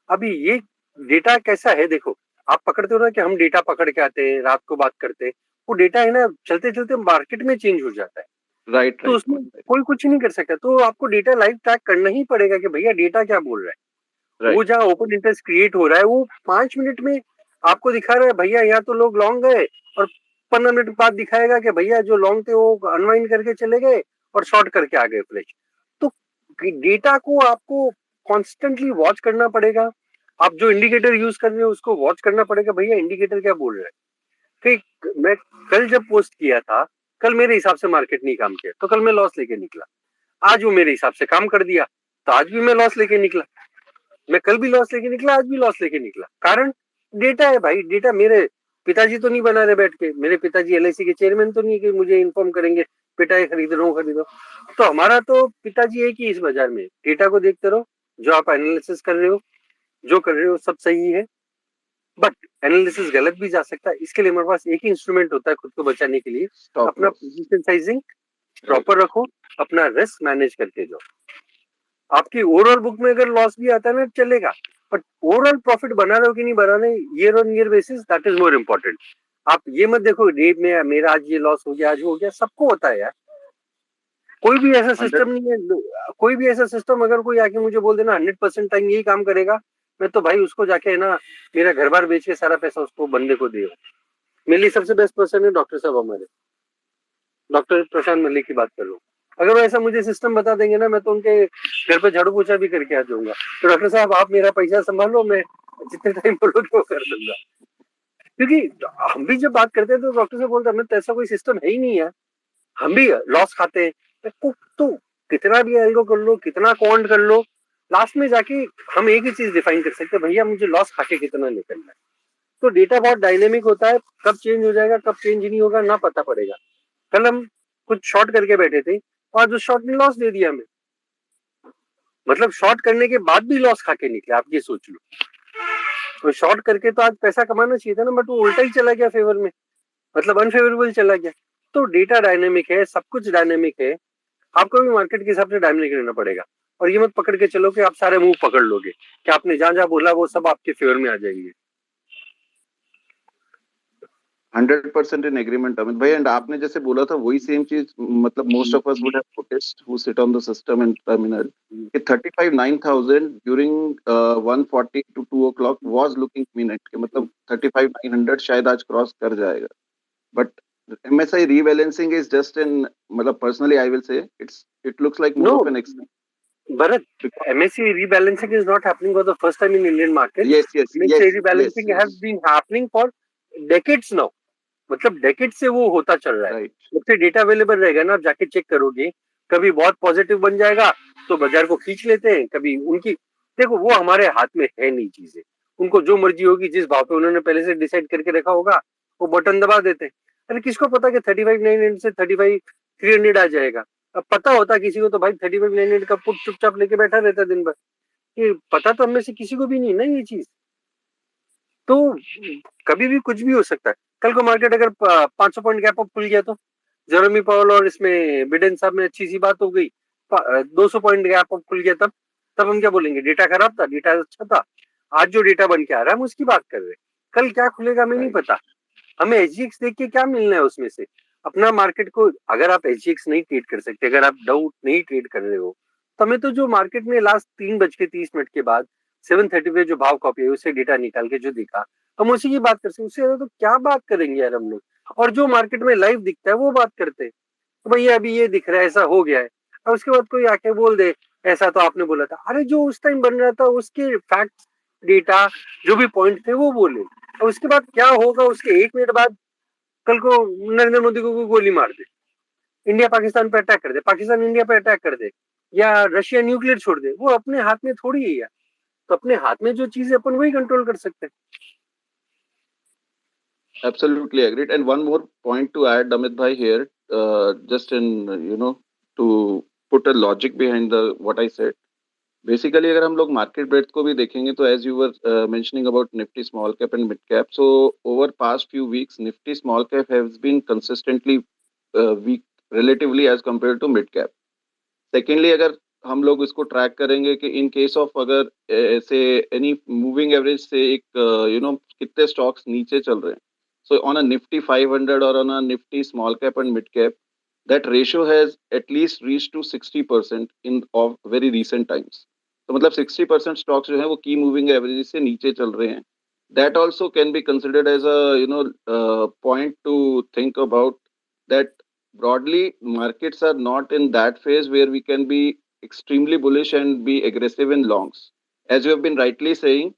Speaker 7: अभी ये डेटा कैसा है देखो, आप पकड़ते हो ना कि हम डेटा पकड़ के आते हैं, रात को बात करते हैं, वो डेटा है ना चलते चलते मार्केट में चेंज हो जाता है.
Speaker 12: राइट
Speaker 7: तो उसमें कोई कुछ नहीं कर सकता, तो आपको डेटा लाइव ट्रैक करना ही पड़ेगा कि भैया डेटा क्या बोल रहा है. वो जहाँ ओपन इंटरेस्ट क्रिएट हो रहा है वो 5 मिनट में आपको दिखा रहा है भैया यहाँ तो लोग लॉन्ग गए, और 15 मिनट बाद दिखाएगा कि भैया जो लॉन्ग थे वो अनवाइंड करके चले गए और शॉर्ट करके आ गए फ्रेश. तो डेटा को आपको कॉन्स्टेंटली वॉच करना पड़ेगा. आप जो इंडिकेटर यूज कर रहे हो उसको वॉच करना पड़ेगा, भैया इंडिकेटर क्या बोल रहा है. फिर मैं कल जब पोस्ट किया था, कल मेरे हिसाब से मार्केट नहीं काम किया तो कल मैं लॉस लेके निकला. आज वो मेरे हिसाब से काम कर दिया तो आज भी मैं लॉस लेके निकला. मैं कल भी लॉस लेके निकला, आज भी लॉस लेके निकला. कारण डेटा है भाई. डेटा मेरे पिताजी तो नहीं बना रहे बैठ के, मेरे पिताजी एलआईसी के चेयरमैन तो नहीं कि मुझे इन्फॉर्म करेंगे बेटा ये खरीद लो. तो हमारा तो पिताजी एक ही इस बाजार में. डेटा को देखते रहो, जो आप एनालिसिस कर रहे हो, जो कर रहे हो सब सही है, बट एनालिसिस गलत भी जा सकता है. इसके लिए हमारे पास एक ही इंस्ट्रूमेंट होता है खुद को बचाने के लिए, अपना पोजीशन साइजिंग प्रॉपर रखो, अपना रिस्क मैनेज करके जाओ. आपकी ओवरऑल बुक में अगर लॉस भी आता है ना चलेगा, बट ओवरऑल प्रॉफिट बना रहे हो कि नहीं बना रहे year on year basis, that is more important. आप ये मत देखो डे में मेरा आज ये लॉस हो गया, आज हो गया. सबको होता है यार. कोई भी ऐसा सिस्टम नहीं है, कोई भी ऐसा सिस्टम अगर कोई आके मुझे बोल देना 100% टाइम यही काम करेगा, मैं तो भाई उसको जाके है ना मेरा घर बार बेच के सारा पैसा उसको बंदे को दे. मेरे लिए सबसे बेस्ट पर्सन है डॉक्टर साहब हमारे, डॉक्टर प्रशांत मलिक की बात कर लो. अगर वो ऐसा मुझे सिस्टम बता देंगे ना, मैं तो उनके घर पे झाड़ू पोछा भी करके आ जाऊंगा. तो डॉक्टर साहब आप मेरा पैसा संभालो, मैं जितने टाइम बोलोगे वो कर दूंगा. क्योंकि हम भी जब बात करते हैं तो डॉक्टर साहब बोलते हैं हमें तो ऐसा कोई सिस्टम है ही नहीं है, हम भी लॉस खाते हैं. तो कितना भी एल्गो कर लो, कितना क्वांट कर लो, लास्ट में जाके हम एक ही चीज डिफाइन कर सकते हैं, भैया मुझे लॉस खाके कितना निकलना है. तो डेटा बहुत डायनेमिक होता है, कब चेंज हो जाएगा कब चेंज नहीं होगा ना पता पड़ेगा. कल हम कुछ शॉर्ट करके बैठे थे और उस शॉर्ट ने लॉस दे दिया हमें, मतलब शॉर्ट करने के बाद भी लॉस खा के निकले. आप ये सोच लो, तो शॉर्ट करके तो आज पैसा कमाना चाहिए था ना, बट वो उल्टा ही चला गया फेवर में, मतलब अनफेवरेबल चला गया. तो डेटा डायनेमिक है, सब कुछ डायनेमिक है. आपको भी मार्केट के हिसाब से डायनेमिक रहना पड़ेगा. और ये मत पकड़ के चलो कि आप सारे मूव पकड़ लोगे कि आपने जहां जहां बोला वो सब आपके फेवर में आ जाएंगे.
Speaker 12: 100% इन एग्रीमेंट अमित भाई. एंड आपने जैसे बोला था वही सेम चीज, मतलब most of us would have noticed who sit on the system and terminal कि 35,9,000 during 1:40 to 2 o'clock was looking minute के, मतलब 35,900 शायद आज क्रॉस कर जाएगा. But MSI rebalancing is just in, मतलब personally I will say it looks like more of an extent.
Speaker 7: Bharat, MSCI rebalancing is not happening for the first time in Indian market. MSCI rebalancing has been happening for decades now. मतलब decade से वो होता चल रहा है. जब से data available रहेगा ना, आप जाके चेक करोगे, कभी बहुत पॉजिटिव बन जाएगा तो बाजार को खींच लेते हैं, कभी उनकी देखो वो हमारे हाथ में है नहीं चीजें. उनको जो मर्जी होगी, जिस भाव पे उन्होंने पहले से डिसाइड करके रखा होगा वो बटन दबा देते हैं. अरे किसको पता कि 35,900 से 35,300 आ जाएगा. अब पता होता किसी को तो भाई 35,900 का पुट चुपचाप लेके बैठा रहता दिन भर. ये पता तो हमें से किसी को भी नहीं ना ये चीज. तो कभी भी कुछ भी हो सकता है. कल को मार्केट अगर 500 पॉइंट गैप अप खुल गया तो जेरेमी पावेल और इसमें बिडेन साहब में अच्छी सी बात हो गई, 200 पॉइंट गैप अप खुल गया, तब हम क्या बोलेंगे डेटा खराब था, डेटा अच्छा था. आज जो डेटा बन के आ रहा है हम उसकी बात कर रहे हैं. कल क्या खुलेगा हमें नहीं पता. हमें एचजीएक्स देख के क्या मिलना है उसमें से. अपना मार्केट को अगर आप एचजीएक्स नहीं ट्रेड कर सकते, अगर आप डाउट नहीं ट्रेड कर रहे हो, तो हमें तो जो मार्केट में लास्ट 3:30 के बाद 7:30 पे जो भाव कॉपी है उससे डेटा निकाल के जो दिखा, हम उसी की बात कर सकते. उससे ज्यादा तो क्या बात करेंगे यार हम लोग. और जो मार्केट में लाइव दिखता है वो बात करते हैं. तो भैया अभी ये दिख रहा है, ऐसा हो गया है. और उसके बाद कोई आके बोल दे ऐसा तो आपने बोला था. अरे जो उस टाइम बन रहा था उसके फैक्ट डेटा जो भी पॉइंट थे वो बोले. और उसके बाद क्या होगा, उसके 1 मिनट बाद कल को नरेंद्र मोदी को गोली मार दे, इंडिया पाकिस्तान पे अटैक कर दे, पाकिस्तान इंडिया पे अटैक कर दे, या रशिया न्यूक्लियर छोड़ दे. वो अपने हाथ में थोड़ी है यार. तो अपने हाथ में जो चीज है अपन वही कंट्रोल कर सकते हैं.
Speaker 12: Absolutely agreed. And one more point to add, Amit bhai, here, just in, to put a logic behind the what I said. Basically अगर हम लोग मार्केट ब्रेड्थ को भी देखेंगे तो as you were mentioning about Nifty small cap and mid cap, so over past few weeks Nifty small cap has been consistently weak relatively as compare to mid cap. Secondly, अगर हम लोग इसको track करेंगे कि in case of अगर ऐसे any moving average से एक कितने स्टॉक्स नीचे चल रहे हैं, सो ऑन अ निफ्टी 500 और on a Nifty small cap and mid cap, that ratio has at least reached to 60% in of very recent times. तो मतलब 60% स्टॉक्स जो है वो की मूविंग एवरेज से नीचे चल रहे हैं. That also can be considered as point to think about that. Broadly, markets are not in that phase where we can be extremely bullish and be aggressive in longs. As you have been rightly saying,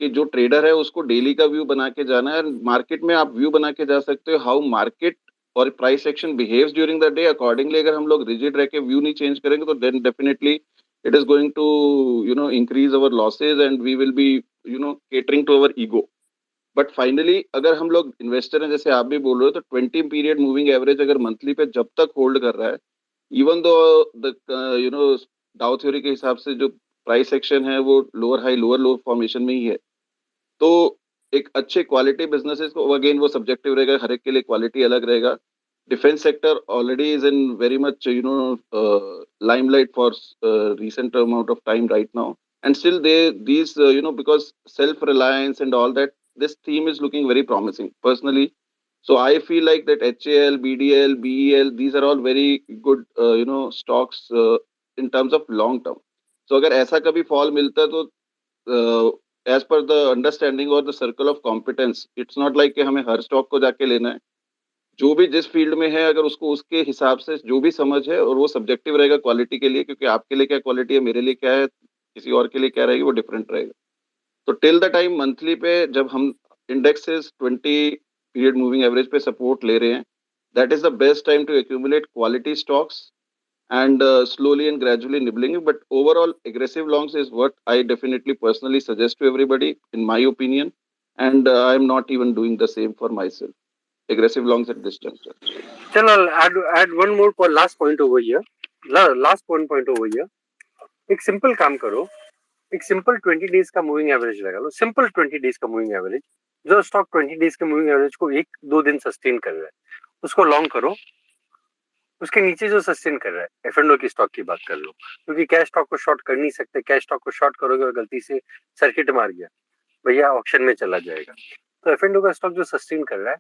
Speaker 12: कि जो trader है उसको daily का view बना के जाना है. Market में आप व्यू बना के जा सकते हो हाउ मार्केट और price action behaves during the day. Accordingly अगर हम लोग रिजिड रह के व्यू नहीं चेंज करेंगे तो then definitely it is going to increase our losses and we will be catering to our ego. But finally अगर हम लोग इन्वेस्टर हैं, जैसे आप भी बोल रहे हो, तो 20 पीरियड मूविंग एवरेज अगर मंथली पे जब तक होल्ड कर रहा है, इवन दो द डाउ थ्योरी के हिसाब से जो प्राइस एक्शन है वो लोअर हाई लोअर लो फॉर्मेशन में ही है, तो एक अच्छे क्वालिटी बिजनेसेस को, अगेन वो सब्जेक्टिव रहेगा, हर एक के लिए क्वालिटी अलग रहेगा. Defence sector already is in very much limelight for recent amount of time right now, and still these because self reliance and all that, this theme is looking very promising personally. So I feel like that HAL, BDL, BEL, these are all very good stocks in terms of long term. So अगर ऐसा कभी fall मिलता है तो as per the understanding और the circle of competence, it's not like कि हमें हर stock को जाके लेना है. जो भी जिस फील्ड में है अगर उसको उसके हिसाब से जो भी समझ है, और वो सब्जेक्टिव रहेगा क्वालिटी के लिए, क्योंकि आपके लिए क्या क्वालिटी है, मेरे लिए क्या है, किसी और के लिए क्या रहेगी, वो डिफरेंट रहेगा. तो टिल द टाइम मंथली पे जब हम इंडेक्सेस 20 पीरियड मूविंग एवरेज पे सपोर्ट ले रहे हैं, that is the best time to accumulate quality stocks and slowly and gradually nibbling it. But overall, aggressive longs is what I definitely personally suggest to everybody, in my opinion. And I am not even doing the same for myself. Aggressive longs at this juncture.
Speaker 7: चलो, add one more last point over here. Last one point over here. एक simple काम करो, एक simple 20 days का moving average लगा लो. Simple 20 days का moving average, जो stock 20 days के मूविंग एवरेज को 1-2 दिन सस्टेन कर रहा है, उसको लॉन्ग करो. उसके नीचे जो सस्टेन कर रहा है, F&O की स्टॉक की बात कर लो, क्योंकि कैश स्टॉक को शॉर्ट कर नहीं सकते. कैश स्टॉक को शॉर्ट करोगे और गलती से सर्किट मार गया, भैया ऑप्शन में चला जाएगा. तो F&O का स्टॉक जो सस्टेन कर रहा है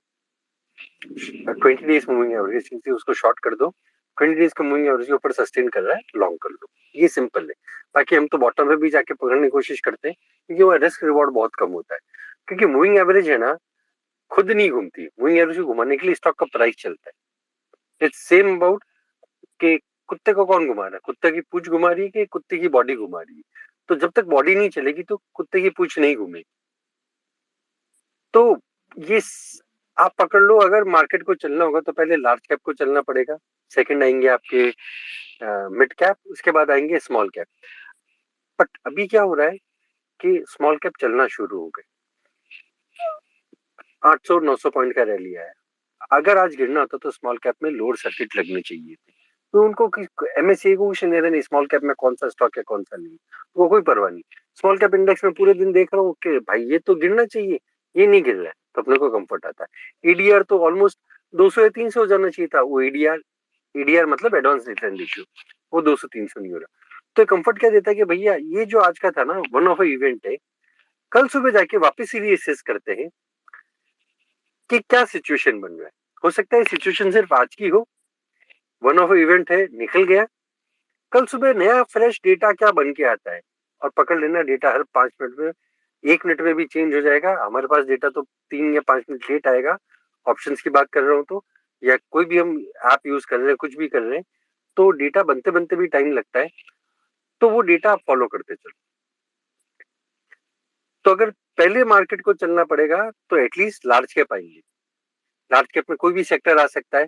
Speaker 7: 20 डेज मूविंग एवरेज, उसको शॉर्ट कर दो. 20 डेज का मूविंग एवरेज के ऊपर सस्टेन कर रहा है, लॉन्ग कर लो. ये सिंपल है. बाकी हम तो बॉटम में भी जाके पकड़ने की कोशिश करते हैं, क्योंकि वो रिस्क रिवॉर्ड बहुत कम होता है. क्योंकि मूविंग एवरेज है ना, खुद नहीं घूमती. मूविंग एवरेज को घुमाने के लिए स्टॉक का प्राइस चलता है. इट्स सेम अबाउट कि कुत्ते को कौन घुमा रहा है, कुत्ते की पूंछ घुमा रही है कि कुत्ते की बॉडी घुमा रही है. तो जब तक बॉडी नहीं चलेगी तो कुत्ते की पूंछ नहीं घूमेगी. तो ये आप पकड़ लो. अगर मार्केट को चलना होगा तो पहले लार्ज कैप को चलना पड़ेगा, सेकंड आएंगे आपके मिड कैप, उसके बाद आएंगे स्मॉल कैप. बट अभी क्या हो रहा है कि स्मॉल कैप चलना शुरू हो गए. 800-900 पॉइंट का रैली आया. अगर आज गिरना होता तो स्मॉल कैप में लोअर सर्किट लगने चाहिए थे. तो उनको एमएससी को क्वेश्चन दे रहे नहीं स्मॉल कैप में कौन सा स्टॉक है कौन सा नहीं, वो कोई परवाह नहीं. स्मॉल कैप इंडेक्स में पूरे दिन देख रहा हूँ कि भाई ये तो गिरना चाहिए, ये नहीं गिर रहा है, तो अपने को कंफर्ट आता है. ईडीआर तो ऑलमोस्ट 200 या 300 हो जाना चाहिए था. वो ईडीआर मतलब एडवांस रिटर्न रेशियो, वो 200-300 नहीं हो रहा. तो कंफर्ट क्या देता है कि भैया ये जो आज का था ना, वन ऑफ इवेंट है. कल सुबह जाके वापस ही रीअसेस करते हैं कि क्या सिचुएशन बन रहा है. हो सकता है सिचुएशन सिर्फ आज की हो, वन ऑफ इवेंट है, निकल गया. कल सुबह नया फ्रेश डेटा क्या बन के आता है, और पकड़ लेना डेटा हर 5 मिनट में, 1 मिनट में भी चेंज हो जाएगा. हमारे पास डेटा तो 3 या 5 मिनट लेट आएगा. ऑप्शंस की बात कर रहा हूँ तो, या कोई भी हम ऐप यूज कर रहे हैं, कुछ भी कर रहे हैं, तो डेटा बनते बनते भी टाइम लगता है. तो वो डेटा आप फॉलो करते चलो. तो अगर पहले मार्केट को चलना पड़ेगा तो एटलीस्ट लार्ज कैप आएंगे. लार्ज कैप में कोई भी सेक्टर आ सकता है.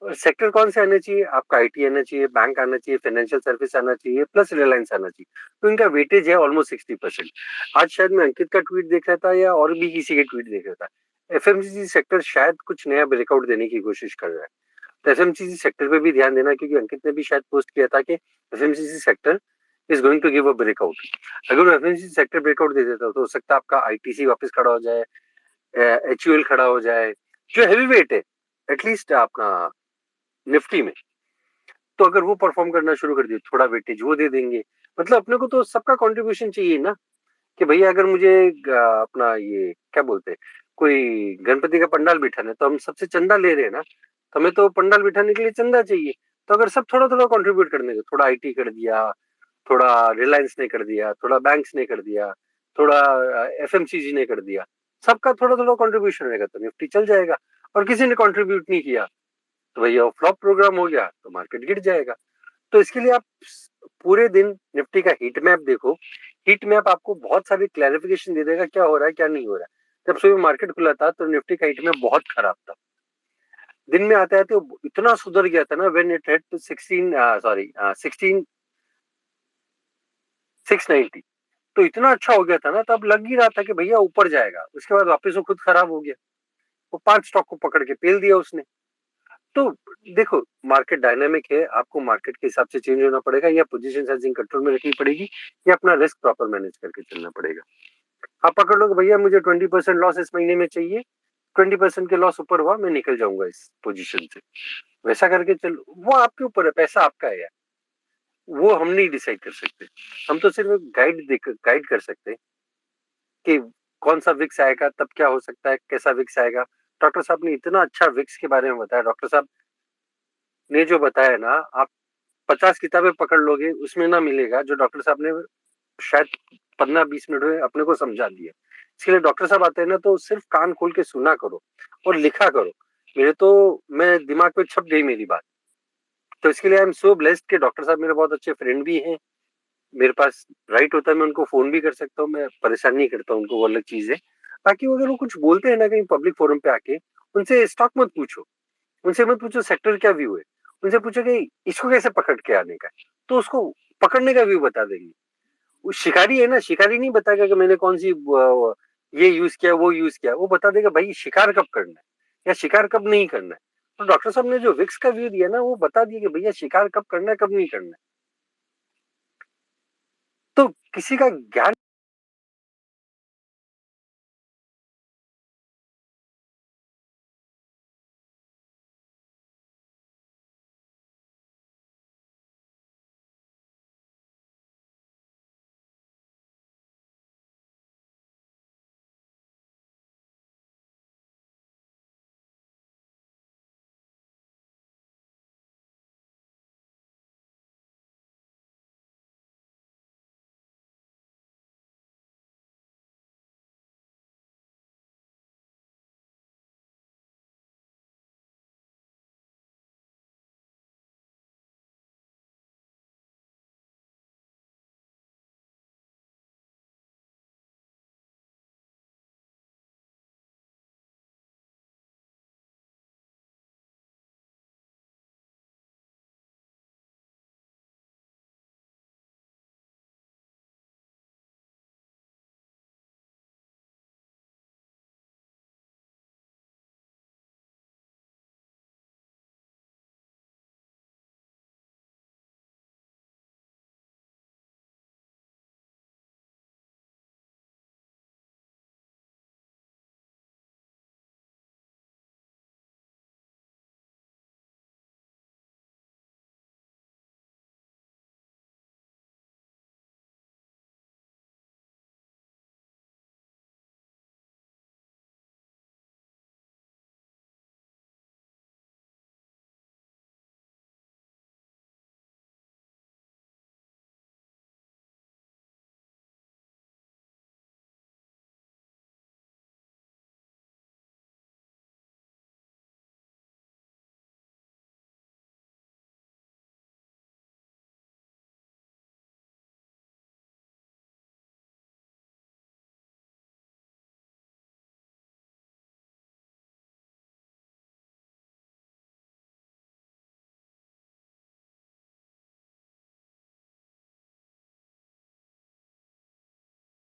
Speaker 7: और सेक्टर कौन से आने चाहिए? आपका आईटी आना चाहिए, बैंक आना चाहिए, फाइनेंशियल सर्विस आना चाहिए, प्लस रिलायंस आना चाहिए. तो इनका वेटेज है ऑलमोस्ट 60%. आज शायद मैं अंकित का ट्वीट देख रहा था या और भी किसी के ट्वीट देख रहा था. एफएमसीजी सेक्टर शायद कुछ नया ब्रेकआउट देने की कोशिश कर रहा है, तो एफएमसीजी सेक्टर पे भी ध्यान देना, क्योंकि अंकित ने भी शायद पोस्ट किया था कि FMCG sector is going to give a breakout. अगर वो एफएमसीजी सेक्टर ब्रेकआउट दे देता तो हो सकता है आपका आईटीसी वापस खड़ा हो जाए, एचयूएल खड़ा हो जाए, जो हैवी वेट है एटलीस्ट अपना निफ्टी में, तो अगर वो परफॉर्म करना शुरू कर दिए, थोड़ा वेटेज वो दे देंगे। मतलब अपने को तो सबका कंट्रीब्यूशन चाहिए ना, कि भैया अगर मुझे अपना ये क्या बोलते हैं, कोई गणपति का पंडाल बिठाना है तो हम सबसे चंदा ले रहे हैं ना, तो हमें तो पंडाल बिठाने के लिए चंदा चाहिए। तो अगर सब थोड़ा थोड़ा कंट्रीब्यूट करने के, थोड़ा आईटी कर दिया, थोड़ा रिलायंस ने कर दिया, थोड़ा बैंक्स ने कर दिया, थोड़ा एफएमसीजी ने कर दिया, सबका थोड़ा थोड़ा कंट्रीब्यूशन रहेगा तो निफ्टी चल जाएगा। और किसी ने कंट्रीब्यूट नहीं किया तो भैया फ्लॉप प्रोग्राम हो गया तो मार्केट गिर जाएगा। तो इसके लिए आप पूरे दिन निफ्टी का हीट मैप देखो। हीट मैप आपको बहुत सारी क्लैरिफिकेशन दे देगा क्या हो रहा है क्या नहीं हो रहा है। जब सुबह मार्केट खुला था तो निफ्टी का हीट मैप बहुत खराब था, दिन में आते आते इतना सुधर गया था ना, व्हेन इट हिट 16,690, तो इतना अच्छा हो गया था ना, तब लग ही रहा था कि भैया ऊपर जाएगा। उसके बाद वापस वो खुद खराब हो गया, वो 5 स्टॉक को पकड़ के पेल दिया उसने। तो देखो मार्केट डायनामिक है, आपको मार्केट के हिसाब से चेंज होना पड़ेगा, या पोजीशन साइजिंग कंट्रोल में रखनी पड़ेगी, या अपना रिस्क प्रॉपर मैनेज करके चलना पड़ेगा। आप पकड़ लो कि भैया मुझे 20% लॉस इस महीने में चाहिए, 20% के लॉस ऊपर हुआ मैं निकल जाऊंगा इस पोजीशन से, वैसा करके चलो। वो आपके ऊपर है, पैसा आपका है यार, वो हम नहीं डिसाइड कर सकते। हम तो सिर्फ गाइड कर सकते हैं कि कौन सा विक्स आएगा, तब क्या हो सकता है, कैसा विक्स आएगा। डॉक्टर साहब ने इतना अच्छा विक्स के बारे में बताया, डॉक्टर साहब ने जो बताया ना, आप 50 किताबें पकड़ लोगे उसमें ना मिलेगा जो डॉक्टर साहब ने शायद 15-20 मिनट में अपने को समझा दिया। इसके लिए डॉक्टर साहब आते हैं ना तो सिर्फ कान खोल के सुना करो और लिखा करो। मैं दिमाग में छप गई मेरी बात। तो इसके लिए आई एम सो ब्लेस्ड कि डॉक्टर साहब मेरे बहुत अच्छे फ्रेंड भी हैं, मेरे पास राइट होता है, मैं उनको फोन भी कर सकता हूँ, मैं परेशान नहीं करता उनको, वो अलग चीज है। बाकी अगर वो कुछ बोलते हैं ना कहीं पब्लिक फोरम पे आके, उनसे स्टॉक मत पूछो, उनसे मत पूछो सेक्टर क्या व्यू है, उनसे पूछो कि इसको कैसे पकड़ के आने का है, तो उसको पकड़ने का व्यू बता देंगे। वो शिकारी है ना, शिकारी नहीं बताएगा कि मैंने कौन सी ये यूज किया वो यूज किया, वो बता देगा भाई शिकार कब करना है या शिकार कब नहीं करना है। तो डॉक्टर साहब ने जो विक्स का व्यू दिया ना, वो बता दिया कि भैया शिकार कब करना है कब नहीं करना है। तो किसी का ज्ञान